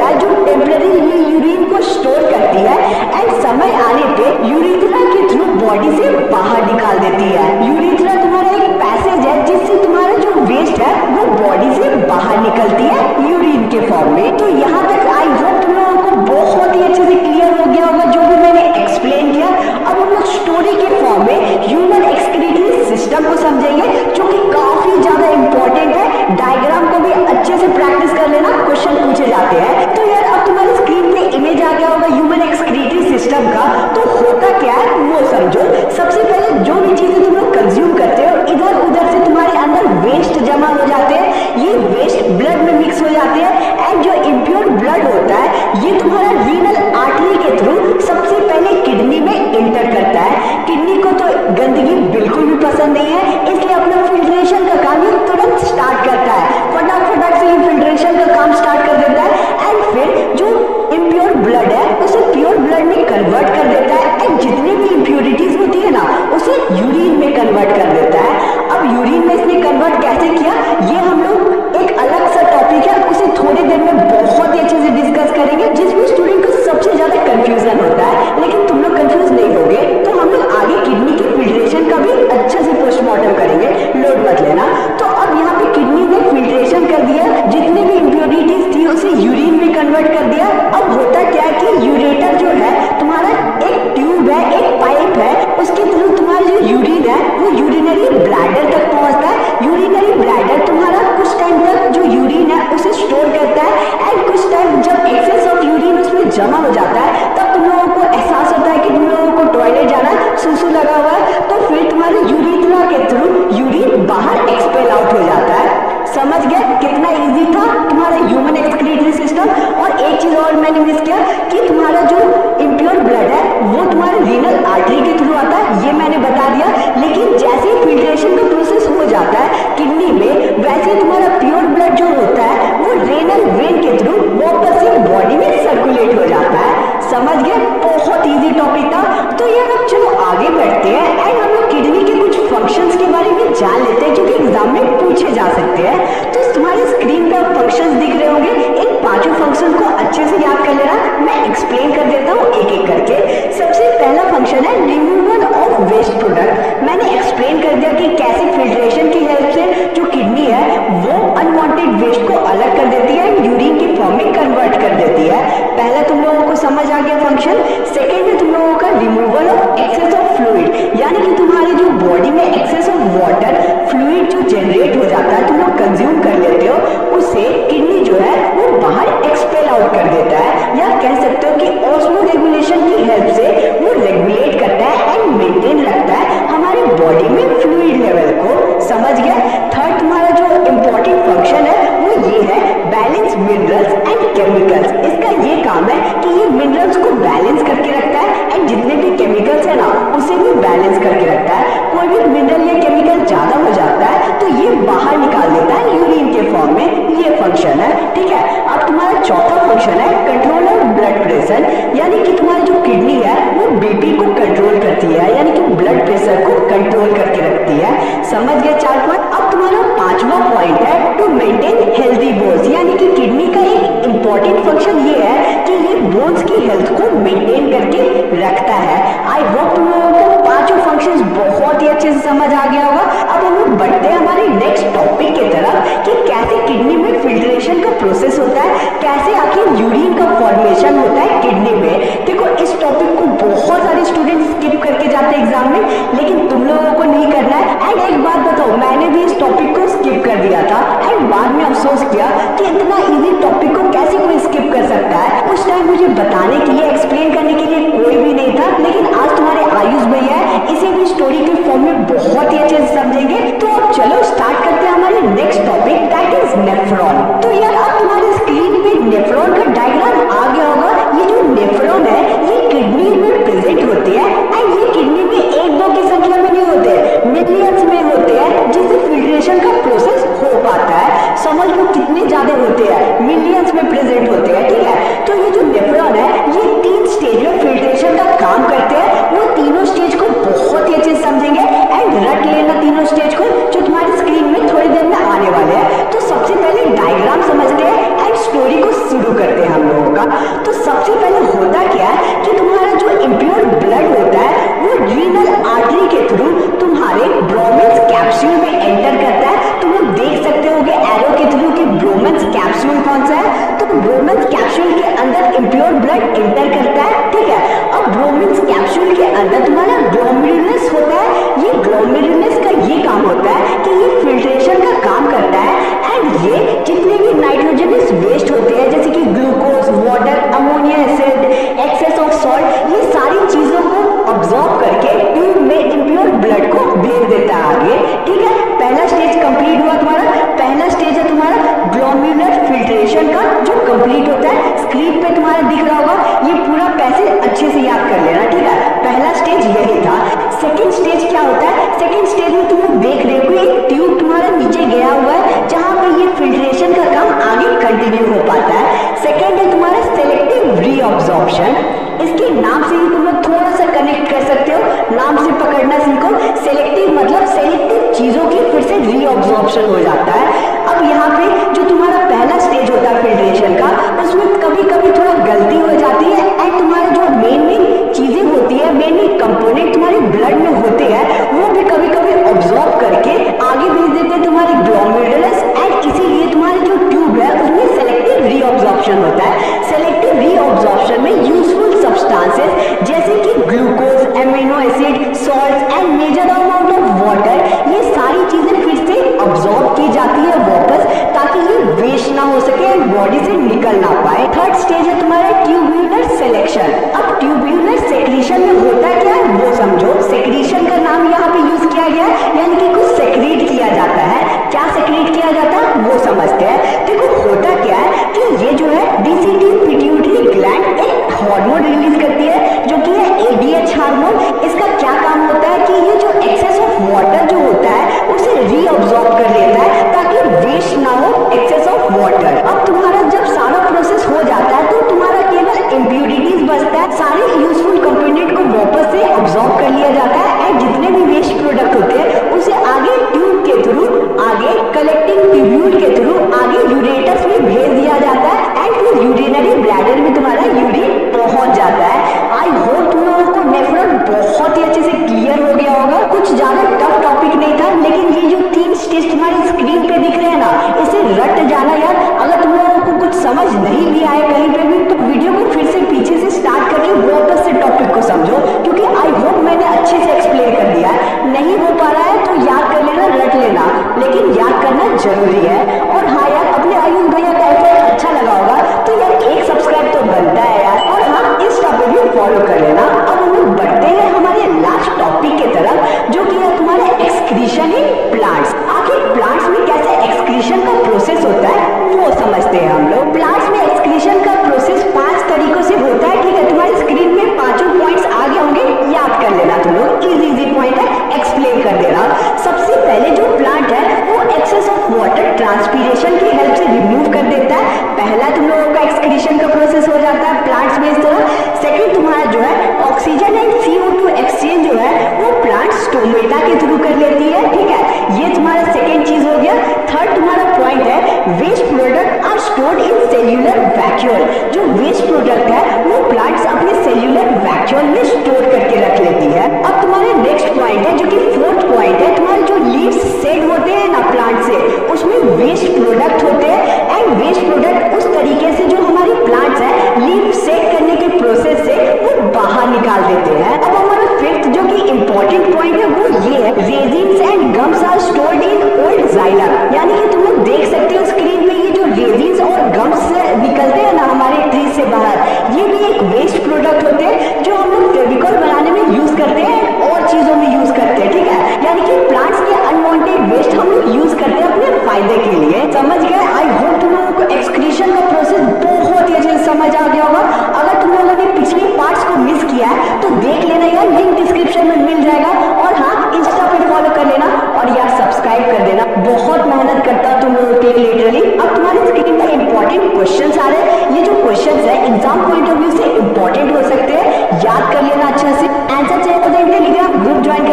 फॉर्म में। तो यहाँ तक आई होप तुम लोगों को बहुत ही अच्छे से क्लियर हो गया होगा जो भी मैंने एक्सप्लेन किया। अब हम लोग स्टोरी के फॉर्म में ह्यूमन एक्सक्रीटरी सिस्टम को समझेंगे जो कि काफी ज्यादा इंपॉर्टेंट है। डायग्राम को भी अच्छे से प्रैक्टिस कर लेना, क्वेश्चन पूछे जाते हैं। तो यार अब तुम्हारी स्क्रीन पे इमेज आ गया होगा ह्यूमन एक्सक्रीटरी सिस्टम का। तो होता क्या है वो समझो। सबसे पहले जो भी चीजें तुम लोग कंज्यूम करते हो इधर उधर से तुम्हारे अंदर वेस्ट जमा हो जाते हैं। ये वेस्ट ब्लड में मिक्स हो जाते हैं एंड जो इम्प्योर ब्लड होता है ये तुम्हारा रीनल आर्टरी के थ्रू सबसे पहले किडनी में एंटर करता है। किडनी को तो गंदगी बिल्कुल भी पसंद नहीं है, इसलिए अपना फिल्ट्रेशन का काम ये तुरंत स्टार्ट करता है। फटाफट से ये फिल्ट्रेशन का काम स्टार्ट कर देता है एंड फिर जो इम्प्योर ब्लड है उसे प्योर ब्लड में कन्वर्ट कर देता है एंड जितनी भी इम्प्योरिटीज होती है ना उसे यूरिन में कन्वर्ट कर देता है। अब यूरिन में इसने कन्वर्ट कैसे किया ये हम लोग एक अलग सा टॉपिक है, उसे थोड़ी देर में बहुत ही अच्छे से डिस्कस करेंगे जिसमें स्टूडेंट को सबसे ज्यादा कंफ्यूजन होता है। लेकिन तुम लोग कंफ्यूज नहीं होगे तो हम लोग आगे किडनी के फिल्ट्रेशन का भी अच्छे से पोस्टमार्टम करेंगे, लोड मत लेना। तो अब यहाँ पे किडनी ने फिल्ट्रेशन कर दिया, जितने भी इम्प्योरिटीज थी उसे यूरिन में कन्वर्ट कर दिया। अब होता क्या है कि यूरेटर जो है तुम्हारा एक ट्यूब है, एक पाइप है, उसके थ्रू तुम्हारा जो यूरिन है वो यूरिनरी ब्लैडर तक पहुंचता है। यूरिनरी ब्लैडर तुम्हारा कुछ टाइम तक जो यूरिन है उसे स्टोर करता है एंड कुछ टाइम जब एक्सेस ऑफ यूरिन उसमें जमा हो जाता है तब तुम लोगों को एहसास होता है कि तुम लोगों को टॉयलेट जाना है, सुसु लगा हुआ है, तो फिर तुम्हारे यूरिथ्रा के थ्रू यूरिन बाहर एक्सपेल आउट हो जाता है। समझ गए कितना इजी था तुम्हारा ह्यूमन एक्सक्रीटरी सिस्टम। और एक चीज और मैंने मिस किया कि तुम्हारा जो इम्प्योर ब्लड है वो तुम्हारे रीनल आर्टरी के थ्रू आता है, ये मैंने बता दिया। लेकिन जैसे ही फिल्ट्रेशन का प्रोसेस हो जाता है किडनी में वैसे ही तुम्हारा प्योर ब्लड जो होता है वो रेनल वेन के थ्रू वापस से बॉडी में सर्कुलेट हो जाता है। समझ गए बहुत इजी टॉपिक था। तो यार अब चलो आगे बढ़ते हैं एंड हम लोग किडनी के कुछ फंक्शंस के बारे में जान लेते हैं जो कि एग्जाम में पूछे जा सकते हैं। तो तुम्हारे स्क्रीन पर फंक्शंस दिख रहे होंगे, इन पांचों फंक्शन को अच्छे से याद कर लेना। मैं एक्सप्लेन कर देता हूँ एक एक करके। सबसे पहला फंक्शन है रिमूवल ऑफ वेस्ट प्रोडक्ट। मैंने एक्सप्लेन कर दिया कि कैसे फिल्ट्रेशन की हेल्प से जो किडनी है वो अनवांटेड वेस्ट को अलग कर देती है, यूरिन के फॉर्म में कन्वर्ट कर देती है। पहला तुम लोगों को समझ आ गया फंक्शन। सेकेंड है तुम लोगों का removal of excess of fluid, यानी कि तुम्हारी जो बॉडी में एक्सेस ऑफ वाटर फ्लूइड जो जनरेट हो जाता है तुम लोग कंज्यूम कर लेते हो उसे किडनी जो है वो बाहर एक्सपेल आउट कर देता है, या कह सकते हो कि ऑस्मो रेगुलेशन की हेल्प से वो रेगुलेट करता है एंड मेंटेन रखता है हमारे बॉडी में फ्लूइड लेवल को। समझ गया। थर्ड तुम्हारा जो इंपॉर्टेंट फंक्शन है वो ये है बैलेंस मिनरल्स एंड केमिकल्स। इसका ये काम है कि ये मिनरल्स को बैलेंस करके रखता है एंड जितने भी केमिकल्स है ना उसे भी बैलेंस करके रखता है। कोई भी मिनरल या केमिकल ज्यादा हो जाता है तो ये बाहर निकाल देता है यूरिन के फॉर्म में, ये फंक्शन है। ठीक है। अब तुम्हारा चौथा फंक्शन है कंट्रोल ऑफ ब्लड प्रेशर, यानी कि तुम्हारी जो किडनी है वो बीपी को कंट्रोल करती है, यानी कि ब्लड प्रेशर को कंट्रोल करके रखती है। समझ गए 4 पॉइंट। अब तुम्हारा 5वां पॉइंट है टू मेंटेन हेल्दी बोन्स, यानी कि किडनी का एक इंपॉर्टेंट फंक्शन ये है कि ये बोन्स की हेल्थ को मेंटेन करके रखता है। आई होप तुम लोगों को पांचों फंक्शंस बहुत ही अच्छे से समझ आ गया होगा। अब हम लोग बढ़ते हैं हमारे नेक्स्ट टॉपिक की तरफ कि कैसे किडनी में फिल्ट्रेशन का प्रोसेस होता है, कैसे आखिर यूरिन का फॉर्मेशन होता है किडनी में। देखो इस टॉपिक को बहुत सारे स्टूडेंट स्किप करके जाते हैं एग्जाम में, लेकिन तुम लोगों को नहीं करना है। एंड एक बात बताओ, मैंने भी इस टॉपिक को स्किप कर दिया था एंड बाद में अफसोस किया कि इतना इजी टॉपिक को कैसे कोई स्किप कर सकता है। उस टाइम मुझे बताने के लिए, एक्सप्लेन करने के लिए कोई भी नहीं था, लेकिन आज तुम्हारे आयुष भैया है, इसे भी स्टोरी के फॉर्म में बहुत ही अच्छे से समझेंगे। तो अब चलो स्टार्ट करते हैं हमारे next topic, that is nephron. तो यार अब तुम्हारे स्क्रीन पे नेफ्रॉन का डायग्राम आ गया होगा। ये जो नेफ्रॉन है ये किडनी में प्रेजेंट होते हैं एंड ये किडनी में 1-2 की संख्या में नहीं होते, मिलियंस में होते हैं, जिससे फिल्ट्रेशन का प्रोसेस हो पाता है। समझ लो कितने ज्यादा होते हैं, मिलियंस में प्रेजेंट होते हैं। ठीक है। तो ये जो नेफ्रॉन है ये 3 स्टेज में फिल्ट्रेशन का काम करते हैं। वो तीनों स्टेज को बहुत ही अच्छे से समझेंगे एंड रट लेना तीनों स्टेज को, जो तुम्हारी स्क्रीन में थोड़ी देर में आने वाले हैं। तो सबसे पहले डायग्राम समझते हैं एंड स्टोरी को शुरू करते हैं हम लोगों का। तो सबसे पहले होता क्या है कि तुम्हारा जो इम्प्योर ब्लड होता है वो रीनल आर्टरी के थ्रू तुम्हारे ब्रोमेंस कैप्सूल में एंटर करता है। तुम लोग देख सकते होगे एरो के थ्रू कि ब्रोमेंस कैप्सूल कौन सा है। तो ब्रोमेंस कैप्सूल के अंदर इम्प्योर ब्लड एंटर करता है, ठीक है। अब ब्रोमेंस कैप्सूल के अंदर तुम्हारा ग्लोमेरुलस होता है। ये ग्लोमेरुलस का ये काम होता है कि ये फिल्ट्रेशन का काम करता है एंड ये जितने भी नाइट्रोजनस वेस्ट होते हैं जैसे कि glucose, water, ammonia acid, excess of salt, ये सारी चीजों को ऑब्जॉर्ब करके ट्यूब में इम्प्योर ब्लड को भेज देता है आगे, ठीक है। पहला स्टेज कंप्लीट हुआ तुम्हारा। पहला स्टेज है तुम्हारा ग्लोमेरुलर फिल्ट्रेशन का जो कंप्लीट होता है। स्क्रीन पे तुम्हारा दिख रहा होगा, ये पूरा पैसे अच्छे से याद कर लेना, ठीक है। पहला स्टेज यही था। सेकंड स्टेज क्या होता है? सेकंड स्टेज में तुम लोग देख रहे हो एक ट्यूब तुम्हारा नीचे गया हुआ है जहां पे ये फिल्ट्रेशन का काम आगे कंटिन्यू हो पाता है। सेकंड है तुम्हारा सेलेक्टिव रीअब्जॉर्प्शन। इसके नाम से ही तुम लोग थोड़ा सा कनेक्ट कर सकते हो, नाम से पकड़ना सीखो। सेलेक्टिव मतलब सेलेक्टिव चीजों की फिर से रीअब्जॉर्प्शन हो जाता है। अब यहाँ पे जो तुम्हारा पहला स्टेज होता है फिल्ट्रेशन का, उसमें कभी कभी थोड़ा गलती हो जाती है एंड तुम्हारे जो मेन चीजें होती है, मेन कंपोनेंट तुम्हारे ब्लड में होते हैं, वो भी कभी कभी ऑब्जॉर्ब करके आगे भेज देते हैं तुम्हारे ग्लोमेरुलस एंड इसीलिए तुम्हारी जो ट्यूब है उसमें सेलेक्टिव रीअब्जॉर्प्शन होता है। सेलेक्टिव रीअब्जॉर्प्शन में यूजफुल सब्सटेंसेस जैसे कि glucose, amino acid, salt and major amount of water, ये सारी चीजें फिर से ऑब्जॉर्ब की जाती है वापस, ताकि ये वेस्ट ना हो सके एंड बॉडी से निकल ना पाए। थर्ड स्टेज है तुम्हारा ट्यूब्यूलर सिलेक्शन। अब ट्यूब्यूलर सेक्रीशन में होता क्या है वो समझो। सेक्रीशन का नाम यहाँ पे यूज किया गया है, यानी कि कुछ सेक्रीट किया जाता है। क्या सेक्रीट किया जाता है वो समझते हैं। देखो होता क्या है कि ये जो है डीसीटी पिट्यूटरी ग्लैंड एक हार्मोन रिलीज करती है जो कि है एडीएच हार्मोन। इसका क्या काम होता है कि ये जो एक्सेस ऑफ वाटर जो होता है उसे रीअब्सॉर्ब कर लेता है ताकि वेस्ट ना हो एक्सेस ऑफ वाटर। अब तुम्हारा जब सारा प्रोसेस हो जाता है तो तुम्हारा केवल इम्प्यूरिटीज बचता है। सारे यूजफुल कंपोनेंट को वापस से ऑब्जॉर्ब कर लिया जाता है एंड जितने भी वेस्ट प्रोडक्ट होते हैं उसे आगे ट्यूब के थ्रू, आगे कलेक्टिंग ट्यूब्यूल के थ्रू आगे यूरेटर्स में भेज दिया जाता है एंड फिर यूरिनरी ब्लैडर में तुम्हारा यूरिन पहुंच जाता है। आई होप तुम लोगों को नेफ्रॉन बहुत ही अच्छे से क्लियर हो गया होगा। कुछ ज्यादा टफ टॉपिक नहीं था, लेकिन ये जो 3 स्टेज तुम्हारी स्क्रीन पे दिख रहे हैं ना, इसे रट जाना यार। अगर तुम लोगों को कुछ समझ नहीं भी आए कहीं पे भी तो वीडियो को फिर से पीछे से स्टार्ट करके वापस से टॉपिक को समझो, क्योंकि आई होप मैंने अच्छे से एक्सप्लेन कर दिया है। नहीं हो पा रहा है तो याद कर लेना, रट लेना, लेकिन याद करना जरूरी है। और हाँ यार, अपने आयुष भैया का एफर्ट अच्छा लगा होगा तो यार एक सब्सक्राइब तो बनता है यार। और हाँ, इस टॉपिक भी फॉलो कर लेना। अब हम लोग बढ़ते हैं हमारे लास्ट टॉपिक की तरफ, जो कि है तुम्हारे एक्सक्रीशन इन प्लांट्स। आखिर प्लांट्स में कैसे एक्सक्रीशन का प्रोसेस होता है वो समझते हैं हम लोग। प्लांट्स में एक्सक्रीशन का प्रोसेस 5 तरीकों से होता है, ठीक है। तुम्हारी स्क्रीन में 5 पॉइंट्स आगे होंगे, याद कर लेना तुम लोग। इजी पॉइंट है, एक्सप्लेन कर दे रहा। सबसे पहले जो प्लांट है वो एक्सेस ऑफ वाटर ट्रांसपीरेशन की हेल्प से रिमूव कर देता है। पहला तुम लोगों का एक्सक्रीशन का प्रोसेस हो जाता है प्लांट्स में इस तरह। सेकंड तुम्हारा जो है ऑक्सीजन एंड CO2 एक्सचेंज जो है वो प्लांट स्टोमेटा के थ्रू कर लेती है, ठीक है। ये तुम्हारा सेकंड चीज हो गया। थर्ड तुम्हारा पॉइंट है waste product are stored in cellular vacuole. जो वेस्ट प्रोडक्ट है वो प्लांट्स अपने सेल्यूलर वैक्यूल में स्टोर करके रख लेती है। अब तुम्हारे नेक्स्ट पॉइंट है जो कि फोर्थ पॉइंट है, तुम्हारे जो लीव्स सेड होते हैं ना प्लांट से, उसमें वेस्ट प्रोडक्ट होते हैं एंड वेस्ट प्रोडक्ट उस तरीके से जो हमारी प्लांट्स है लीव सेड करने के प्रोसेस से वो बाहर निकाल देते हैं। अब हमारा फिफ्थ जो कि इंपॉर्टेंट पॉइंट है वो ये है resins and gums are stored in old xylem. यानी कि तुम लोग देख सकते हो स्क्रीन पे ये जो रेजिन्स और गम्स निकलते हैं ना हमारे ट्री से बाहर, ये भी एक वेस्ट प्रोडक्ट होते हैं जो हम लोग फेविकॉल बनाने में यूज करते हैं और चीजों में यूज करते हैं, ठीक है। यानी कि प्लांट्स के अनवांटेड वेस्ट हम लोग यूज करते हैं अपने फायदे के लिए। समझ गए? आई होप तुम लोगों को एक्सक्रीशन का प्रोसेस बहुत ही अच्छे से समझ आ गया होगा। अगर तुम लोगों ने पिछले पार्ट्स को मिस किया है तो देख लेना यार, लिंक डिस्क्रिप्शन में मिल जाएगा। और हाँ, इंस्टा पे फॉलो कर लेना और यार सब्सक्राइब कर देना। बहुत मेहनत करता तुम लोगों के लिए लिटरली। अब तुम्हारी स्क्रीन पर इंपॉर्टेंट क्वेश्चंस आ रहे हैं। ये जो क्वेश्चंस है एग्जाम पॉइंट ऑफ व्यू से इंपॉर्टेंट हो सकते हैं, याद कर लेना अच्छा से। आंसर चाहिए तो देखते, लेकिन आप ग्रुप ज्वाइन